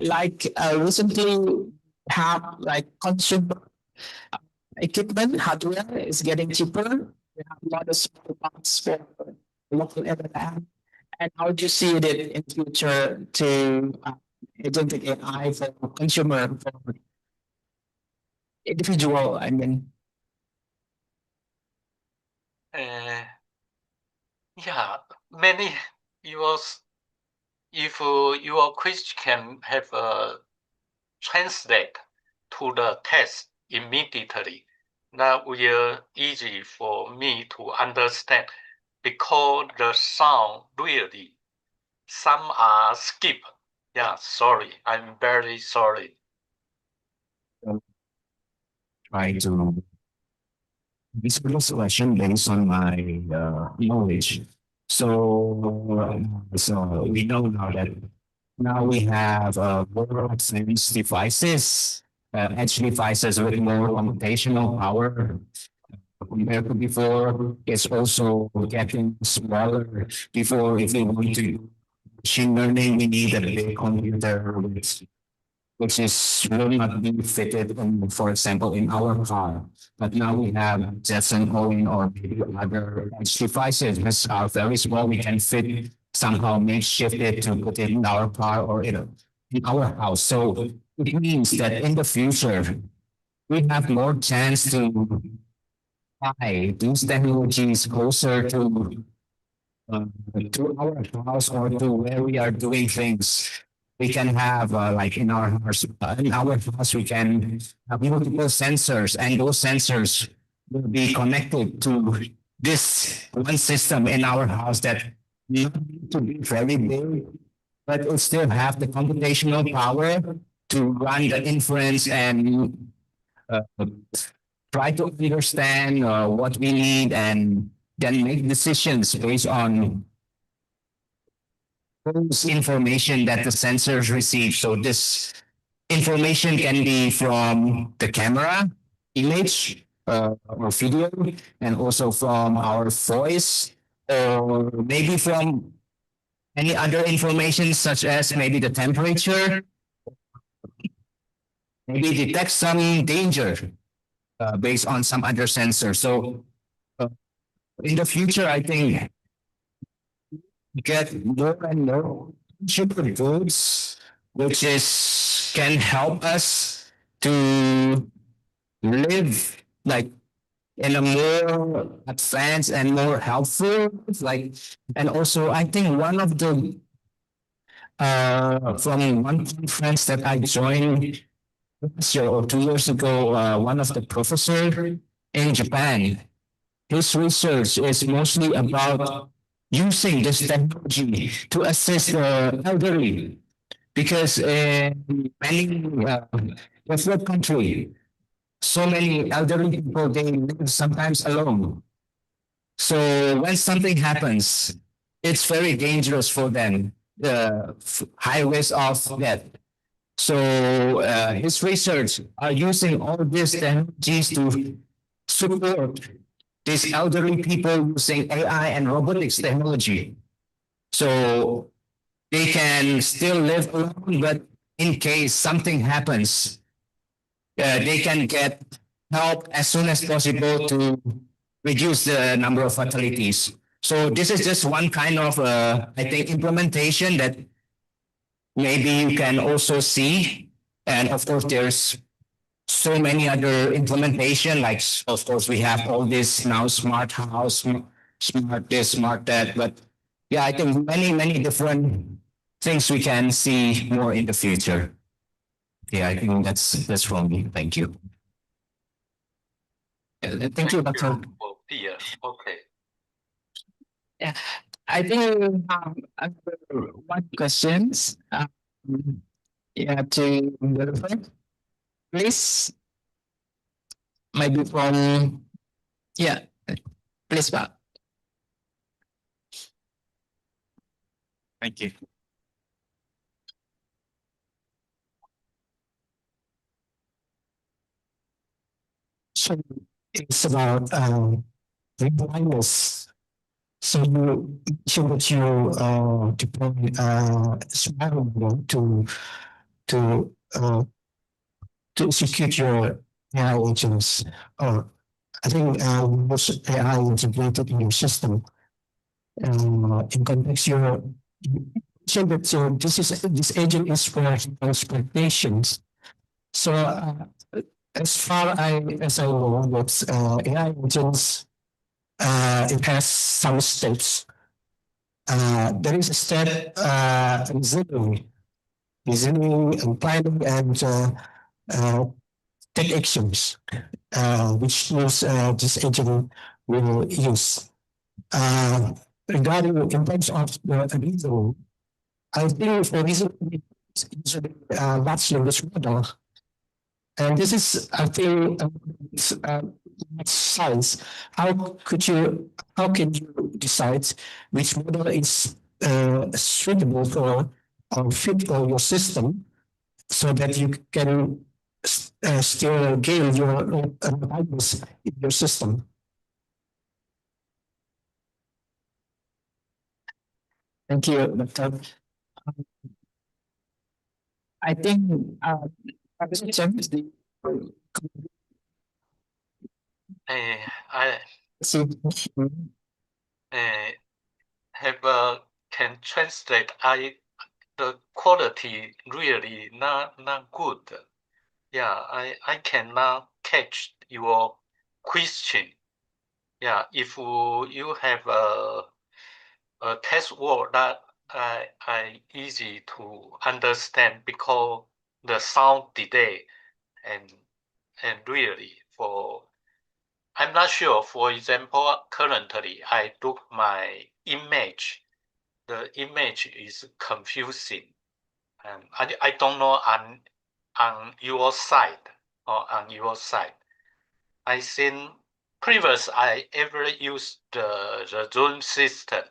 S6: like recently have like consumer equipment hardware is getting cheaper. We have a lot of small parts for local area. And how do you see it in future to agentic AI for consumer, for individual? I mean,
S12: Yeah, many yours. If your question can have a translate to the text immediately, that will easy for me to understand because the sound really some are skip. Yeah, sorry. I'm very sorry.
S6: try to answer this question based on my knowledge. So we know now that now we have more advanced devices, edge devices with more computational power compared to before. It's also getting smaller. Before, if we want to do machine learning, we need a big computer which is will not be fitted in, for example, in our car. But now we have Jetson Owen or maybe other edge devices which are very small. We can fit somehow makeshift it to put it in our car or in our house. So it means that in the future, we have more chance to apply these technologies closer to our house or to where we are doing things. We can have like in our house, we can have multiple sensors, and those sensors will be connected to this one system in our house that not need to be very big, but it still have the computational power to run the inference and try to understand what we need and then make decisions based on those information that the sensors receive. So this information can be from the camera image or video, and also from our voice, or maybe from any other information such as maybe the temperature, maybe detect some danger based on some other sensor. So in the future, I think get more and more cheaper goods, which is can help us to live like in a more advanced and more helpful, like, and also I think one of the from one conference that I joined last year or 2 years ago, one of the professor in Japan, his research is mostly about using this technology to assist the elderly, because in many developed country, so many elderly people, they live sometimes alone. So when something happens, it's very dangerous for them, high risk of death. So his research are using all these technologies to support these elderly people using AI and robotics technology. So they can still live alone, but in case something happens, they can get help as soon as possible to reduce the number of fatalities. So this is just one kind of, I think, implementation that maybe you can also see. And of course, there's so many other implementation, like, of course, we have all this now, smart house, smart this, smart that. But yeah, I think many different things we can see more in the future. Yeah, I think that's from me. Thank you. Thank you, Dr.
S12: Yeah, okay.
S6: Yeah, I think one questions. Yeah, to the front, please. Maybe from, yeah, please, Pak.
S11: Thank you.
S7: So it's about blindness. So you show that you deploy smart model to execute your AI agents. Or I think most AI integrated in your system. In context, you show that this agent is for transportations. So as far as I know, that AI agents, it has some steps. There is a step reasoning and planning and take actions, which means this agent will use. Regarding in terms of the reasoning, I think for reasoning, it's usually large language model. And this is, I think, science. How can you decide which model is suitable for or fit for your system, so that you can still gain your values in your system?
S6: Thank you, Dr. I think Professor Chen is the
S12: I have can translate. The quality really not good. Yeah, I cannot catch your question. Yeah, if you have a test word that I easy to understand, because the sound delay and really for, I'm not sure. For example, currently I look my image. The image is confusing, and I don't know on your side or on your side. I think previous I ever used the Zoom system.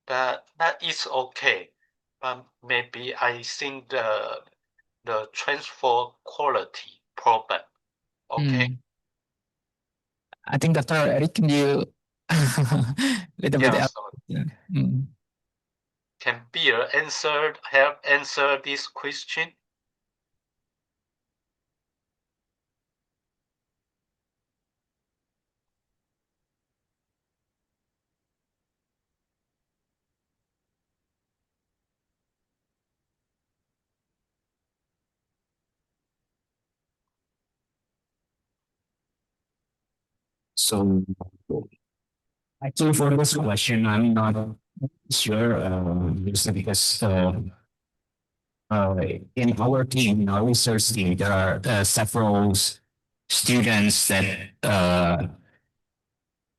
S12: That is okay, but maybe I think the transfer quality problem. Okay.
S6: I think Dr. Eric, can you little bit?
S12: Can Beer help answer this question?
S6: So actually, for this question, I'm not sure, because in our team, in our research team, there are several students that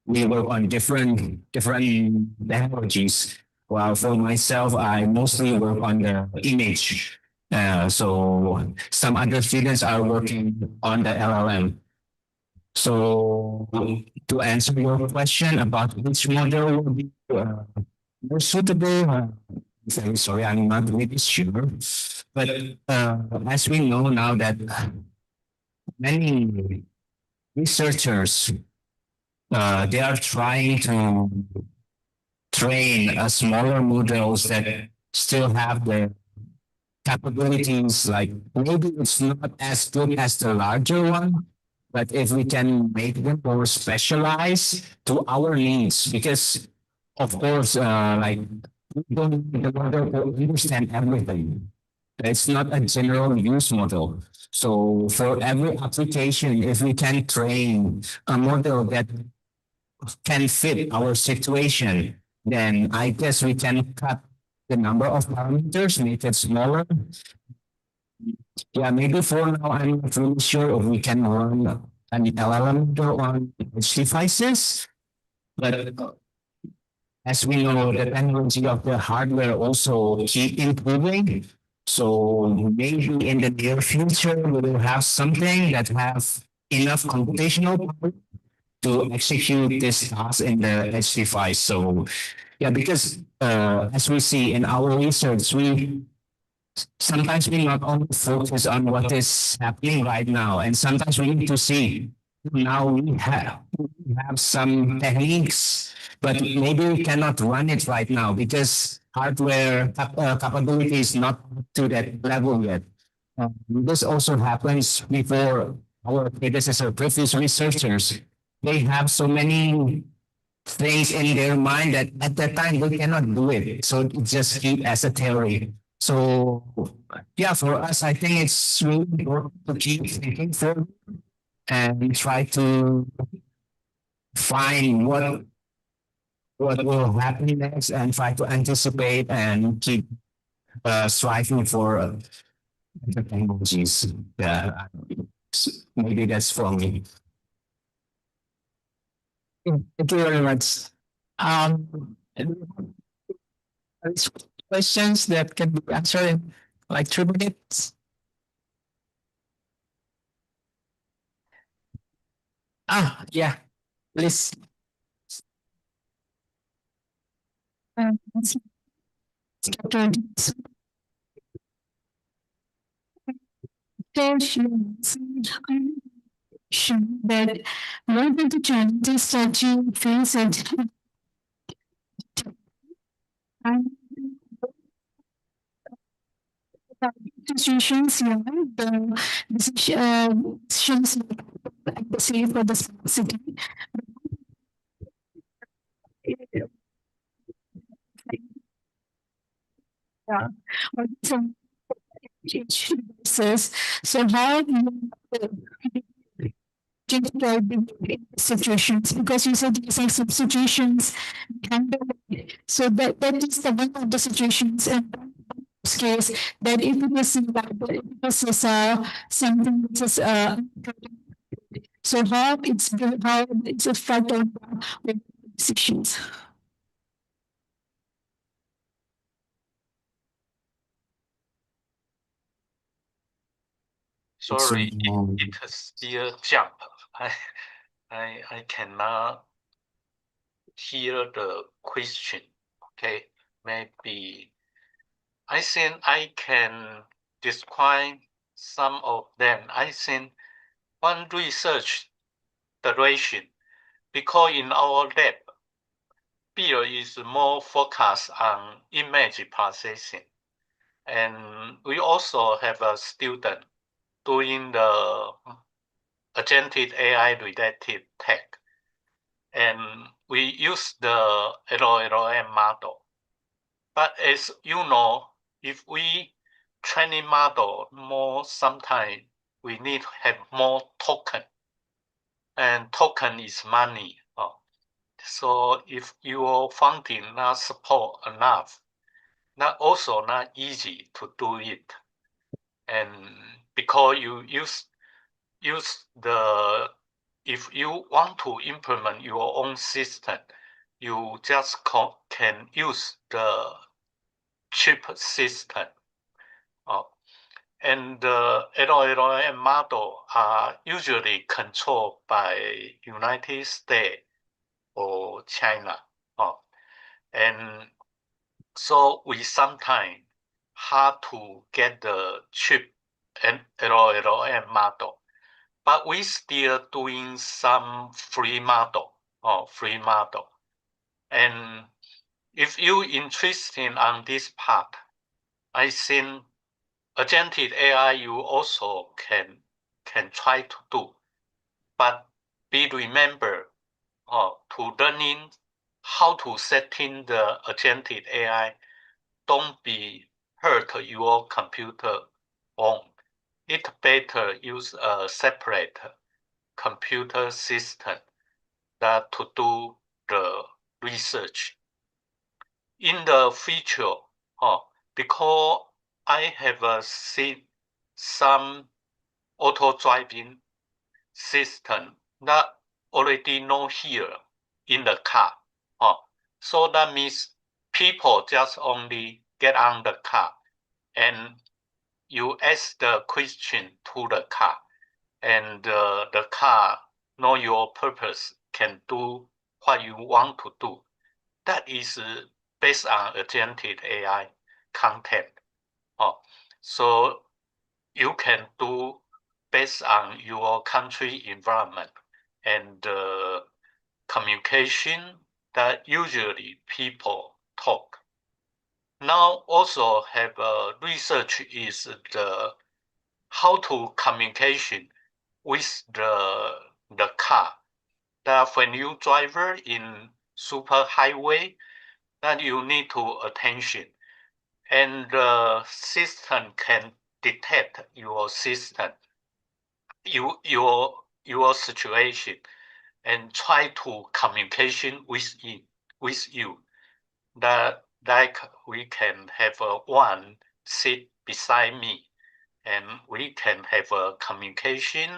S6: we work on different technologies. While for myself, I mostly work on the image. So some other students are working on the LLM. So to answer your question about which model will be more suitable, very sorry, I'm not really sure. But as we know now that many researchers they are trying to train smaller models that still have the capabilities, like maybe it's not as good as the larger one, but if we can make them more specialized to our needs, because of course, like we don't need the model to understand everything. It's not a general use model. So for every application, if we can train a model that can fit our situation, then I guess we can cut the number of parameters, make it smaller. Yeah, maybe for now, I'm not really sure if we can run an LLM model on edge devices, but as we know, the technology of the hardware also keep improving. So maybe in the near future, we will have something that have enough computational power to execute this task in the edge device. So yeah, because as we see in our research, sometimes we not only focus on what is happening right now, and sometimes we need to see now we have some techniques, but maybe we cannot run it right now because hardware capability is not to that level yet. This also happens before our previous researchers. They have so many things in their mind that at that time they cannot do it. So it just keep as a theory. So yeah, for us, I think it's really important to keep thinking forward and try to find what will happen next and try to anticipate and keep striving for the technologies. Yeah, maybe that's for me. Thank you very much. Questions that can be answered in like 3 minutes. Yeah, please.
S4: That one of the challenges that you face institutions, yeah, the decisions like the same for the city. Yeah, or some so how you situations, because you said you say some situations so that is the one of the situations and this case that if it was this is something which is so how it's effect on the decisions.
S12: Sorry, it still jump. I cannot hear the question. Okay, maybe I think I can describe some of them. I think one research duration, because in our lab, BRIN is more focused on image processing. And we also have a student doing the Agentic AI related tech. And we use the LLM model. But as you know, if we training model more, sometimes we need to have more token. And token is money. So if your funding not support enough, not also not easy to do it. And because you use the, if you want to implement your own system, you just can use the cheap system. And the LLM model are usually controlled by United States or China. And so we sometimes hard to get the cheap LLM model, but we still doing some free model. or free model. And if you interested on this part, I think agentic AI you also can try to do, but be remember to learning how to setting the agentic AI. Don't be hurt your computer on. It better use a separate computer system that to do the research. In the future, because I have seen some auto-driving system that already know here in the car. So that means people just only get on the car and you ask the question to the car, and the car know your purpose, can do what you want to do. That is based on agentic AI content. So you can do based on your country environment and communication that usually people talk. Now also have research is the how to communication with the car. That when you driver in super highway, that you need to attention, and the system can detect your system, your situation, and try to communication with you. That like we can have one sit beside me, and we can have a communication,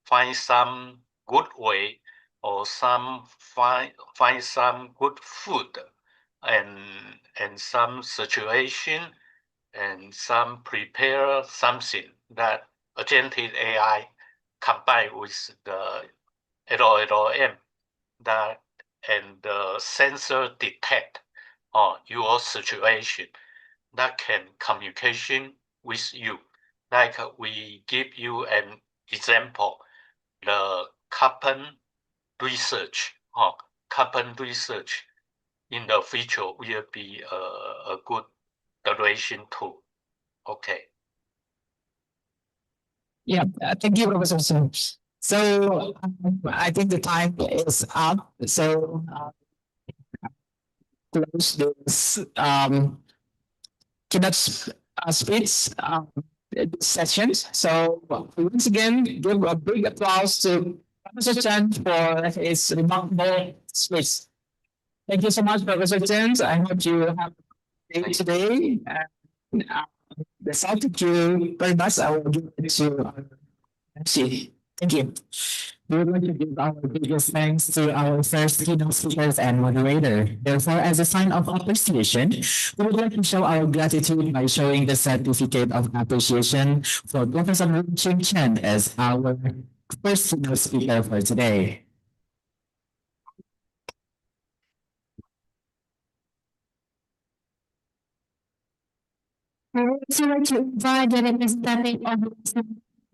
S12: find some good way, or find some good food, and some situation, and some prepare something that agentic AI combined with the LLM that and the sensor detect your situation that can communication with you. Like we give you an example, the carbon research. Carbon research in the future will be a good duration too. Okay.
S6: Yeah, thank you, Professor Sims. So I think the time is up. So close this keynote speech sessions. So once again, give a big applause to Professor Chen for his remarkable speech. Thank you so much, Professor Chen. I hope you have a day today. And, that's all. Thank you very much. I will give it to MC. Thank you. We would like to give our biggest thanks to our first keynote speakers and moderator. Therefore, as a sign of appreciation, we would like to show our gratitude by showing the certificate of appreciation for Professor Ching Chen as our first keynote speaker for today.
S4: I would also like to invite the representative of the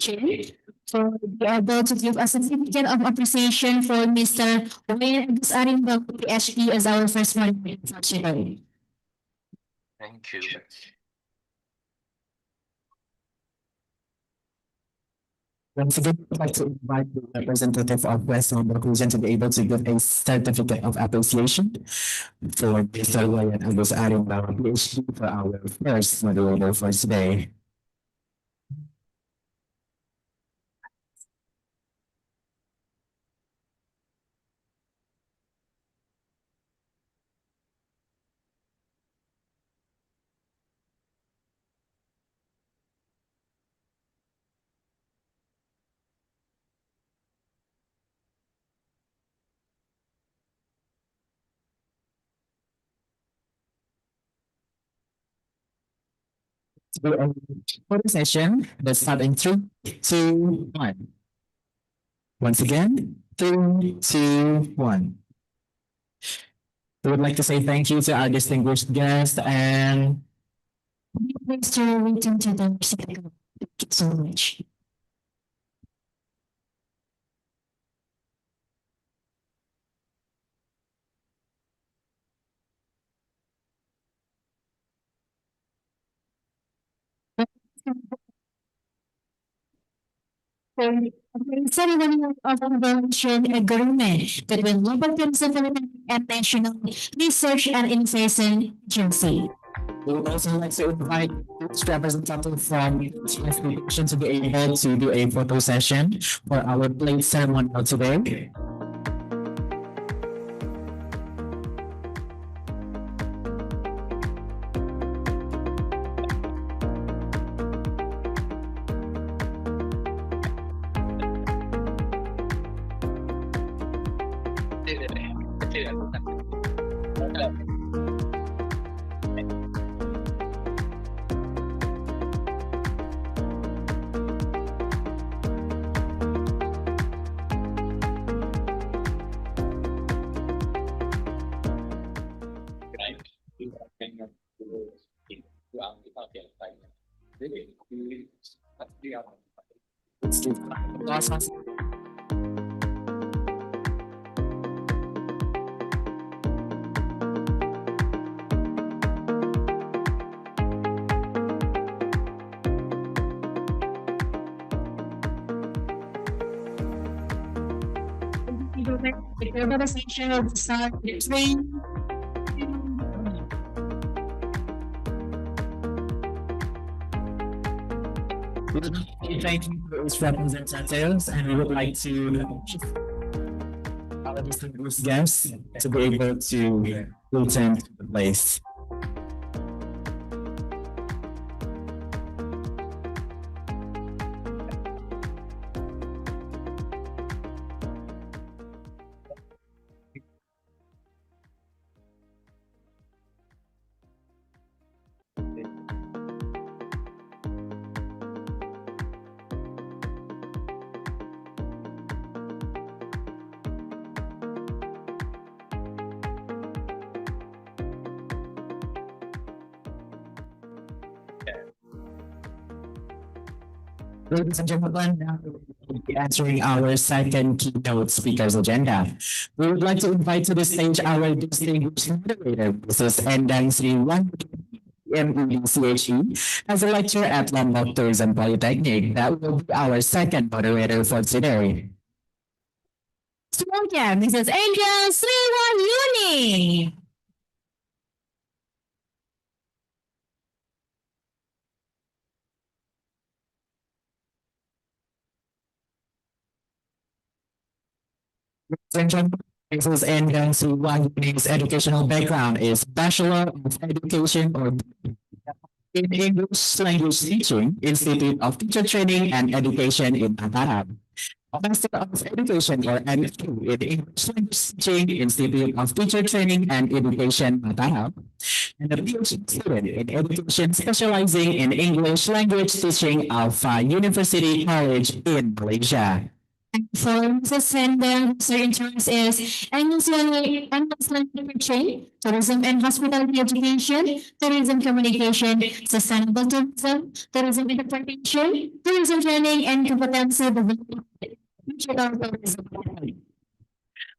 S4: Chair for be able to give a certificate of appreciation for Mr. Wayne Arinbang, PhD, as our first moderator for today.
S12: Thank you.
S6: Once again, I'd like to invite the representative of West Lombok region to be able to give a certificate of appreciation for Mr. Wayne Arinbang, PhD, for our first moderator for today. For the session, let's start in 3, 2, 1. Once again, 3, 2, 1. We would like to say thank you to our distinguished guest and
S4: Thanks to waiting to the second. Thank you so much. ceremony of convention agreement between Lombok and National Research and Innovation Agency.
S6: We would also like to invite each representative from each institution to be able to do a photo session for our plate ceremony today.
S4: The conversation will start between
S6: Thank you to its representatives, and we would like to our distinguished guests to be able to return to the place. Ladies and gentlemen, now we will be answering our second keynote speakers agenda. We would like to invite to the stage our distinguished moderator, Mrs. Endang Sriwan, MEDCHE, as a lecturer at Lombok Tourism Polytechnic. That will be our second moderator for today.
S4: Welcome, Mrs. Endang Sriwan.
S6: Mrs. Endang Sriwan's educational background is Bachelor of Education or in English Language Teaching, Institute of Teacher Training and Education in Mataram. A Master of Education or MSc in English Language Teaching, Institute of Teacher Training and Education Mataram. And a PhD student in education specializing in English Language Teaching of University College in Malaysia.
S4: For Mrs. Endang, her interest is English language teaching, tourism and hospitality education, tourism communication, sustainable tourism, tourism interpretation, tourism training, and competency development.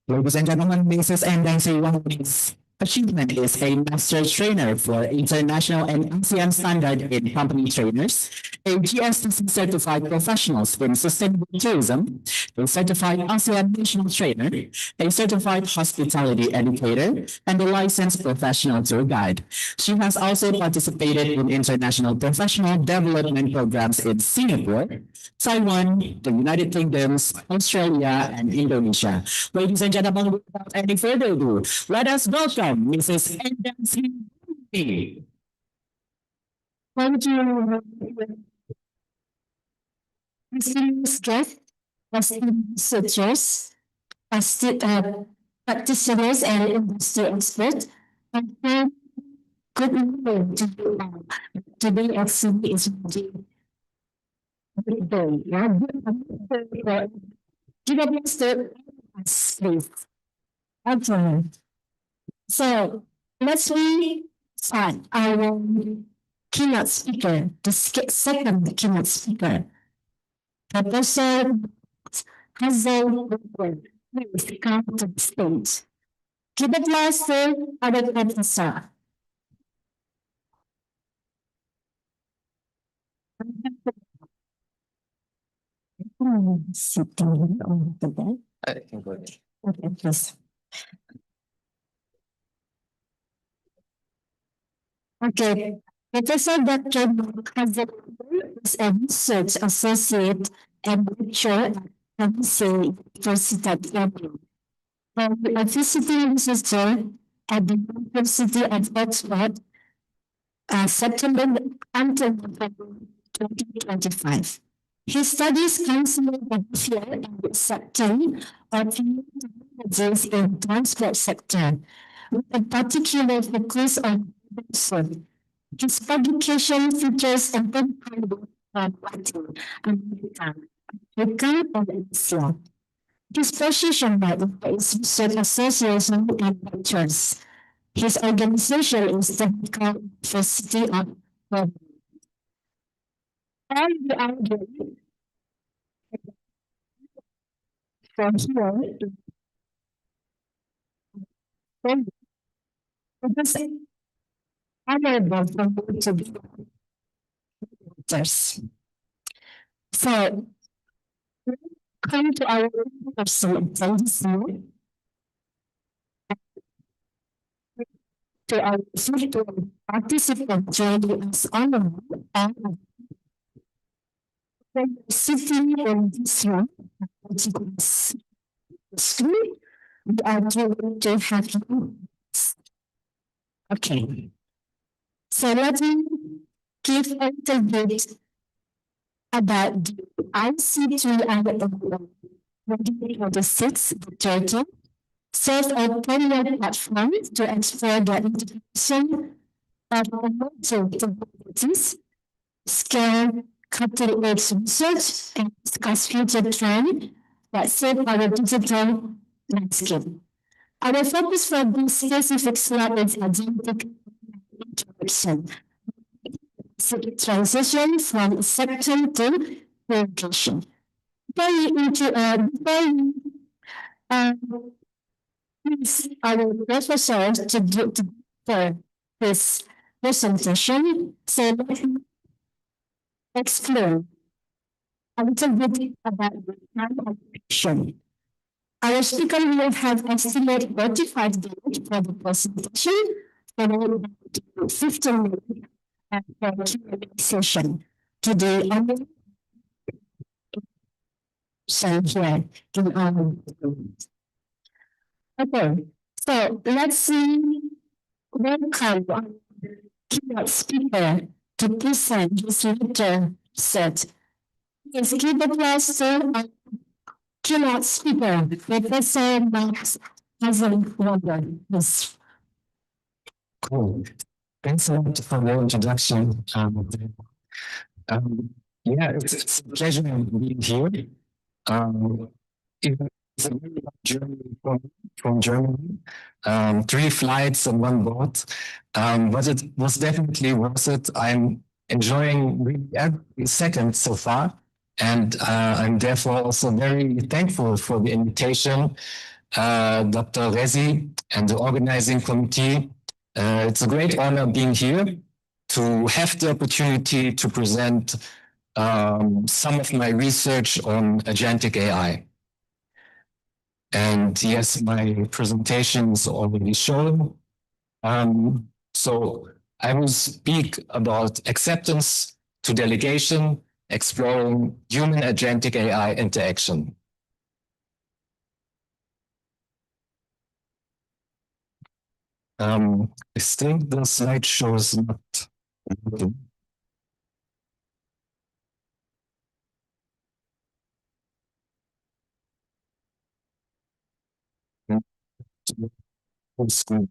S6: Ladies and gentlemen, Mrs. Endang Sriwan's achievement is a master trainer for international and ASEAN standard in company trainers, a GSTC certified professionals in sustainable tourism, a certified ASEAN national trainer, a certified hospitality educator, and a licensed professional tour guide. She has also participated in international professional development programs in Singapore, Taiwan, the United Kingdom, Australia, and Indonesia. Ladies and gentlemen, without any further ado, let us welcome Mrs. Endang Sriwangi.
S4: Thank you. Distinguished guests, researchers, practitioners, and industry experts, and good evening to you all. Today actually is the good day. Give a please. Excellent. So let's start our keynote speaker, the second keynote speaker. Professor Hazel please come to the stage. Give a applause to other professor. Sitting on the bed.
S11: I can go ahead.
S4: Okay, please. Okay. Professor Dr. Hazan is a research associate and lecturer at the University of Lombok. And a visiting researcher at the University of Oxford, September until November 2025. His studies consider the behavior and acceptance of new technologies in transport sector, with a particular focus on innovation. His publication features a compound on writing America and Asia. His position by the Research Association and lectures. His organization is the University of Lombok. All the argument from here it is honorable for me to be lectures. So, come to our person this year. To our virtual participant joining us online and sitting in this room, which is screen, we are going to have you. Okay. So let me give a little bit about the IC3INA 2026, the 13th, serves a premier platform to explore the integration of emerging technologies, scale cutting-edge research, and discuss future trends that shape our digital landscape. Our focus for this specific slide is agentic interaction, transition from acceptance to verification. Please, our professor to do for this presentation. So let me explain a little bit about the presentation. Our speaker will have estimated 45 minutes for the presentation, followed by 15 minutes for Q&A session. Today, I will here in our okay, so let's see. Welcome our keynote speaker to present his lecture set. Please give applause to our keynote speaker, Professor Max Hazelwander. Yes.
S6: Cool. Thanks a lot for the introduction. Yeah, it's a pleasure being here. It's a very long journey from Germany, 3 flights and 1 boat, but it was definitely worth it. I'm enjoying really every second so far, and I'm therefore also very thankful for the invitation, Dr. Rezi and the organizing committee. It's a great honor being here to have the opportunity to present some of my research on agentic AI. And yes, my presentation is already shown. So I will speak about acceptance to delegation, exploring human agentic AI interaction. I think the slideshow is not working. Full screen.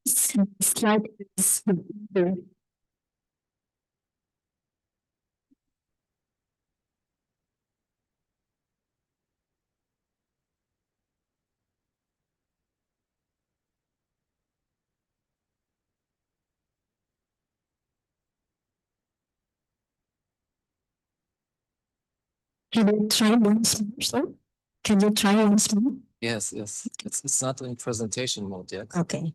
S4: Slide is there. Can you try once more, sir? Can you try once more?
S11: Yes. It's not in presentation mode yet.
S4: Okay.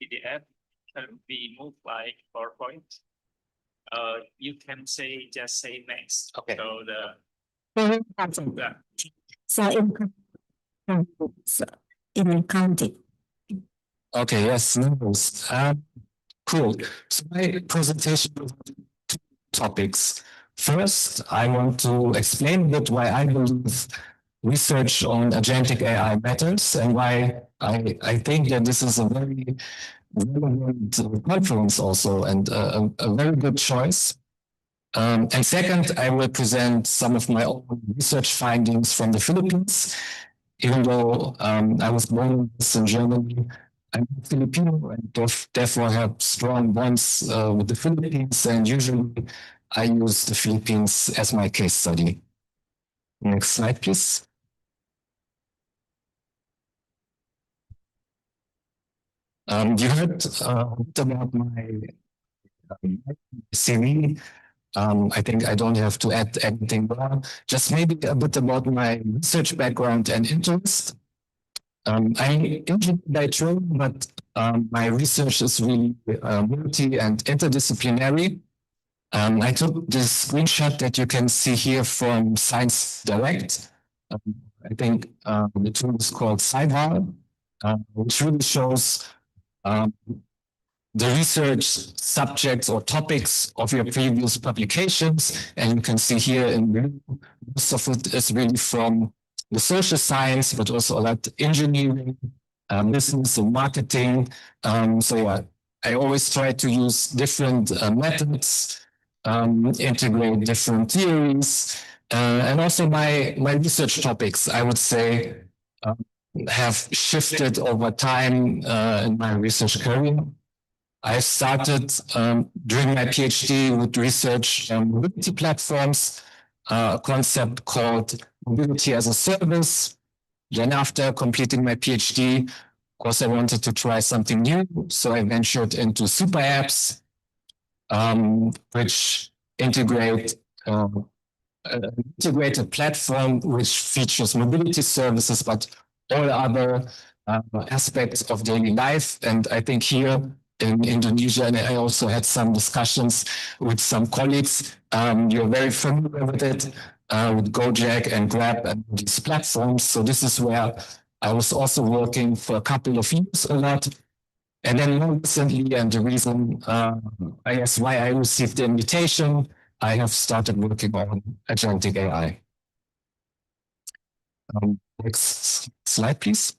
S11: PDF can be moved by PowerPoint. You can just say next.
S7: Okay.
S11: So
S4: So in counting.
S6: Okay, yes, numbers. Cool. So my presentation will have two topics. First, I want to explain a bit why I believe research on agentic AI matters and why I think that this is a very relevant conference also and a very good choice. And second, I will present some of my own research findings from the Philippines. Even though I was born in Germany, I'm Filipino and therefore have strong bonds with the Philippines, and usually I use the Philippines as my case study. Next slide, please. You heard about my CV. I think I don't have to add anything more. Just maybe a bit about my research background and interest. I'm engineer by trade, but my research is really multi and interdisciplinary. I took this screenshot that you can see here from Science Direct. I think the tool is called SciVal, which really shows the research subjects or topics of your previous publications. And you can see here in blue, most of it is really from the social science, but also a lot engineering, business and marketing. So yeah, I always try to use different methods, integrate different theories, and also my research topics, I would say, have shifted over time in my research career. I started during my PhD with research on mobility platforms, a concept called mobility as a service. Then after completing my PhD, of course, I wanted to try something new. So I ventured into super apps, which integrate an integrated platform which features mobility services, but all other aspects of daily life. And I think here in Indonesia, and I also had some discussions with some colleagues, you're very familiar with it, with Gojek and Grab and these platforms. So this is where I was also working for a couple of years a lot. And then more recently, and the reason, I guess, why I received the invitation, I have started working on agentic AI. Next slide, please.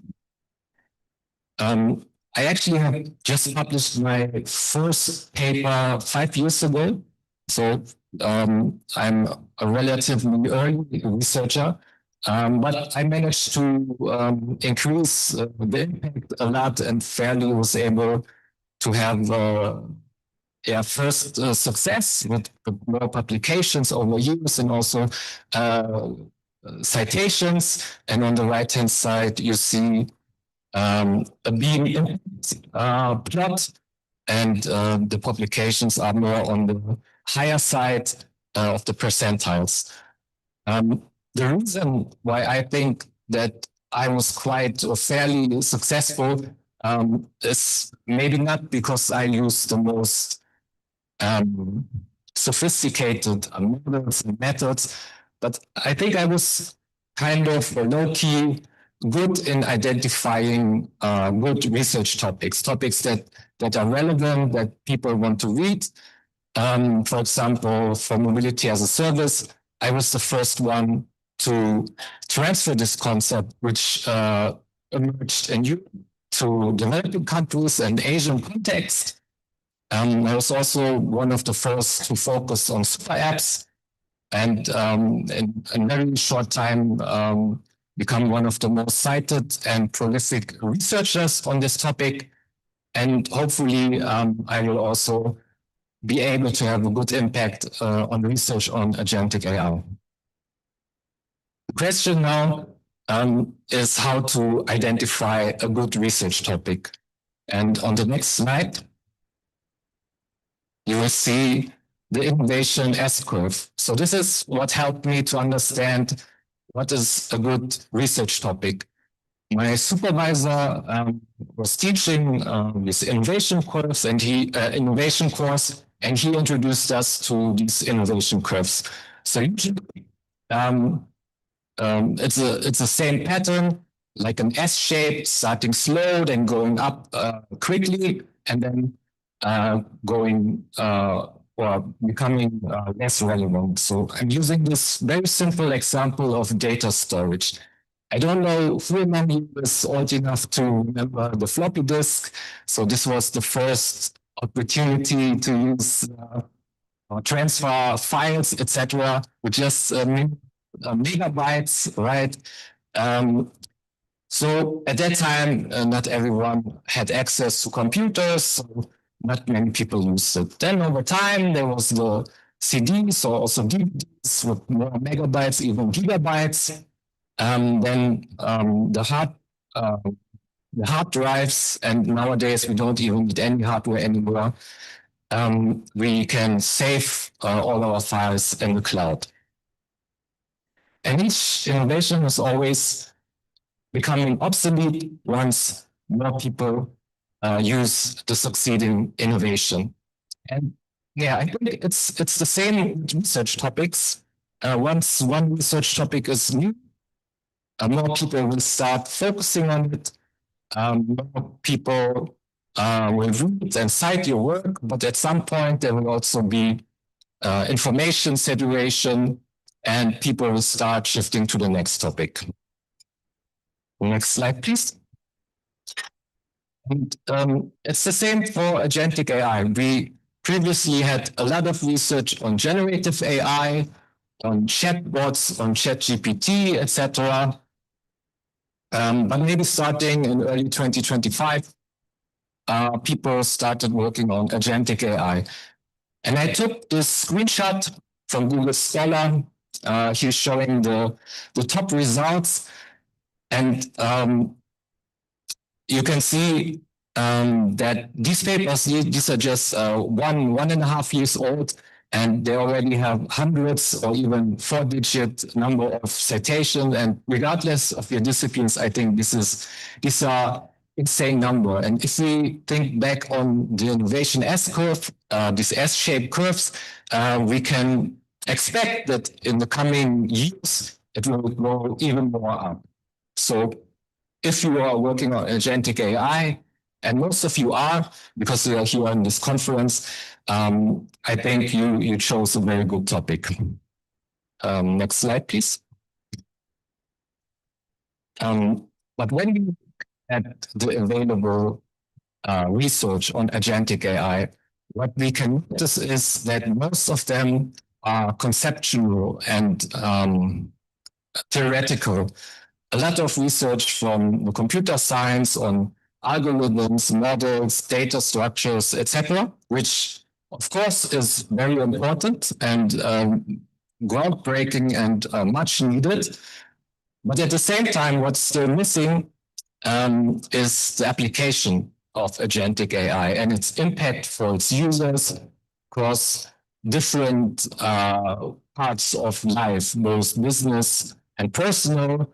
S6: I actually have just published my first paper 5 years ago. So I'm a relatively early researcher, but I managed to increase the impact a lot and fairly was able to have first success with more publications over years and also citations. And on the right-hand side, you see a beam plot, and the publications are more on the higher side of the percentiles. The reason why I think that I was quite or fairly successful is maybe not because I used the most sophisticated models and methods, but I think I was kind of low-key good in identifying good research topics that are relevant, that people want to read. For example, for mobility as a service, I was the first one to transfer this concept, which emerged in Europe to developing countries and Asian context. I was also one of the first to focus on super apps, and in a very short time become one of the most cited and prolific researchers on this topic. And hopefully I will also be able to have a good impact on research on agentic AI. The question now is how to identify a good research topic. And on the next slide, you will see the innovation S-curve. So this is what helped me to understand what is a good research topic. my supervisor was teaching this innovation course, and he introduced us to these innovation curves. So usually, it's the same pattern, like an S shape, starting slow, then going up quickly, and then going or becoming less relevant. So I'm using this very simple example of data storage. I don't know who among you is old enough to remember the floppy disk. So this was the first opportunity to use or transfer files, etc., with just megabytes, right? So at that time, not everyone had access to computers, so not many people used it. Then over time, there was the CDs or also DVDs with more megabytes, even gigabytes. Then the hard drives, and nowadays we don't even need any hardware anymore. We can save all our files in the cloud. And each innovation is always becoming obsolete once more people use the succeeding innovation. And yeah, I think it's the same with research topics. Once one research topic is new, more people will start focusing on it. More people will read and cite your work, but at some point there will also be information saturation, and people will start shifting to the next topic. Next slide, please. And it's the same for agentic AI. We previously had a lot of research on generative AI, on chatbots, on ChatGPT, etc. But maybe starting in early 2025, people started working on agentic AI. And I took this screenshot from Google Scholar. He's showing the top results. And you can see that these papers, these are just 1.5 years old, and they already have hundreds or even 4-digit number of citations. And regardless of your disciplines, I think these are insane number. And if we think back on the innovation S-curve, these S-shaped curves, we can expect that in the coming years, it will grow even more up. So if you are working on agentic AI, and most of you are, because you are here in this conference, I think you chose a very good topic. Next slide, please. But when we look at the available research on agentic AI, what we can notice is that most of them are conceptual and theoretical. A lot of research from the computer science on algorithms, models, data structures, etc., which of course is very important and groundbreaking and much needed. But at the same time, what's still missing is the application of agentic AI and its impact for its users across different parts of life, both business and personal.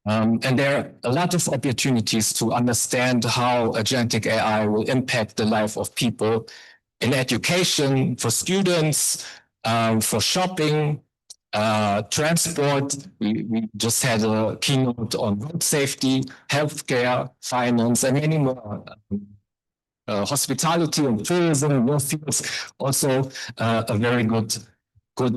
S6: And there are a lot of opportunities to understand how agentic AI will impact the life of people in education, for students, for shopping, transport. We just had a keynote on road safety, healthcare, finance, and many more. Hospitality and tourism, more fields, also a very good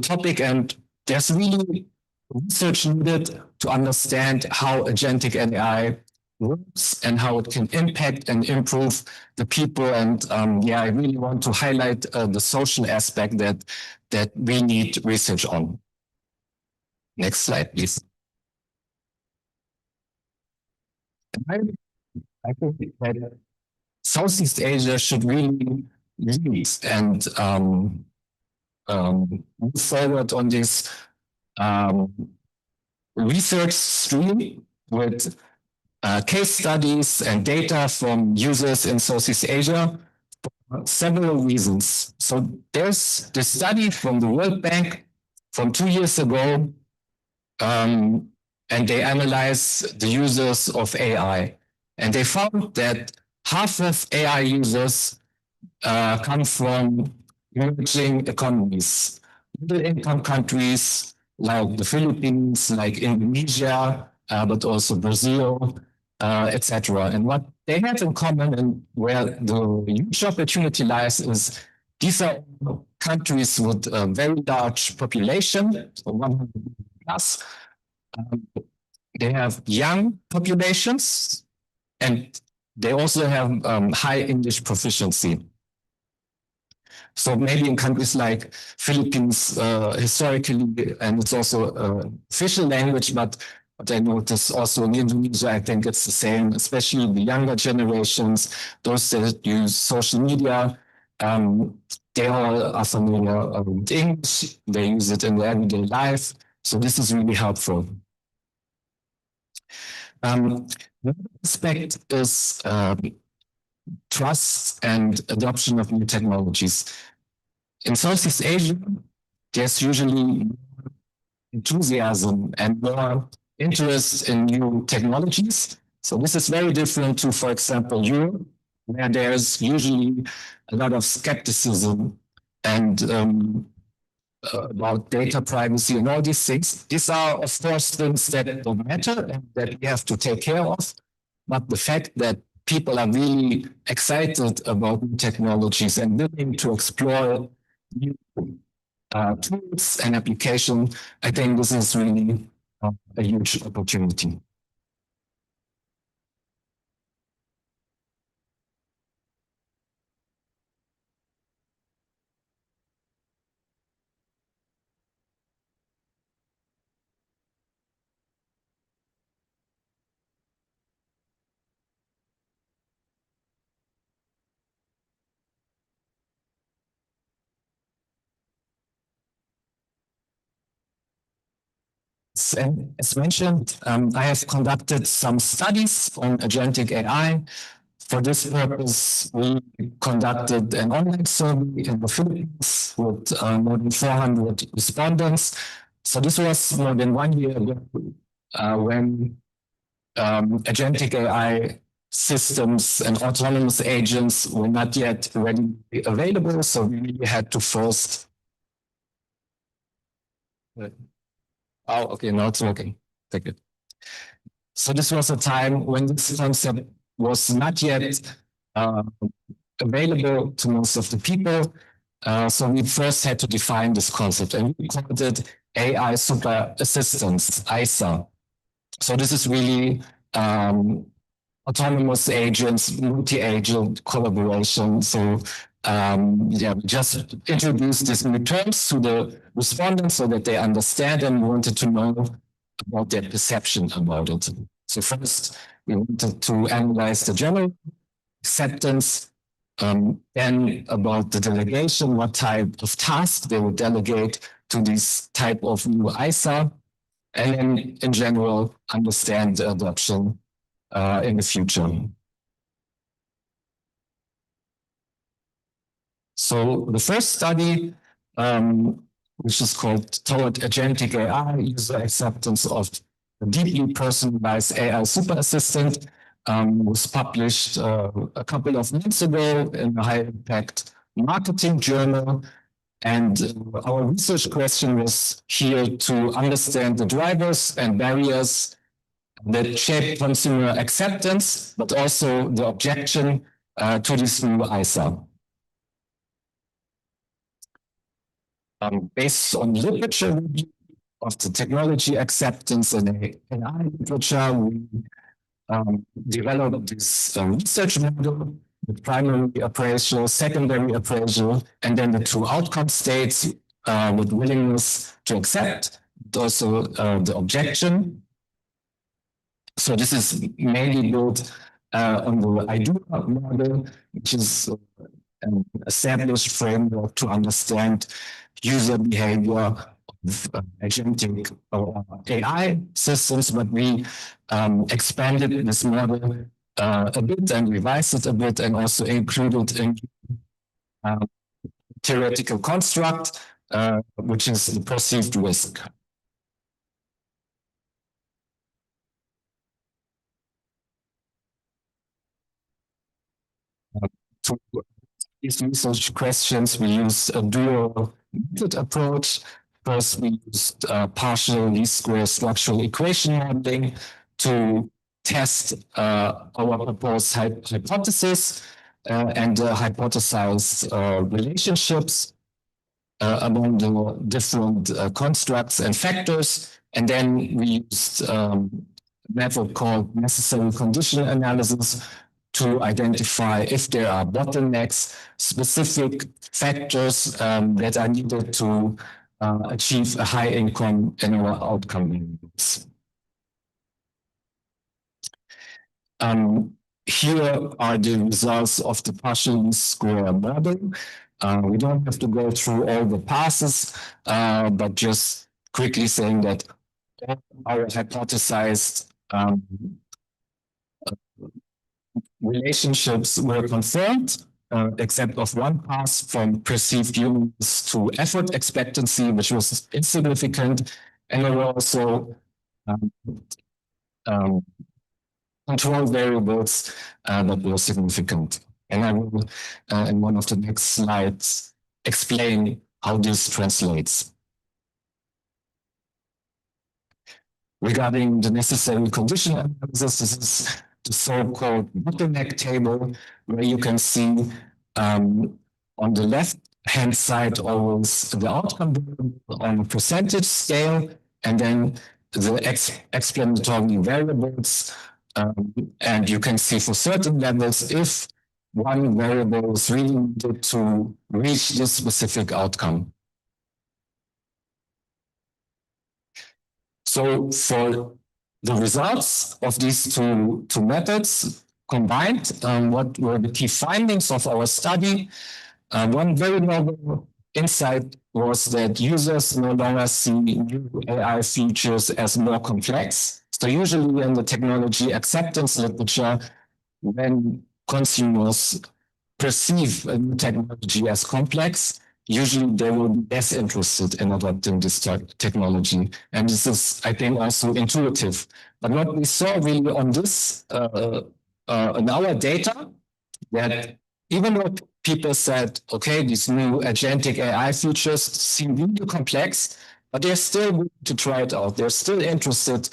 S6: topic. And there's really research needed to understand how agentic AI works and how it can impact and improve the people. And yeah, I really want to highlight the social aspect that we need research on. Next slide, please. I think that Southeast Asia should really lead and move forward on this research stream with case studies and data from users in Southeast Asia for several reasons. So there's the study from the World Bank from 2 years ago and they analyzed the users of AI. And they found that half of AI users come from emerging economies, middle-income countries like the Philippines, like Indonesia, but also Brazil, etc. And what they have in common and where the huge opportunity lies is these are countries with a very large population, so 100 plus. They have young populations, and they also have high English proficiency. So maybe in countries like Philippines, historically, and it's also official language, but I notice also in Indonesia, I think it's the same, especially the younger generations, those that use social media, they all are familiar with English, they use it in their everyday life. So this is really helpful. The aspect is trust and adoption of new technologies. In Southeast Asia, there's usually enthusiasm and more interest in new technologies. So this is very different to, for example, Europe, where there's usually a lot of skepticism and about data privacy and all these things. These are, of course, things that don't matter and that we have to take care of. But the fact that people are really excited about new technologies and willing to explore new tools and application, I think this is really a huge opportunity. And as mentioned, I have conducted some studies on agentic AI. For this purpose, we conducted an online survey in the Philippines with more than 400 respondents. So this was more than 1 year ago when agentic AI systems and autonomous agents were not yet readily available. So we really had to first. Oh, okay, now it's working. Thank you. So this was a time when this concept was not yet available to most of the people. So we first had to define this concept, and we called it AI Super Assistance, ISA. So this is really autonomous agents, multi-agent collaboration. So yeah, we just introduced these new terms to the respondents so that they understand and wanted to know about their perception about it. So first, we wanted to analyze the general acceptance, then about the delegation, what type of task they would delegate to this type of new ISA, and then in general, understand the adoption in the future. So the first study, which is called Toward Agentic AI, User Acceptance of a Deeply Personalized AI Super Assistant, was published a couple of months ago in a high-impact marketing journal. And our research question was here to understand the drivers and barriers that shape consumer acceptance, but also the objection to this new ISA. Based on literature review of the technology acceptance and AI literature, we developed this research model, the primary appraisal, secondary appraisal, and then the two outcome states with willingness to accept, but also the objection. So this is mainly built on the IDEA model, which is an established framework to understand user behavior of agentic AI systems, but we expanded this model a bit and revised it a bit and also included in theoretical construct, which is the perceived risk. to these research questions, we use a dual method approach. First, we used partial least square structural equation modeling to test our proposed hypothesis and hypothesized relationships among the different constructs and factors. And then we used a method called necessary condition analysis to identify if there are bottlenecks, specific factors that are needed to achieve a high income in our outcome areas. Here are the results of the partial least square model. We don't have to go through all the passes, but just quickly saying that our hypothesized relationships were confirmed, except of one pass from perceived humans to effort expectancy, which was insignificant, and there were also control variables that were significant. And I will, in one of the next slides, explain how this translates. Regarding the necessary condition analysis, this is the so-called bottleneck table, where you can see on the left-hand side always the outcome on a percentage scale, and then the explanatory variables. And you can see for certain levels if one variable is really needed to reach this specific outcome. So for the results of these two methods combined, what were the key findings of our study? One very novel insight was that users no longer see new AI features as more complex. So usually in the technology acceptance literature, when consumers perceive a new technology as complex, usually they will be less interested in adopting this technology. And this is, I think, also intuitive. But what we saw really on this, in our data, that even though people said, okay, these new agentic AI features seem really complex, but they're still willing to try it out. They're still interested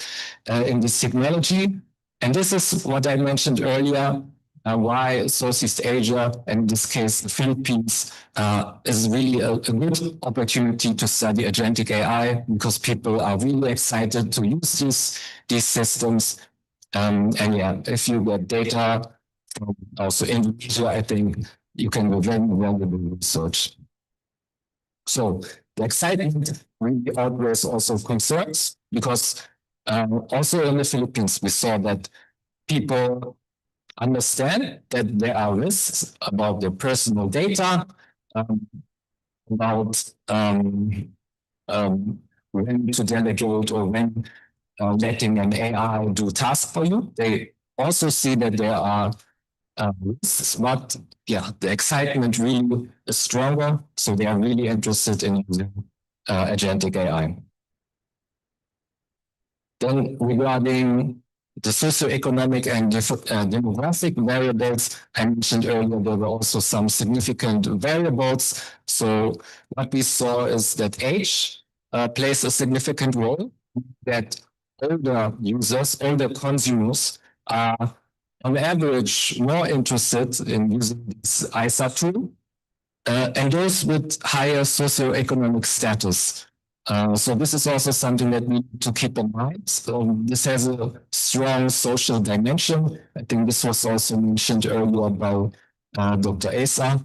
S6: in this technology. And this is what I mentioned earlier, why Southeast Asia, and in this case, the Philippines, is really a good opportunity to study agentic AI, because people are really excited to use these systems. And yeah, if you get data from also Indonesia, I think you can do very valuable research. So the excitement really outweighs also concerns, because also in the Philippines, we saw that people understand that there are risks about their personal data, about when to delegate or when letting an AI do tasks for you. They also see that there are risks, but yeah, the excitement really is stronger. So they are really interested in using agentic AI. Then regarding the socioeconomic and demographic variables, I mentioned earlier, there were also some significant variables. So what we saw is that age plays a significant role, that older users, older consumers are on average more interested in using this ISA tool, and those with higher socioeconomic status. So this is also something that we need to keep in mind. So this has a strong social dimension. I think this was also mentioned earlier by Dr. Asa.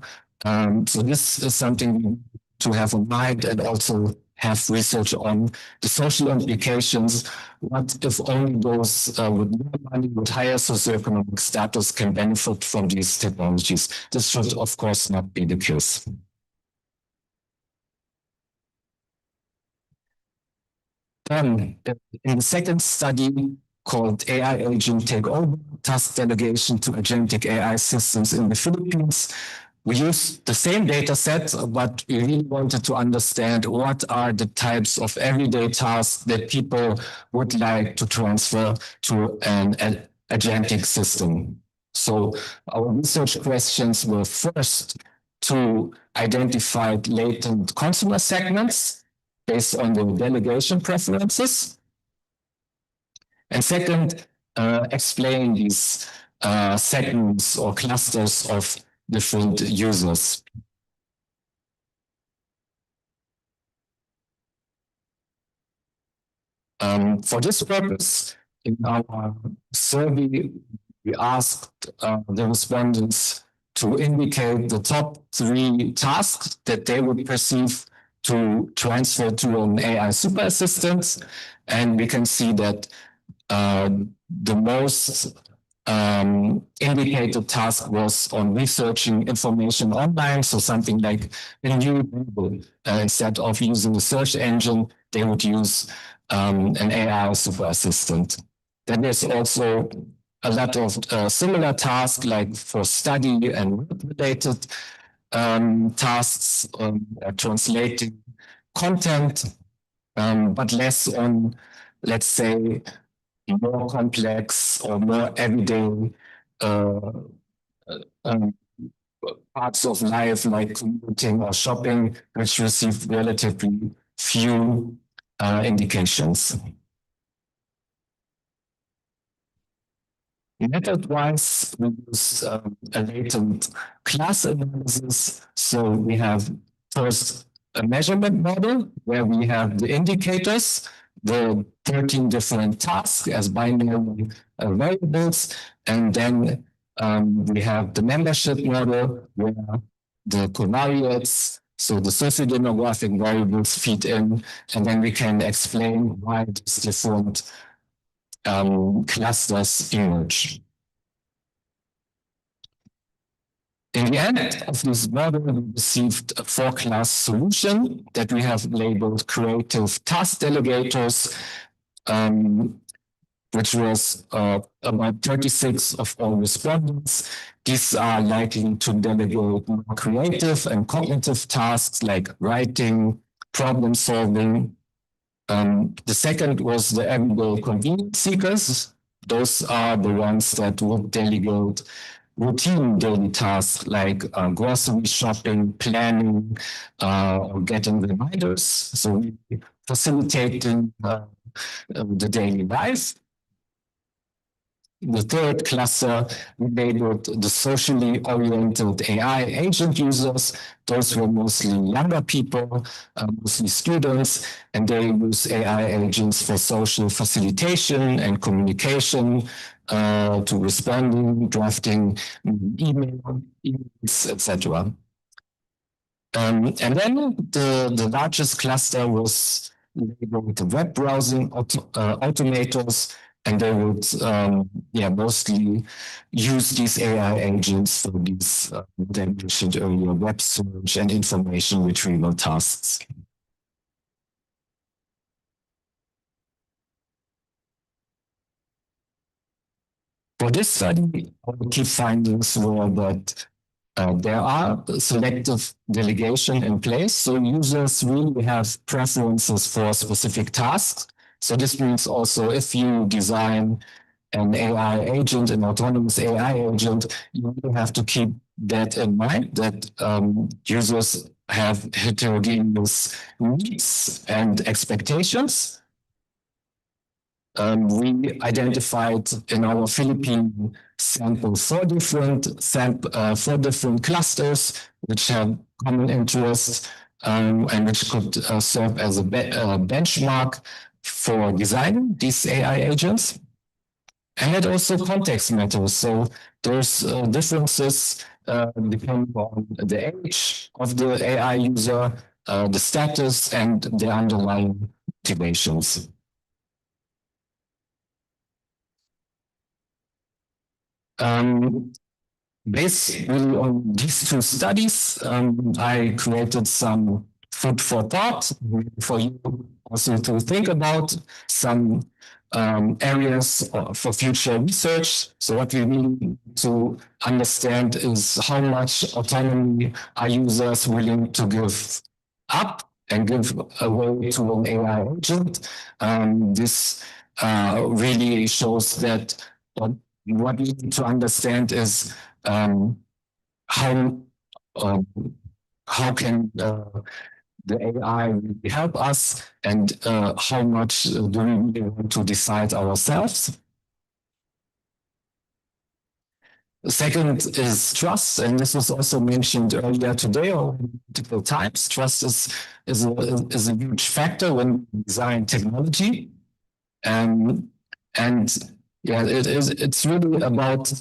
S6: So this is something we need to have in mind, and also have research on the social implications. What if only those with more money, with higher socioeconomic status can benefit from these technologies? This should, of course, not be the case. Then, in the second study called AI Agent Takeover, Task Delegation to Agentic AI Systems in the Philippines, we used the same data set, but we really wanted to understand what are the types of everyday tasks that people would like to transfer to an agentic system. So our research questions were first to identify latent consumer segments based on the delegation preferences. And second, explain these segments or clusters of different users. For this purpose, in our survey, we asked the respondents to indicate the top 3 tasks that they would perceive to transfer to an AI super assistant. And we can see that the most indicated task was on researching information online. So something like a new Google. Instead of using a search engine, they would use an AI super assistant. Then there's also a lot of similar tasks like for study and work-related tasks, translating content, but less on, let's say, more complex or more everyday parts of life like commuting or shopping, which receive relatively few indications. Method-wise, we use a latent class analysis. So we have first a measurement model where we have the indicators, the 13 different tasks as binary variables, and then we have the membership model where the covariates, so the sociodemographic variables feed in, and then we can explain why these different clusters emerge. In the end of this model, we received a 4-class solution that we have labeled creative task delegators, which was about 36 of all respondents. These are likely to delegate more creative and cognitive tasks like writing, problem solving. The second was the everyday convenience seekers. Those are the ones that would delegate routine daily tasks like grocery shopping, planning, or getting reminders. So facilitating the daily life. The third cluster we labeled the socially oriented AI agent users. Those were mostly younger people, mostly students, and they use AI agents for social facilitation and communication, to responding, drafting emails, etc. And then the largest cluster was labeled the web browsing automators. And they would, mostly use these AI agents for these, that I mentioned earlier, web search and information retrieval tasks. For this study, our key findings were that there are selective delegation in place. So users really have preferences for specific tasks. So this means also if you design an AI agent, an autonomous AI agent, you really have to keep that in mind, that users have heterogeneous needs and expectations. We identified in our Philippine sample 4 different clusters which have common interests and which could serve as a benchmark for designing these AI agents. And it also context matters. So there's differences depending on the age of the AI user, the status, and the underlying motivations. Based really on these 2 studies, I created some food for thought for you also to think about some areas for future research. So what we really need to understand is how much autonomy are users willing to give up and give away to an AI agent. This really shows that what we need to understand is how can the AI really help us, and how much do we really want to decide ourselves. The second is trust, and this was also mentioned earlier today or multiple times. Trust is a huge factor when we design technology, and yeah, it's really about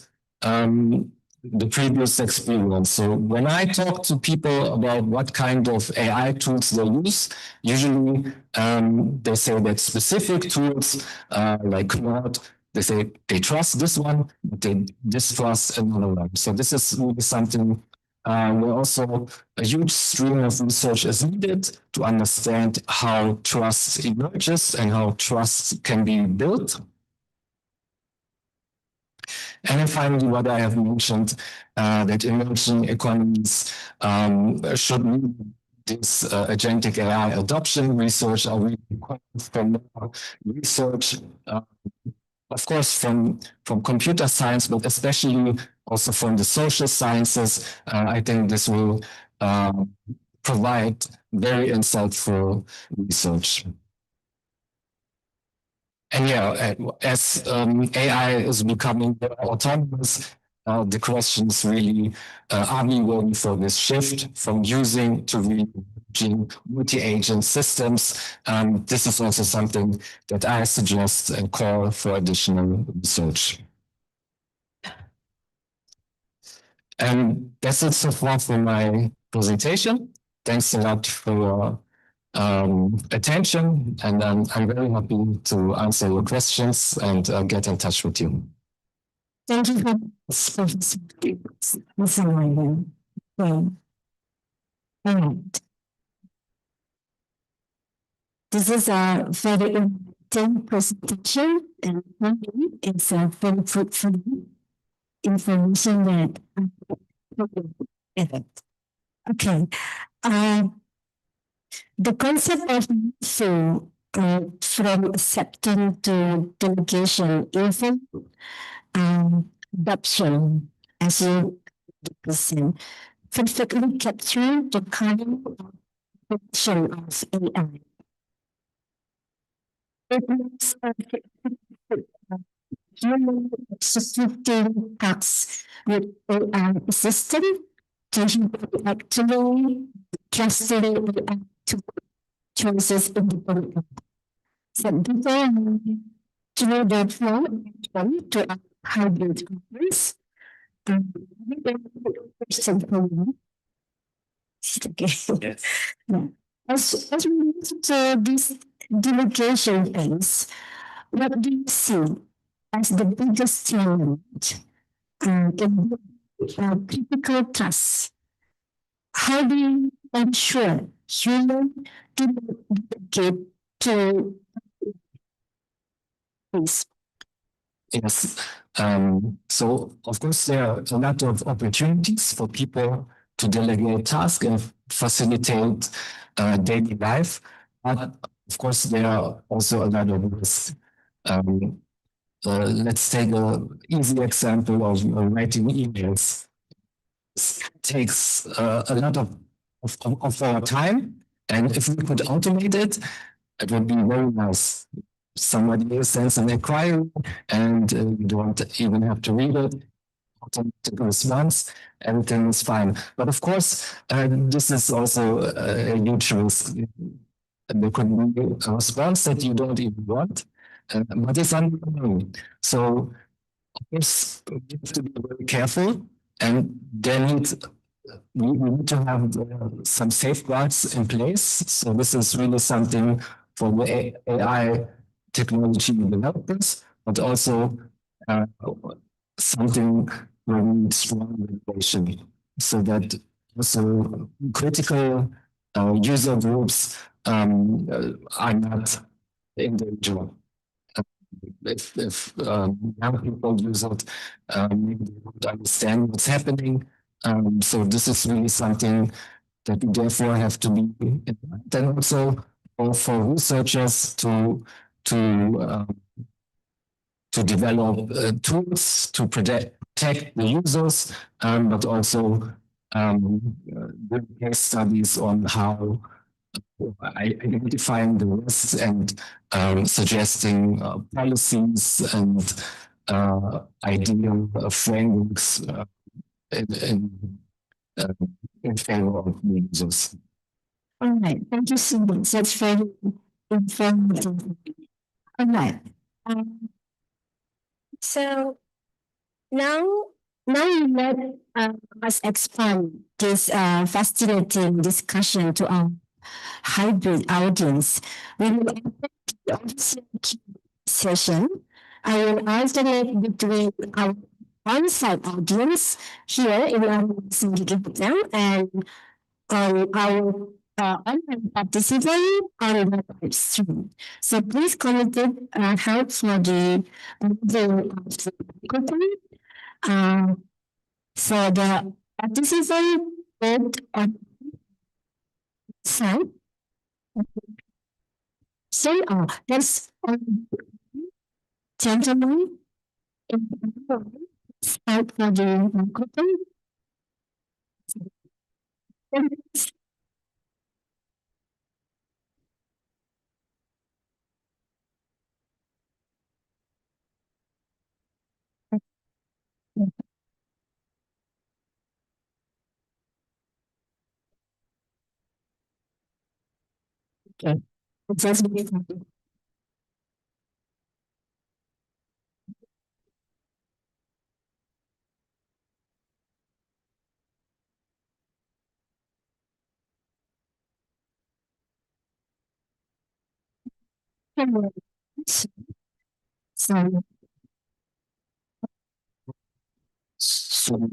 S6: the previous experience. So when I talk to people about what kind of AI tools they use, usually they say that specific tools like Claude, they say they trust this one, but they distrust another one. So this is really something where also a huge stream of research is needed to understand how trust emerges and how trust can be built. And then finally, what I have mentioned, that emerging economies should need this agentic AI adoption research are really required for more research, of course, from computer science, but especially also from the social sciences. I think this will provide very insightful research. And yeah, as AI is becoming more autonomous, the question is really, are we ready for this shift from using to using multi-agent systems? This is also something that I suggest and call for additional research. And that's it so far for my presentation. Thanks a lot for your attention, and I'm very happy to answer your questions and get in touch with you.
S4: Thank you for this. All right. This is a very important presentation, and it's a very fruitful information that okay. The concept of moving from acceptance to delegation, even adoption, as you present, perfectly capture the current function of AI. It means human executing tasks with AI system to actually trusting AI to choices independently. So before we do the flow to hybrid offers, question for you. Okay. Yes. As we move to this delegation phase, what do you see as the biggest challenge in critical tasks? How do you ensure human do not get to this?
S6: Yes. So of course there are a lot of opportunities for people to delegate tasks and facilitate daily life. But of course there are also a lot of risks. Let's take an easy example of writing emails. It takes a lot of our time, and if we could automate it, it would be very nice. Somebody sends an inquiry, and you don't even have to read it. Automatic response, everything is fine. But of course, this is also a huge risk. There could be a response that you don't even want, but it's unknown. So, of course, we have to be very careful, and we need to have some safeguards in place. So this is really something for the AI technology developers, but also something where we need strong regulation, so that also critical user groups are not in danger. If young people use it, maybe they would understand what's happening. So this is really something that we therefore have to be in mind, and also for researchers to to develop tools to protect the users, but also doing case studies on how identifying the risks and suggesting policies and ideal frameworks in favor of the users.
S4: All right, thank you so much. That's very informative. All right. So now you let us expand this fascinating discussion to our hybrid audience. We will enter the session. I will alternate between our on-site audience here in Aruna Senggigi Resort and our online participant on the live stream. So please communicate help for the microphone. So the participant vote on side. So that's gentlemen in the start for the microphone. Okay. Just so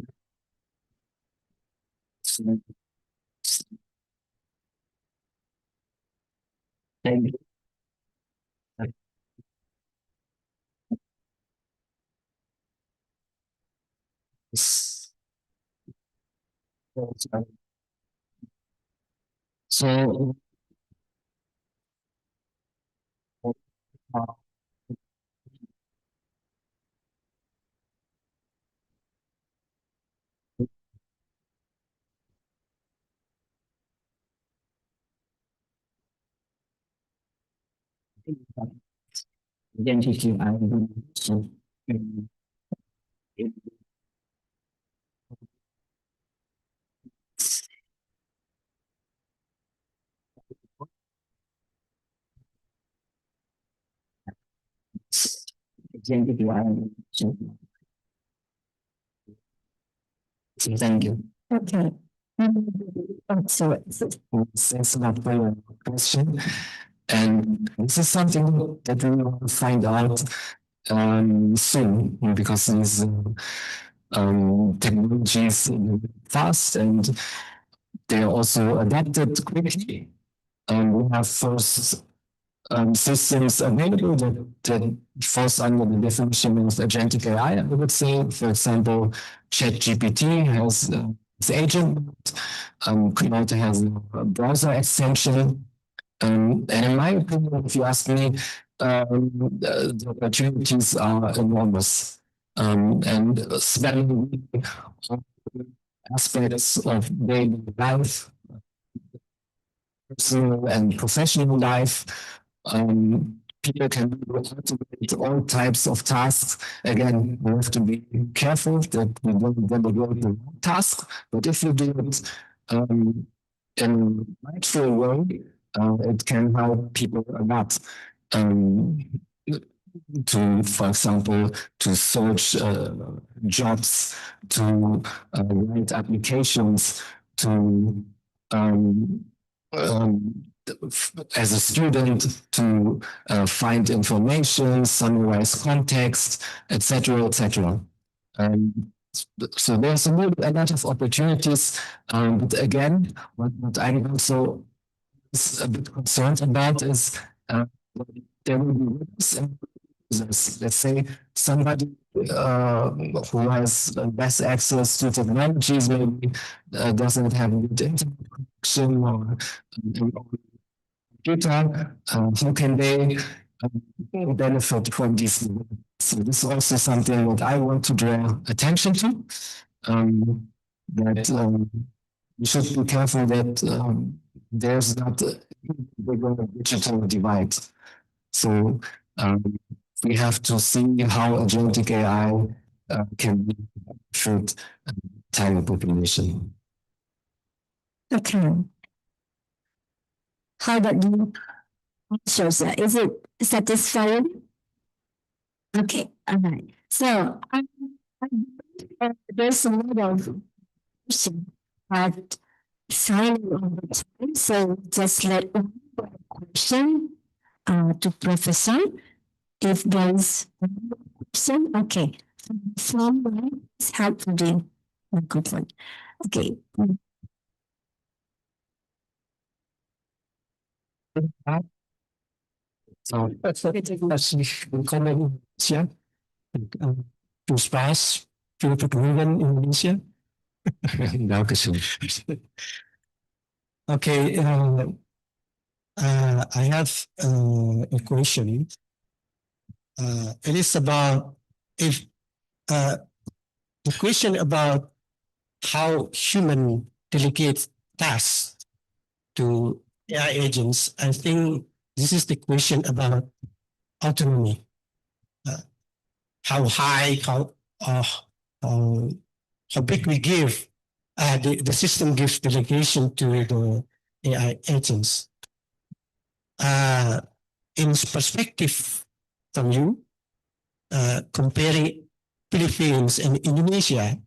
S4: thank you. So Agentic AI so Agentic AI so thank you. okay. So
S6: Thanks a lot for your question. And this is something that we will find out soon because these technologies fast and they are also adapted quickly. We have first systems available that falls under the definition of agentic AI. I would say, for example, ChatGPT has its agent, Claude has a browser extension. And in my opinion, if you ask me, the opportunities are enormous. And spanning aspects of daily life, personal and professional life. People can automate all types of tasks. Again, we have to be careful that we don't delegate the wrong task. But if you do it in a mindful way, it can help people a lot. To, for example, to search jobs, to write applications, to as a student to find information, summarize context, etc., etc. So there's a lot of opportunities, but again, what I'm also a bit concerned about is there will be winners and losers. Let's say somebody who has less access to technologies maybe doesn't have good internet connection or computer. How can they benefit from this. So this is also something that I want to draw attention to. That we should be careful that there's not a bigger digital divide. So we have to see how agentic AI can benefit the entire population.
S4: Okay. How about you? Answers? Is it satisfying? Okay, all right. So there's a lot of question at signing on the time. So just let one question to Professor. If there's one question, okay. Someone is helpful the microphone. Okay.
S6: So kasih willkommen Indonesia to Space für Perkembangan Indonesia. Dankeschön. Okay, I have a question. It is about if the question about how human delegate tasks to AI agents. I think this is the question about autonomy. How high, how big we give the system gives delegation to the AI agents. In perspective from you, comparing Philippines and Indonesia,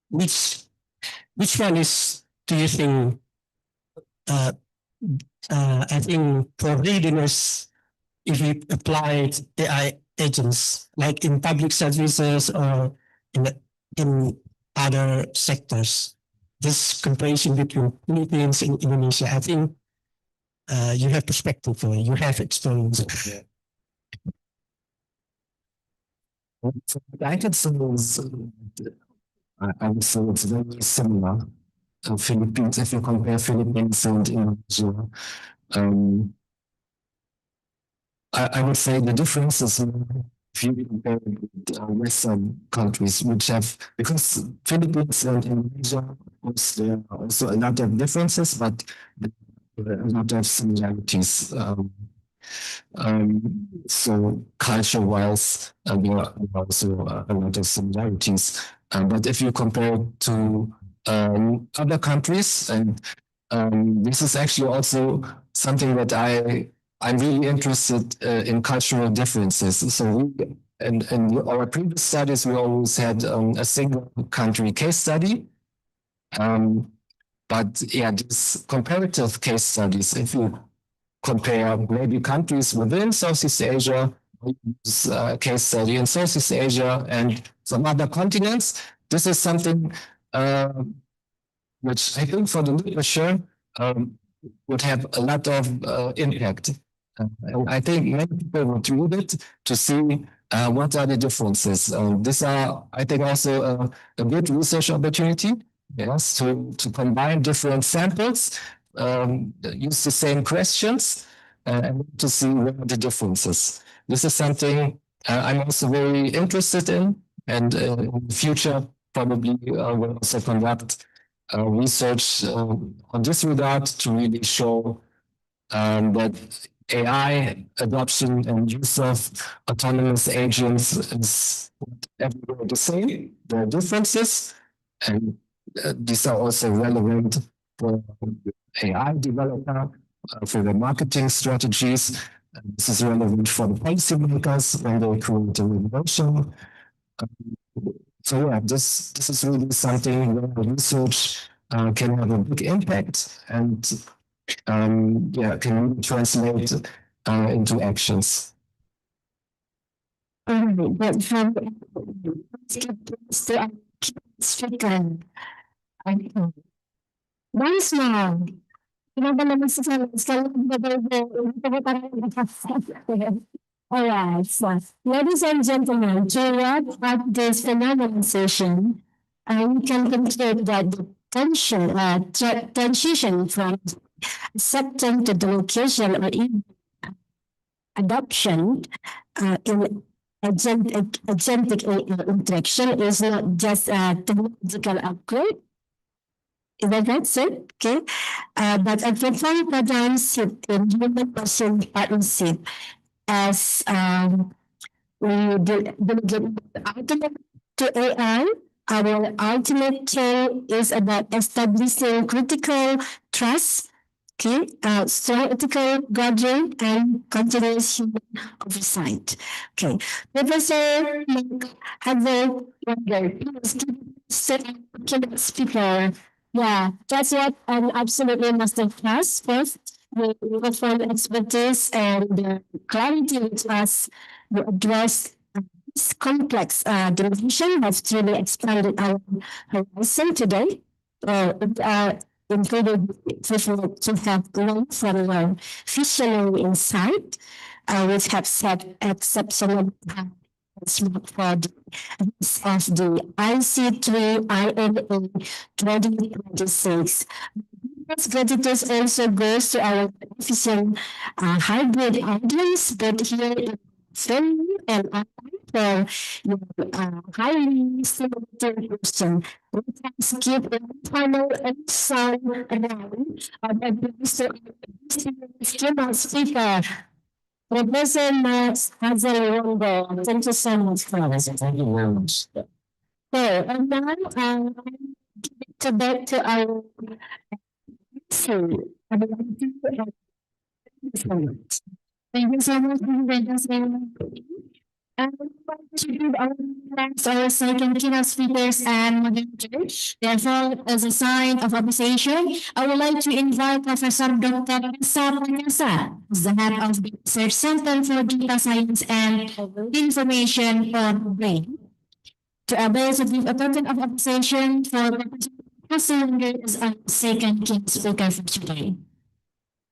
S6: which one is, do you think, I think for readiness, if we applied AI agents, like in public services or in other sectors, this comparison between Philippines and Indonesia, I think you have perspective for it, you have experience. Yeah. I can say I would say it's very similar. Philippines, if you compare Philippines and Indonesia, I would say the difference is if you compare with Western countries, which have, because Philippines and Indonesia, of course, there are also a lot of differences, but a lot of similarities. So culture-wise, there are also a lot of similarities. But if you compare to other countries, and this is actually also something that I'm really interested in cultural differences. So in our previous studies, we always had a single country case study. But yeah, these comparative case studies, if you compare maybe countries within Southeast Asia, case study in Southeast Asia and some other continents, this is something which I think for the literature would have a lot of impact. I think many people would read it to see what are the differences. These are, I think, also a good research opportunity. Yes, to combine different samples, use the same questions, and to see what are the differences. This is something I'm also very interested in, and in the future probably will also conduct research on this regard to really show that AI adoption and use of autonomous agents is everywhere the same. There are differences, and these are also relevant for AI developer, for the marketing strategies. This is relevant for the policymakers when they create a regulation. So yeah, this is really something where research can have a big impact and yeah, can really translate into actions.
S4: But from once now, all right, so ladies and gentlemen, to wrap up this phenomenal session, we can conclude that the transition from acceptance to the location or even adoption in agentic AI interaction is not just a technological upgrade. Is that right, sir? Okay. But a profound paradigm shift in human-machine partnership as we delegate ultimate to AI. Our ultimate goal is about establishing critical trust, okay, strong ethical guardian, and continuous human oversight. Okay, Professor Hazel Wonder, please speaker. Yeah, that's what an absolutely masterclass. First, we perform expertise and clarity with us to address this complex dimension has truly expanded our horizon today. Including people to have learned from your visionary insight, which have set exceptional for the of the IC3INA 2026. This gratitude also goes to our efficient hybrid audience, both here in Finland and for your highly stimulating question. Let's give a final song around of a distinguished speaker. Professor Max Hazel-Rondo. Thank you so much for this. Thank you very much. So, and now give it back to our Thank you so much for and we want to give our thanks to our second keynote speakers and moderators. Therefore, as a sign of appreciation, I would like to invite Professor Dr. Panyasa, the head of the Research Center for Data Science and Information for BRIN, to able to give a token of appreciation for Professor Hasil as our second keynote speaker for today.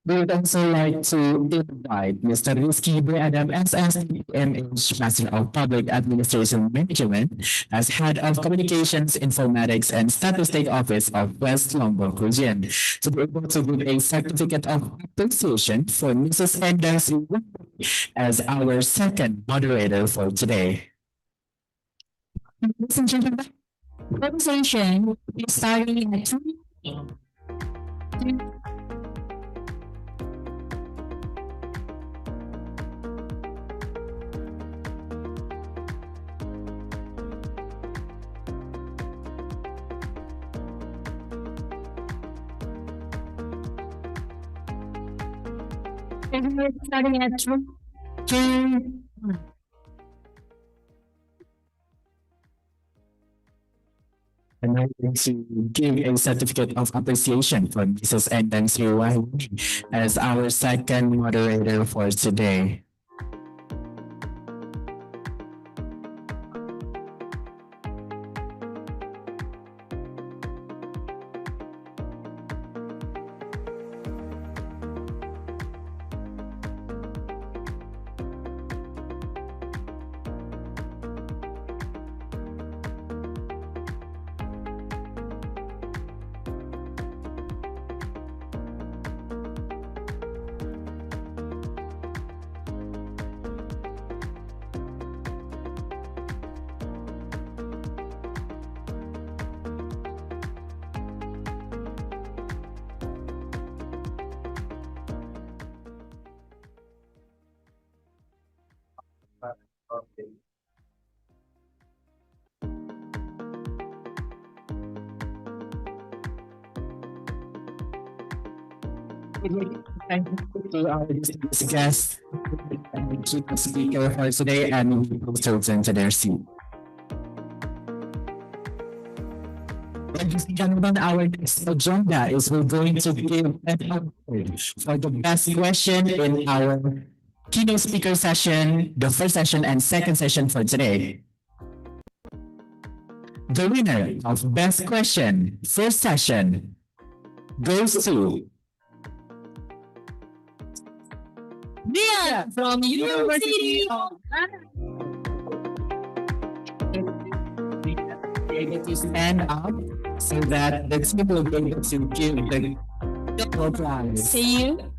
S6: We would also like to invite Mr. Rizky Adam SSMH, Master of Public Administration Management, as Head of Communications, Informatics, and Statistic Office of West Lombok Region, to be able to give a certificate of appreciation for Mrs. Enders as our second moderator for today.
S4: Ladies and gentlemen, the conversation will be starting at 2. Starting at 2.
S6: And I'm going to give a certificate of appreciation for Mrs. Enders as our second moderator for today. Thank you to our distinguished guest and keynote speaker for today, and we will turn to their seat. Ladies and gentlemen, our next agenda is we're going to give an award for the best question in our keynote speaker session, the first session and second session for today. The winner of best question, first session, goes to
S4: Mia from University of
S6: able to stand up so that the team will be able to give the prize.
S4: See you.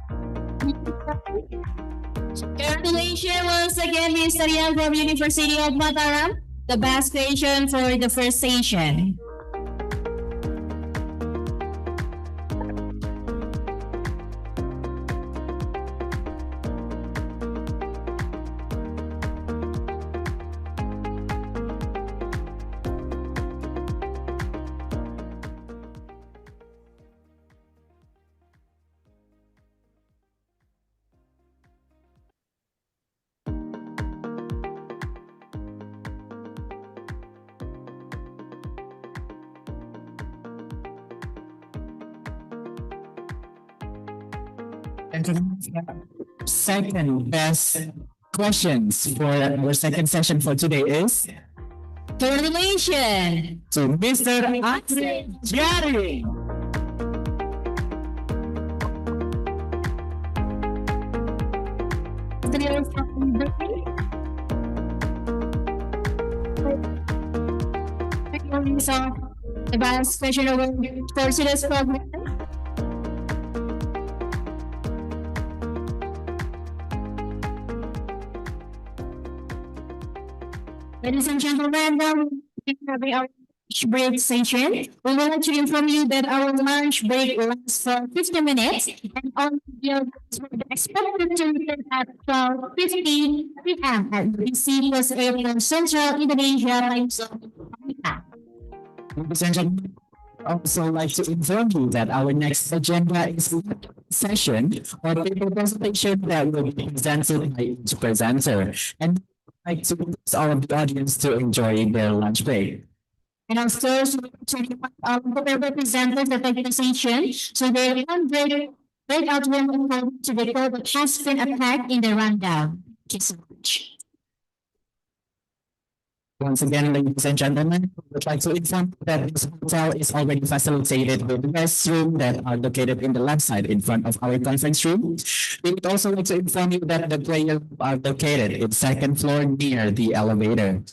S4: Congratulations once again, Mr. Yang from University of Mataram, the best station for the first station.
S6: And second best questions for our second session for today is
S4: Congratulations
S6: to Mr. Gary.
S4: So, the best question award for today's program. Ladies and gentlemen, now we have our lunch break session. We would like to inform you that our lunch break lasts for 50 minutes and all meals will be expected to return at 12:50 p.m. at BC plus Airport Central Indonesia time zone.
S6: Ladies and gentlemen, I also like to inform you that our next agenda is a session or paper presentation that will be presented by each presenter. And like to ask all of the audience to enjoy their lunch break.
S4: And of course, our representatives that take the session, so they can break out room to record what has been unpacked in the rundown. Thank you so much.
S6: Once again, ladies and gentlemen, we would like to inform you that this hotel is already facilitated with restrooms that are located in the left side in front of our conference room. We would also like to inform you that the prayer rooms are located in second floor near the elevator.